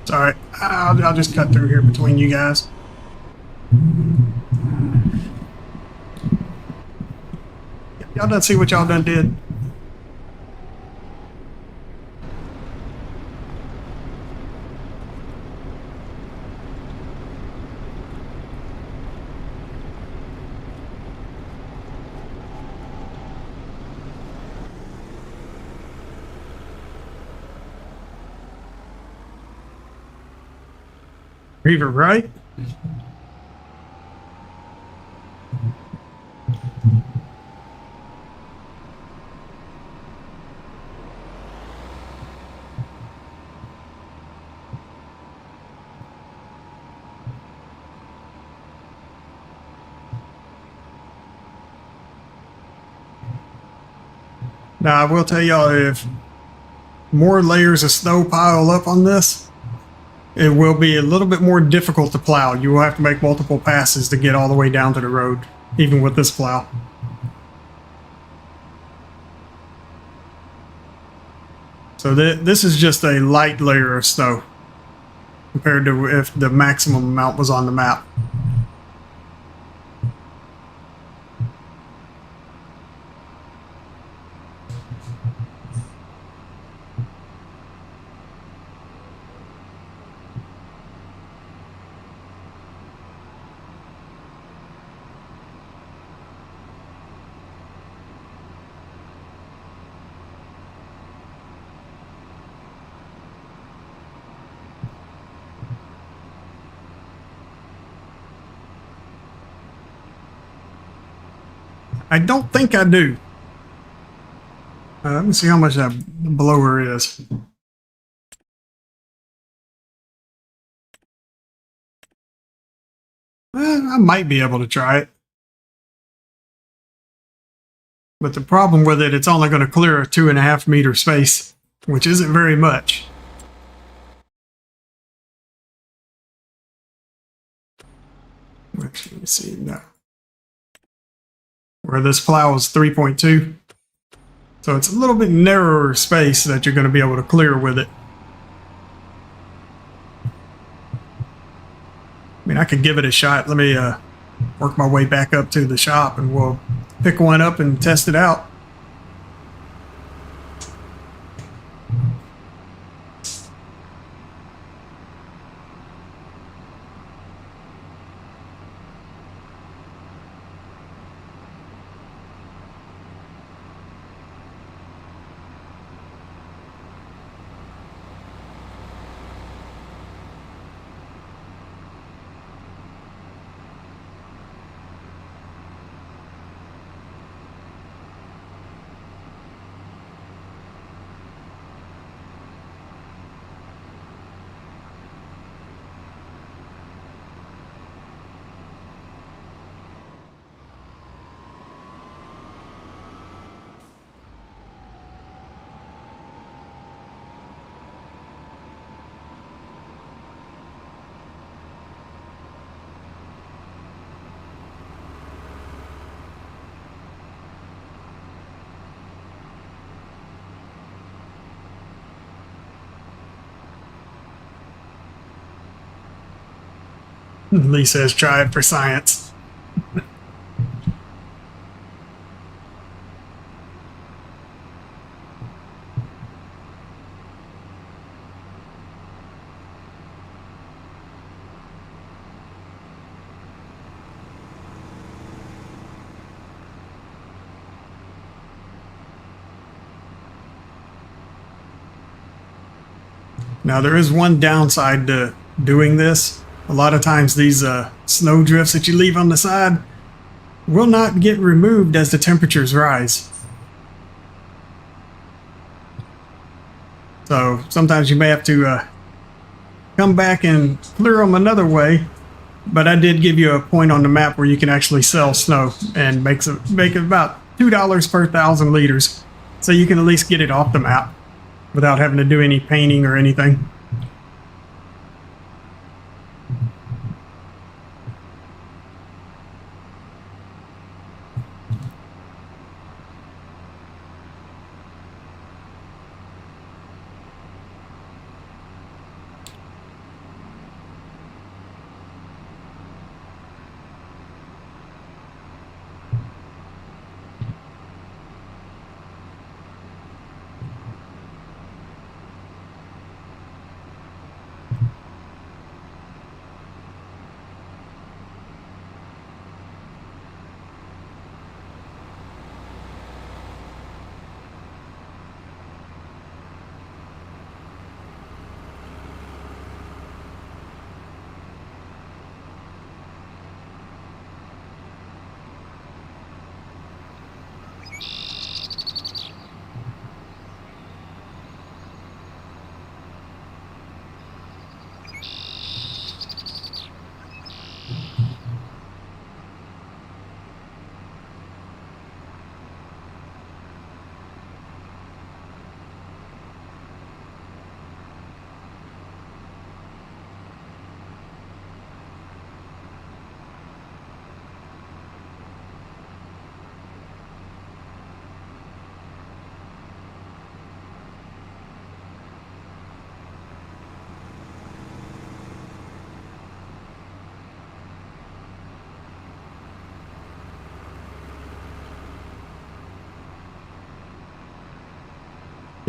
It's alright. I'll just cut through here between you guys. Y'all done see what y'all done did? Reaver, right? Now, I will tell y'all, if more layers of snow pile up on this, it will be a little bit more difficult to plow. You will have to make multiple passes to get all the way down to the road, even with this plow. So this is just a light layer of snow compared to if the maximum amount was on the map. I don't think I do. Let me see how much that blower is. I might be able to try it. But the problem with it, it's only going to clear a 2.5 meter space, which isn't very much. Let me see. No. Where this plow is 3.2. So it's a little bit narrower space that you're going to be able to clear with it. I mean, I could give it a shot. Let me work my way back up to the shop and we'll pick one up and test it out. Lee says, try it for science. Now, there is one downside to doing this. A lot of times these snow drifts that you leave on the side will not get removed as the temperatures rise. So sometimes you may have to come back and clear them another way. But I did give you a point on the map where you can actually sell snow and make it about $2 per 1,000 liters. So you can at least get it off the map without having to do any painting or anything.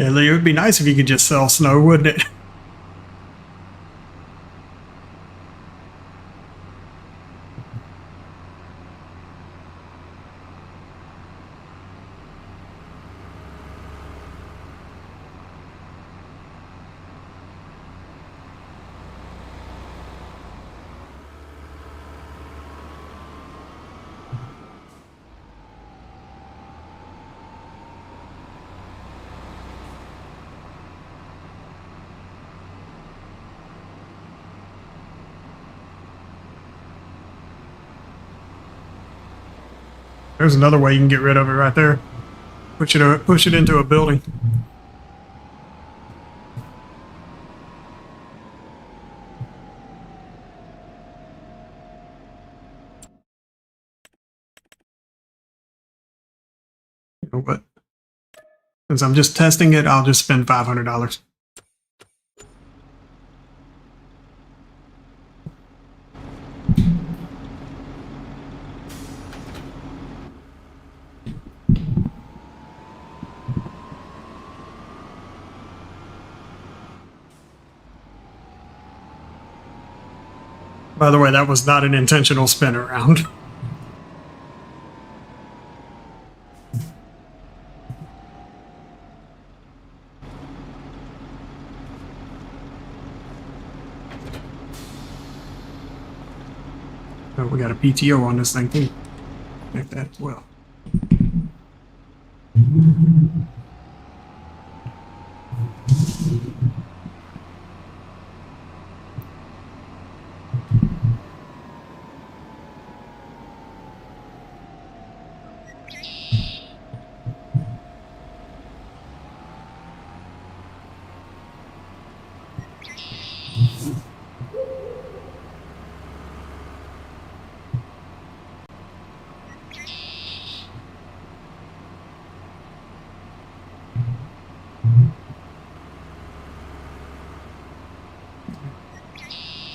Yeah, Lee, it would be nice if you could just sell snow, wouldn't it? There's another way you can get rid of it right there. Push it into a building. You know what? Since I'm just testing it, I'll just spend $500. By the way, that was not an intentional spin around. Oh, we got a PTO on this thing too. Like that as well.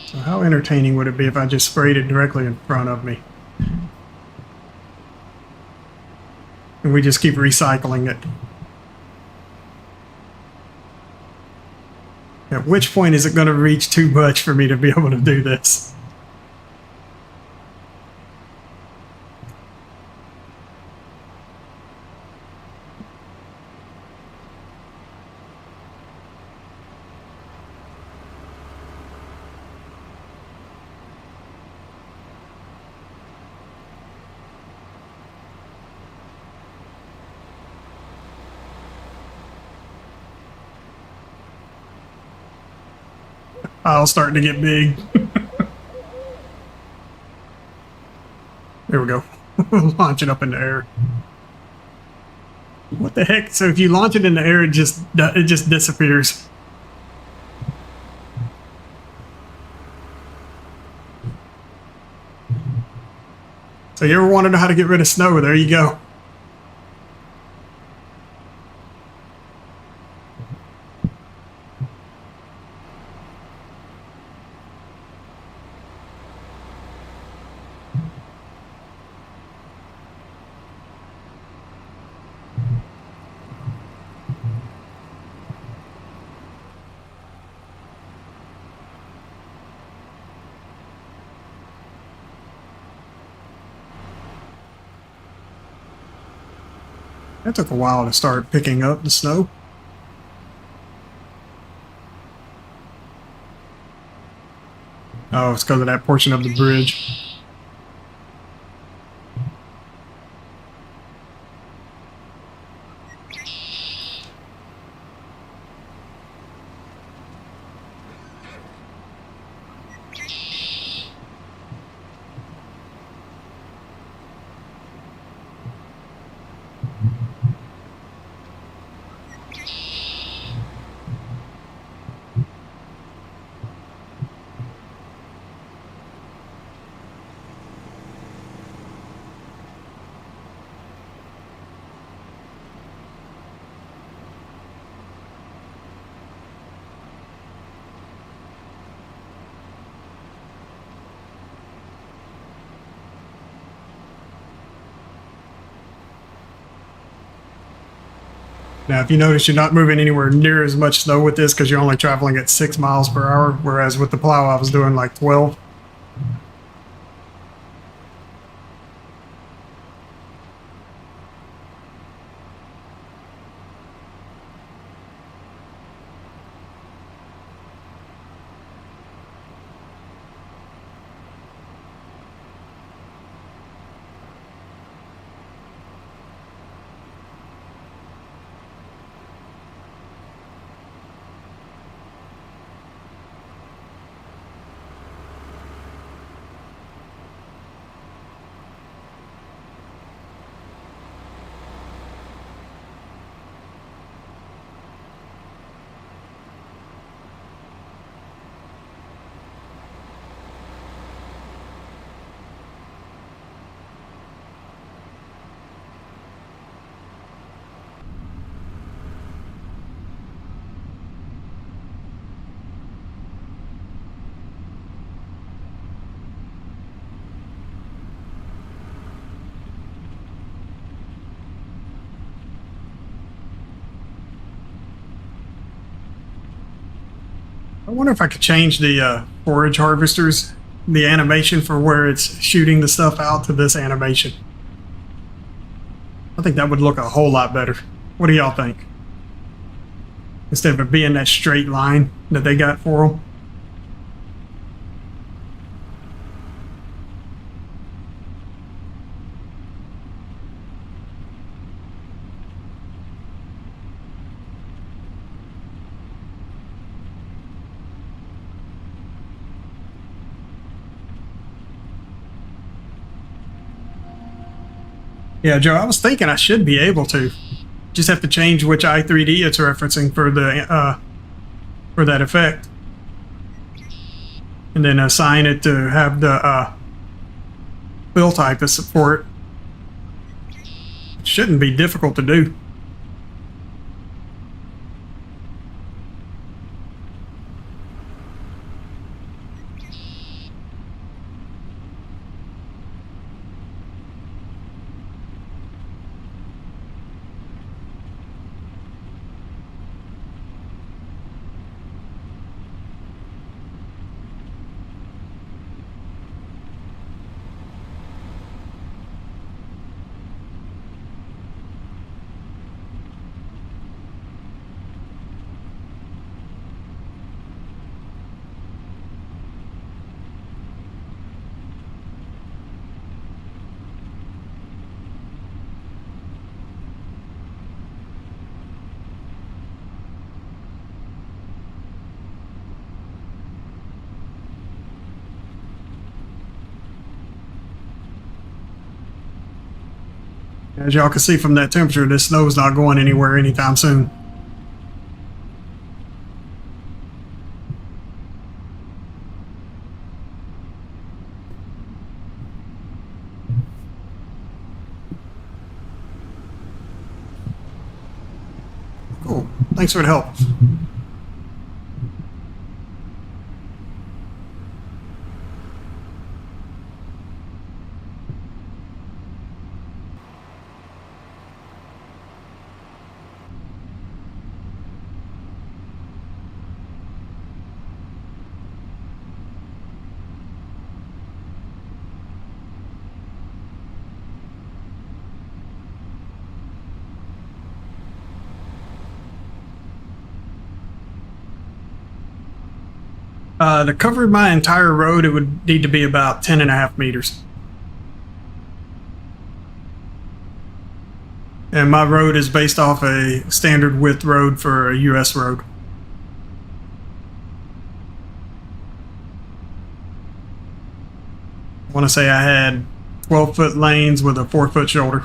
So how entertaining would it be if I just sprayed it directly in front of me? And we just keep recycling it. At which point is it going to reach too much for me to be able to do this? Pile's starting to get big. There we go. Launch it up in the air. What the heck? So if you launch it in the air, it just disappears. So you ever want to know how to get rid of snow? There you go. That took a while to start picking up the snow. Oh, it's because of that portion of the bridge. Now, if you notice, you're not moving anywhere near as much snow with this because you're only traveling at 6 miles per hour, whereas with the plow I was doing like 12. I wonder if I could change the forage harvesters, the animation for where it's shooting the stuff out to this animation. I think that would look a whole lot better. What do y'all think? Instead of it being that straight line that they got for them. Yeah, Joe, I was thinking I should be able to. Just have to change which i3D it's referencing for the for that effect, and then assign it to have the fill type as support. It shouldn't be difficult to do. As y'all can see from that temperature, this snow's not going anywhere anytime soon. Cool. Thanks for the help. To cover my entire road, it would need to be about 10.5 meters. And my road is based off a standard width road for a US road. I want to say I had 12-foot lanes with a 4-foot shoulder.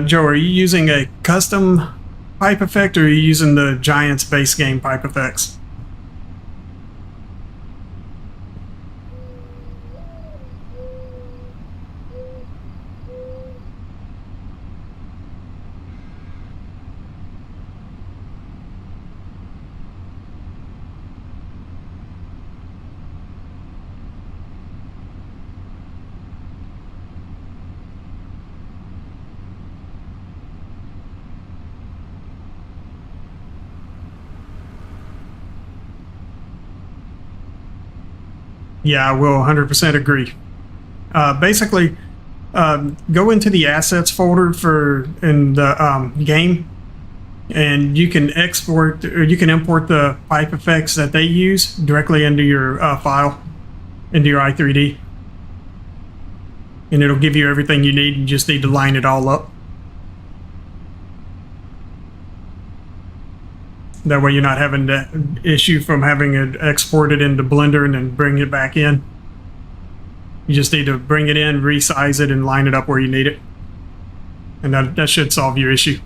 Joe, are you using a custom pipe effect or are you using the Giants base game pipe effects? Yeah, I will 100% agree. Basically, go into the assets folder in the game, and you can export or you can import the pipe effects that they use directly into your file, into your i3D, and it'll give you everything you need. You just need to line it all up. That way you're not having the issue from having it exported into Blender and then bring it back in. You just need to bring it in, resize it, and line it up where you need it. And that should solve your issue.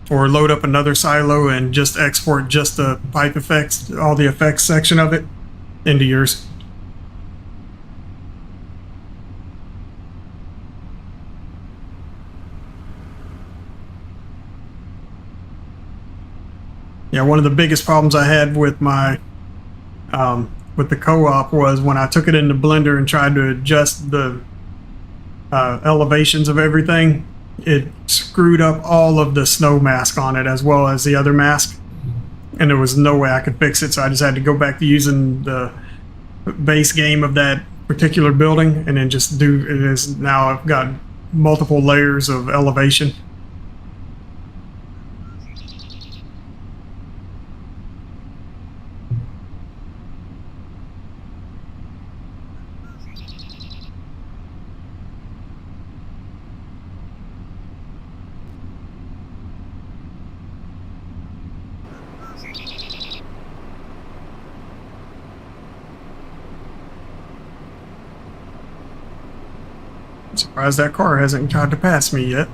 Or load up another silo and just export just the pipe effects, all the effects section of it, into yours. Yeah, one of the biggest problems I had with my with the co-op was when I took it into Blender and tried to adjust the elevations of everything, it screwed up all of the snow mask on it as well as the other mask, and there was no way I could fix it, so I just had to go back to using the base game of that particular building and then just do it. Is now I've got multiple layers of elevation. I'm surprised that car hasn't tried to pass me yet.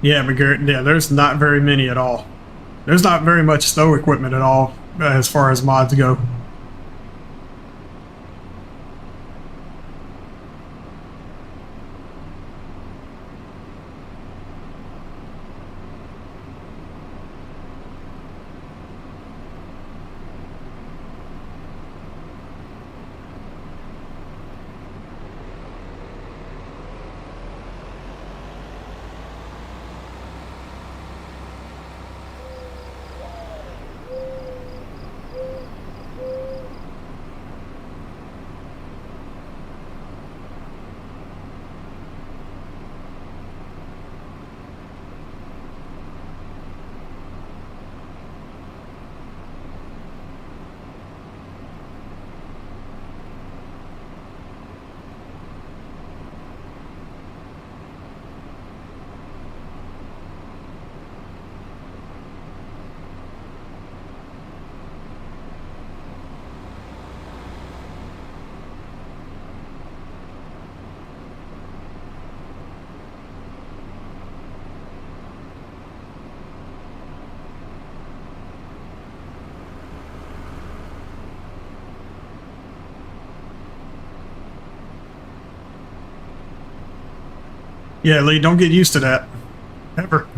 Yeah, but yeah, there's not very many at all. There's not very much snow equipment at all as far as mods go. Yeah, Lee, don't get used to that. Ever.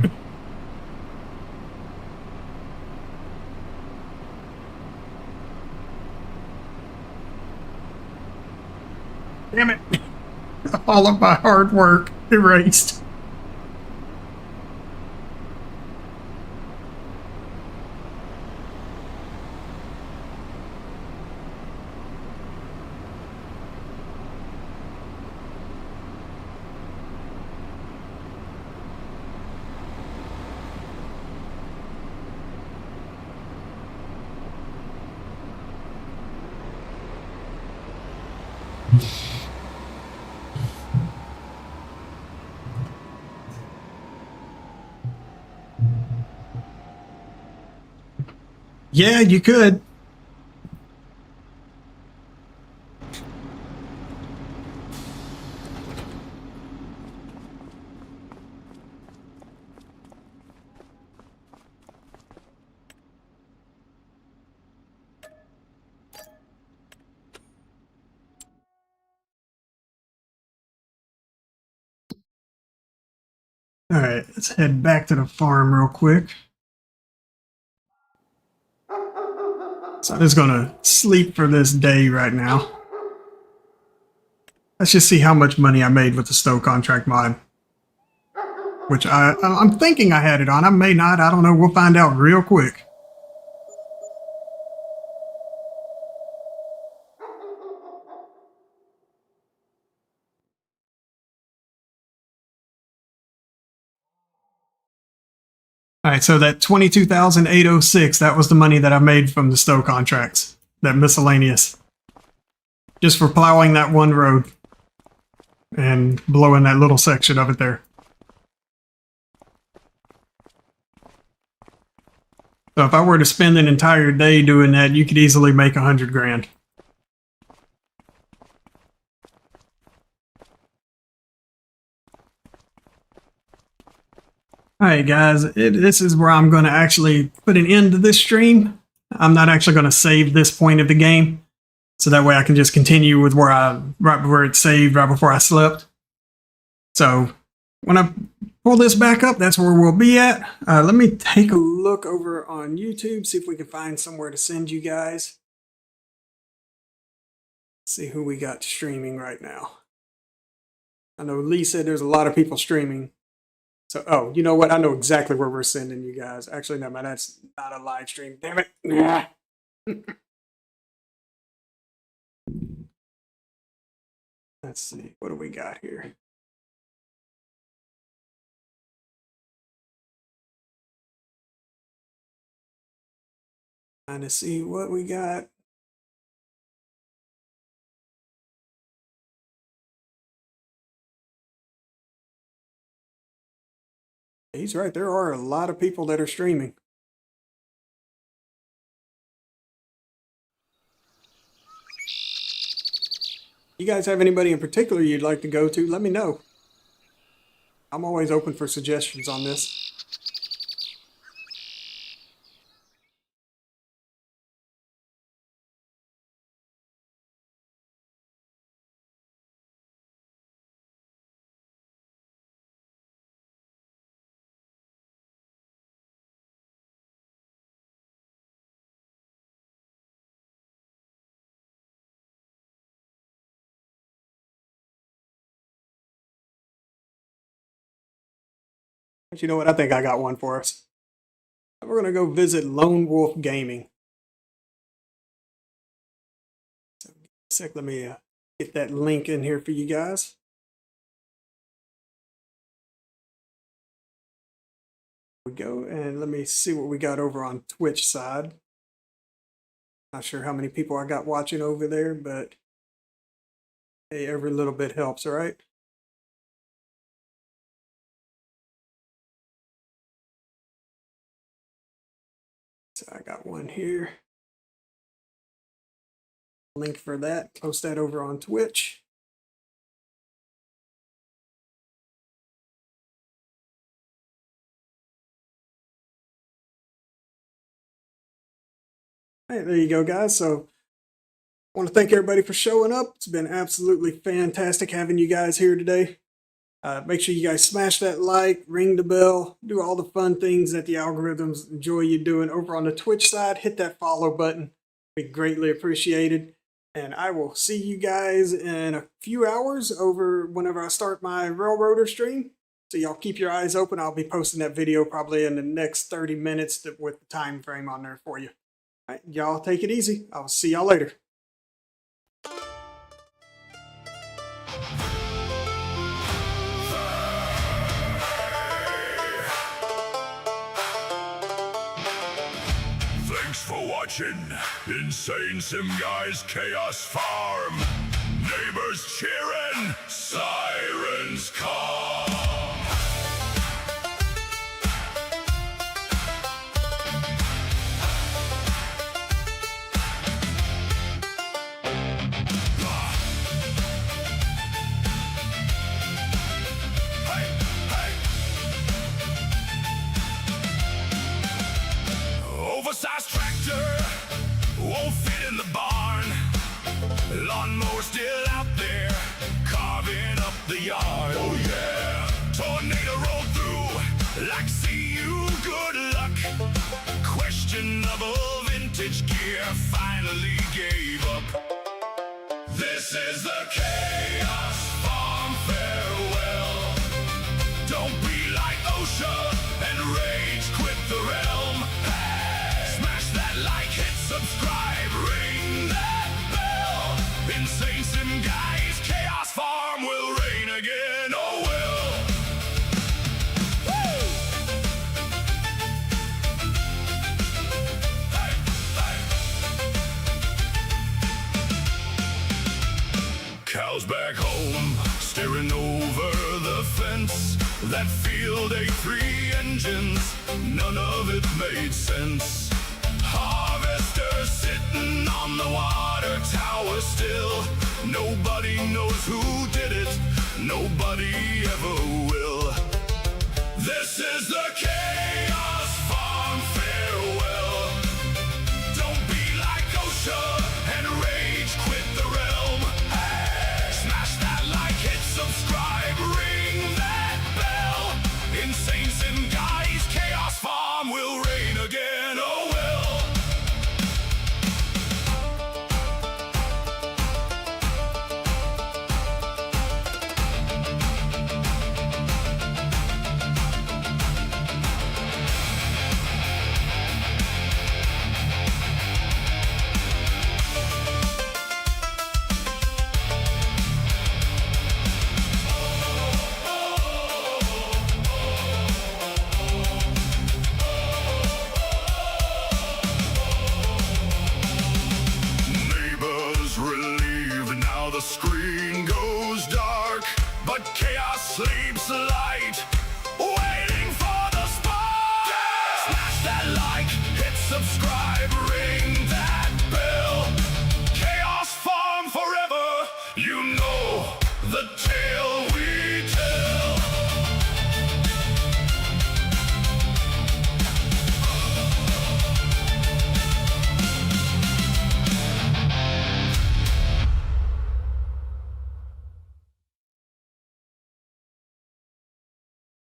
Damn it. All of my hard work erased. Yeah, you could. All right, let's head back to the farm real quick. So I'm just gonna sleep for this day right now. Let's just see how much money I made with the Stowe contract mod. Which I'm thinking I had it on. I may not. I don't know. We'll find out real quick. All right, so that 22,806, that was the money that I made from the Stowe contracts. That miscellaneous. Just for plowing that one road. And blowing that little section of it there. So if I were to spend an entire day doing that, you could easily make 100 grand. Alright guys, this is where I'm going to actually put an end to this stream. I'm not actually going to save this point of the game. So that way I can just continue with right where it's saved right before I slept. So when I pull this back up, that's where we'll be at. Let me take a look over on YouTube, see if we can find somewhere to send you guys. Let's see who we got streaming right now. I know Lee said there's a lot of people streaming. So, oh, you know what? I know exactly where we're sending you guys. Actually, no, man, that's not a live stream. Damn it. Nah. Let's see. What do we got here? Trying to see what we got. He's right. There are a lot of people that are streaming. You guys have anybody in particular you'd like to go to? Let me know. I'm always open for suggestions on this. But you know what? I think I got one for us. We're going to go visit Lone Wolf Gaming. So, a sec, let me get that link in here for you guys. There we go, and let me see what we got over on Twitch side. Not sure how many people I got watching over there, but hey, every little bit helps, right? So I got one here. Link for that. Post that over on Twitch. Hey, there you go, guys. So I want to thank everybody for showing up. It's been absolutely fantastic having you guys here today. Make sure you guys smash that like, ring the bell, do all the fun things that the algorithms enjoy you doing. Over on the Twitch side, hit that follow button. Be greatly appreciated. And I will see you guys in a few hours over whenever I start my Railroader stream. So y'all keep your eyes open. I'll be posting that video probably in the next 30 minutes with the time frame on there for you. All right, y'all take it easy. I'll see y'all later. Thanks for watching Insane Sim Guys Chaos Farm. Neighbors cheering, sirens call. Oversized tractor won't fit in the barn. Lawnmower still out there carving up the yard. Oh yeah, tornado rolled through like see you, good luck. Questionable vintage gear finally gave up. This is the Chaos Farm farewell. Don't be like OSHA and rage quit the realm. Hey! Smash that like, hit subscribe, ring that bell. Insane Sim Guys, Chaos Farm will reign again. Oh well. Woo! Hey, hey. Cows back home, staring over the fence. That field A3 engines, none of it made sense. Harvester sitting on the water tower still. Nobody knows who did it, nobody ever will. This is the Chaos Farm farewell. Don't be like OSHA and rage quit the realm. Hey! Smash that like, hit subscribe, ring that bell. Insane Sim Guys, Chaos Farm will reign again. Oh well. Relieved, now the screen goes dark, but chaos sleeps light, waiting for the spark. Yeah! Smash that like, hit subscribe, ring that bell. Chaos Farm forever, you know the tale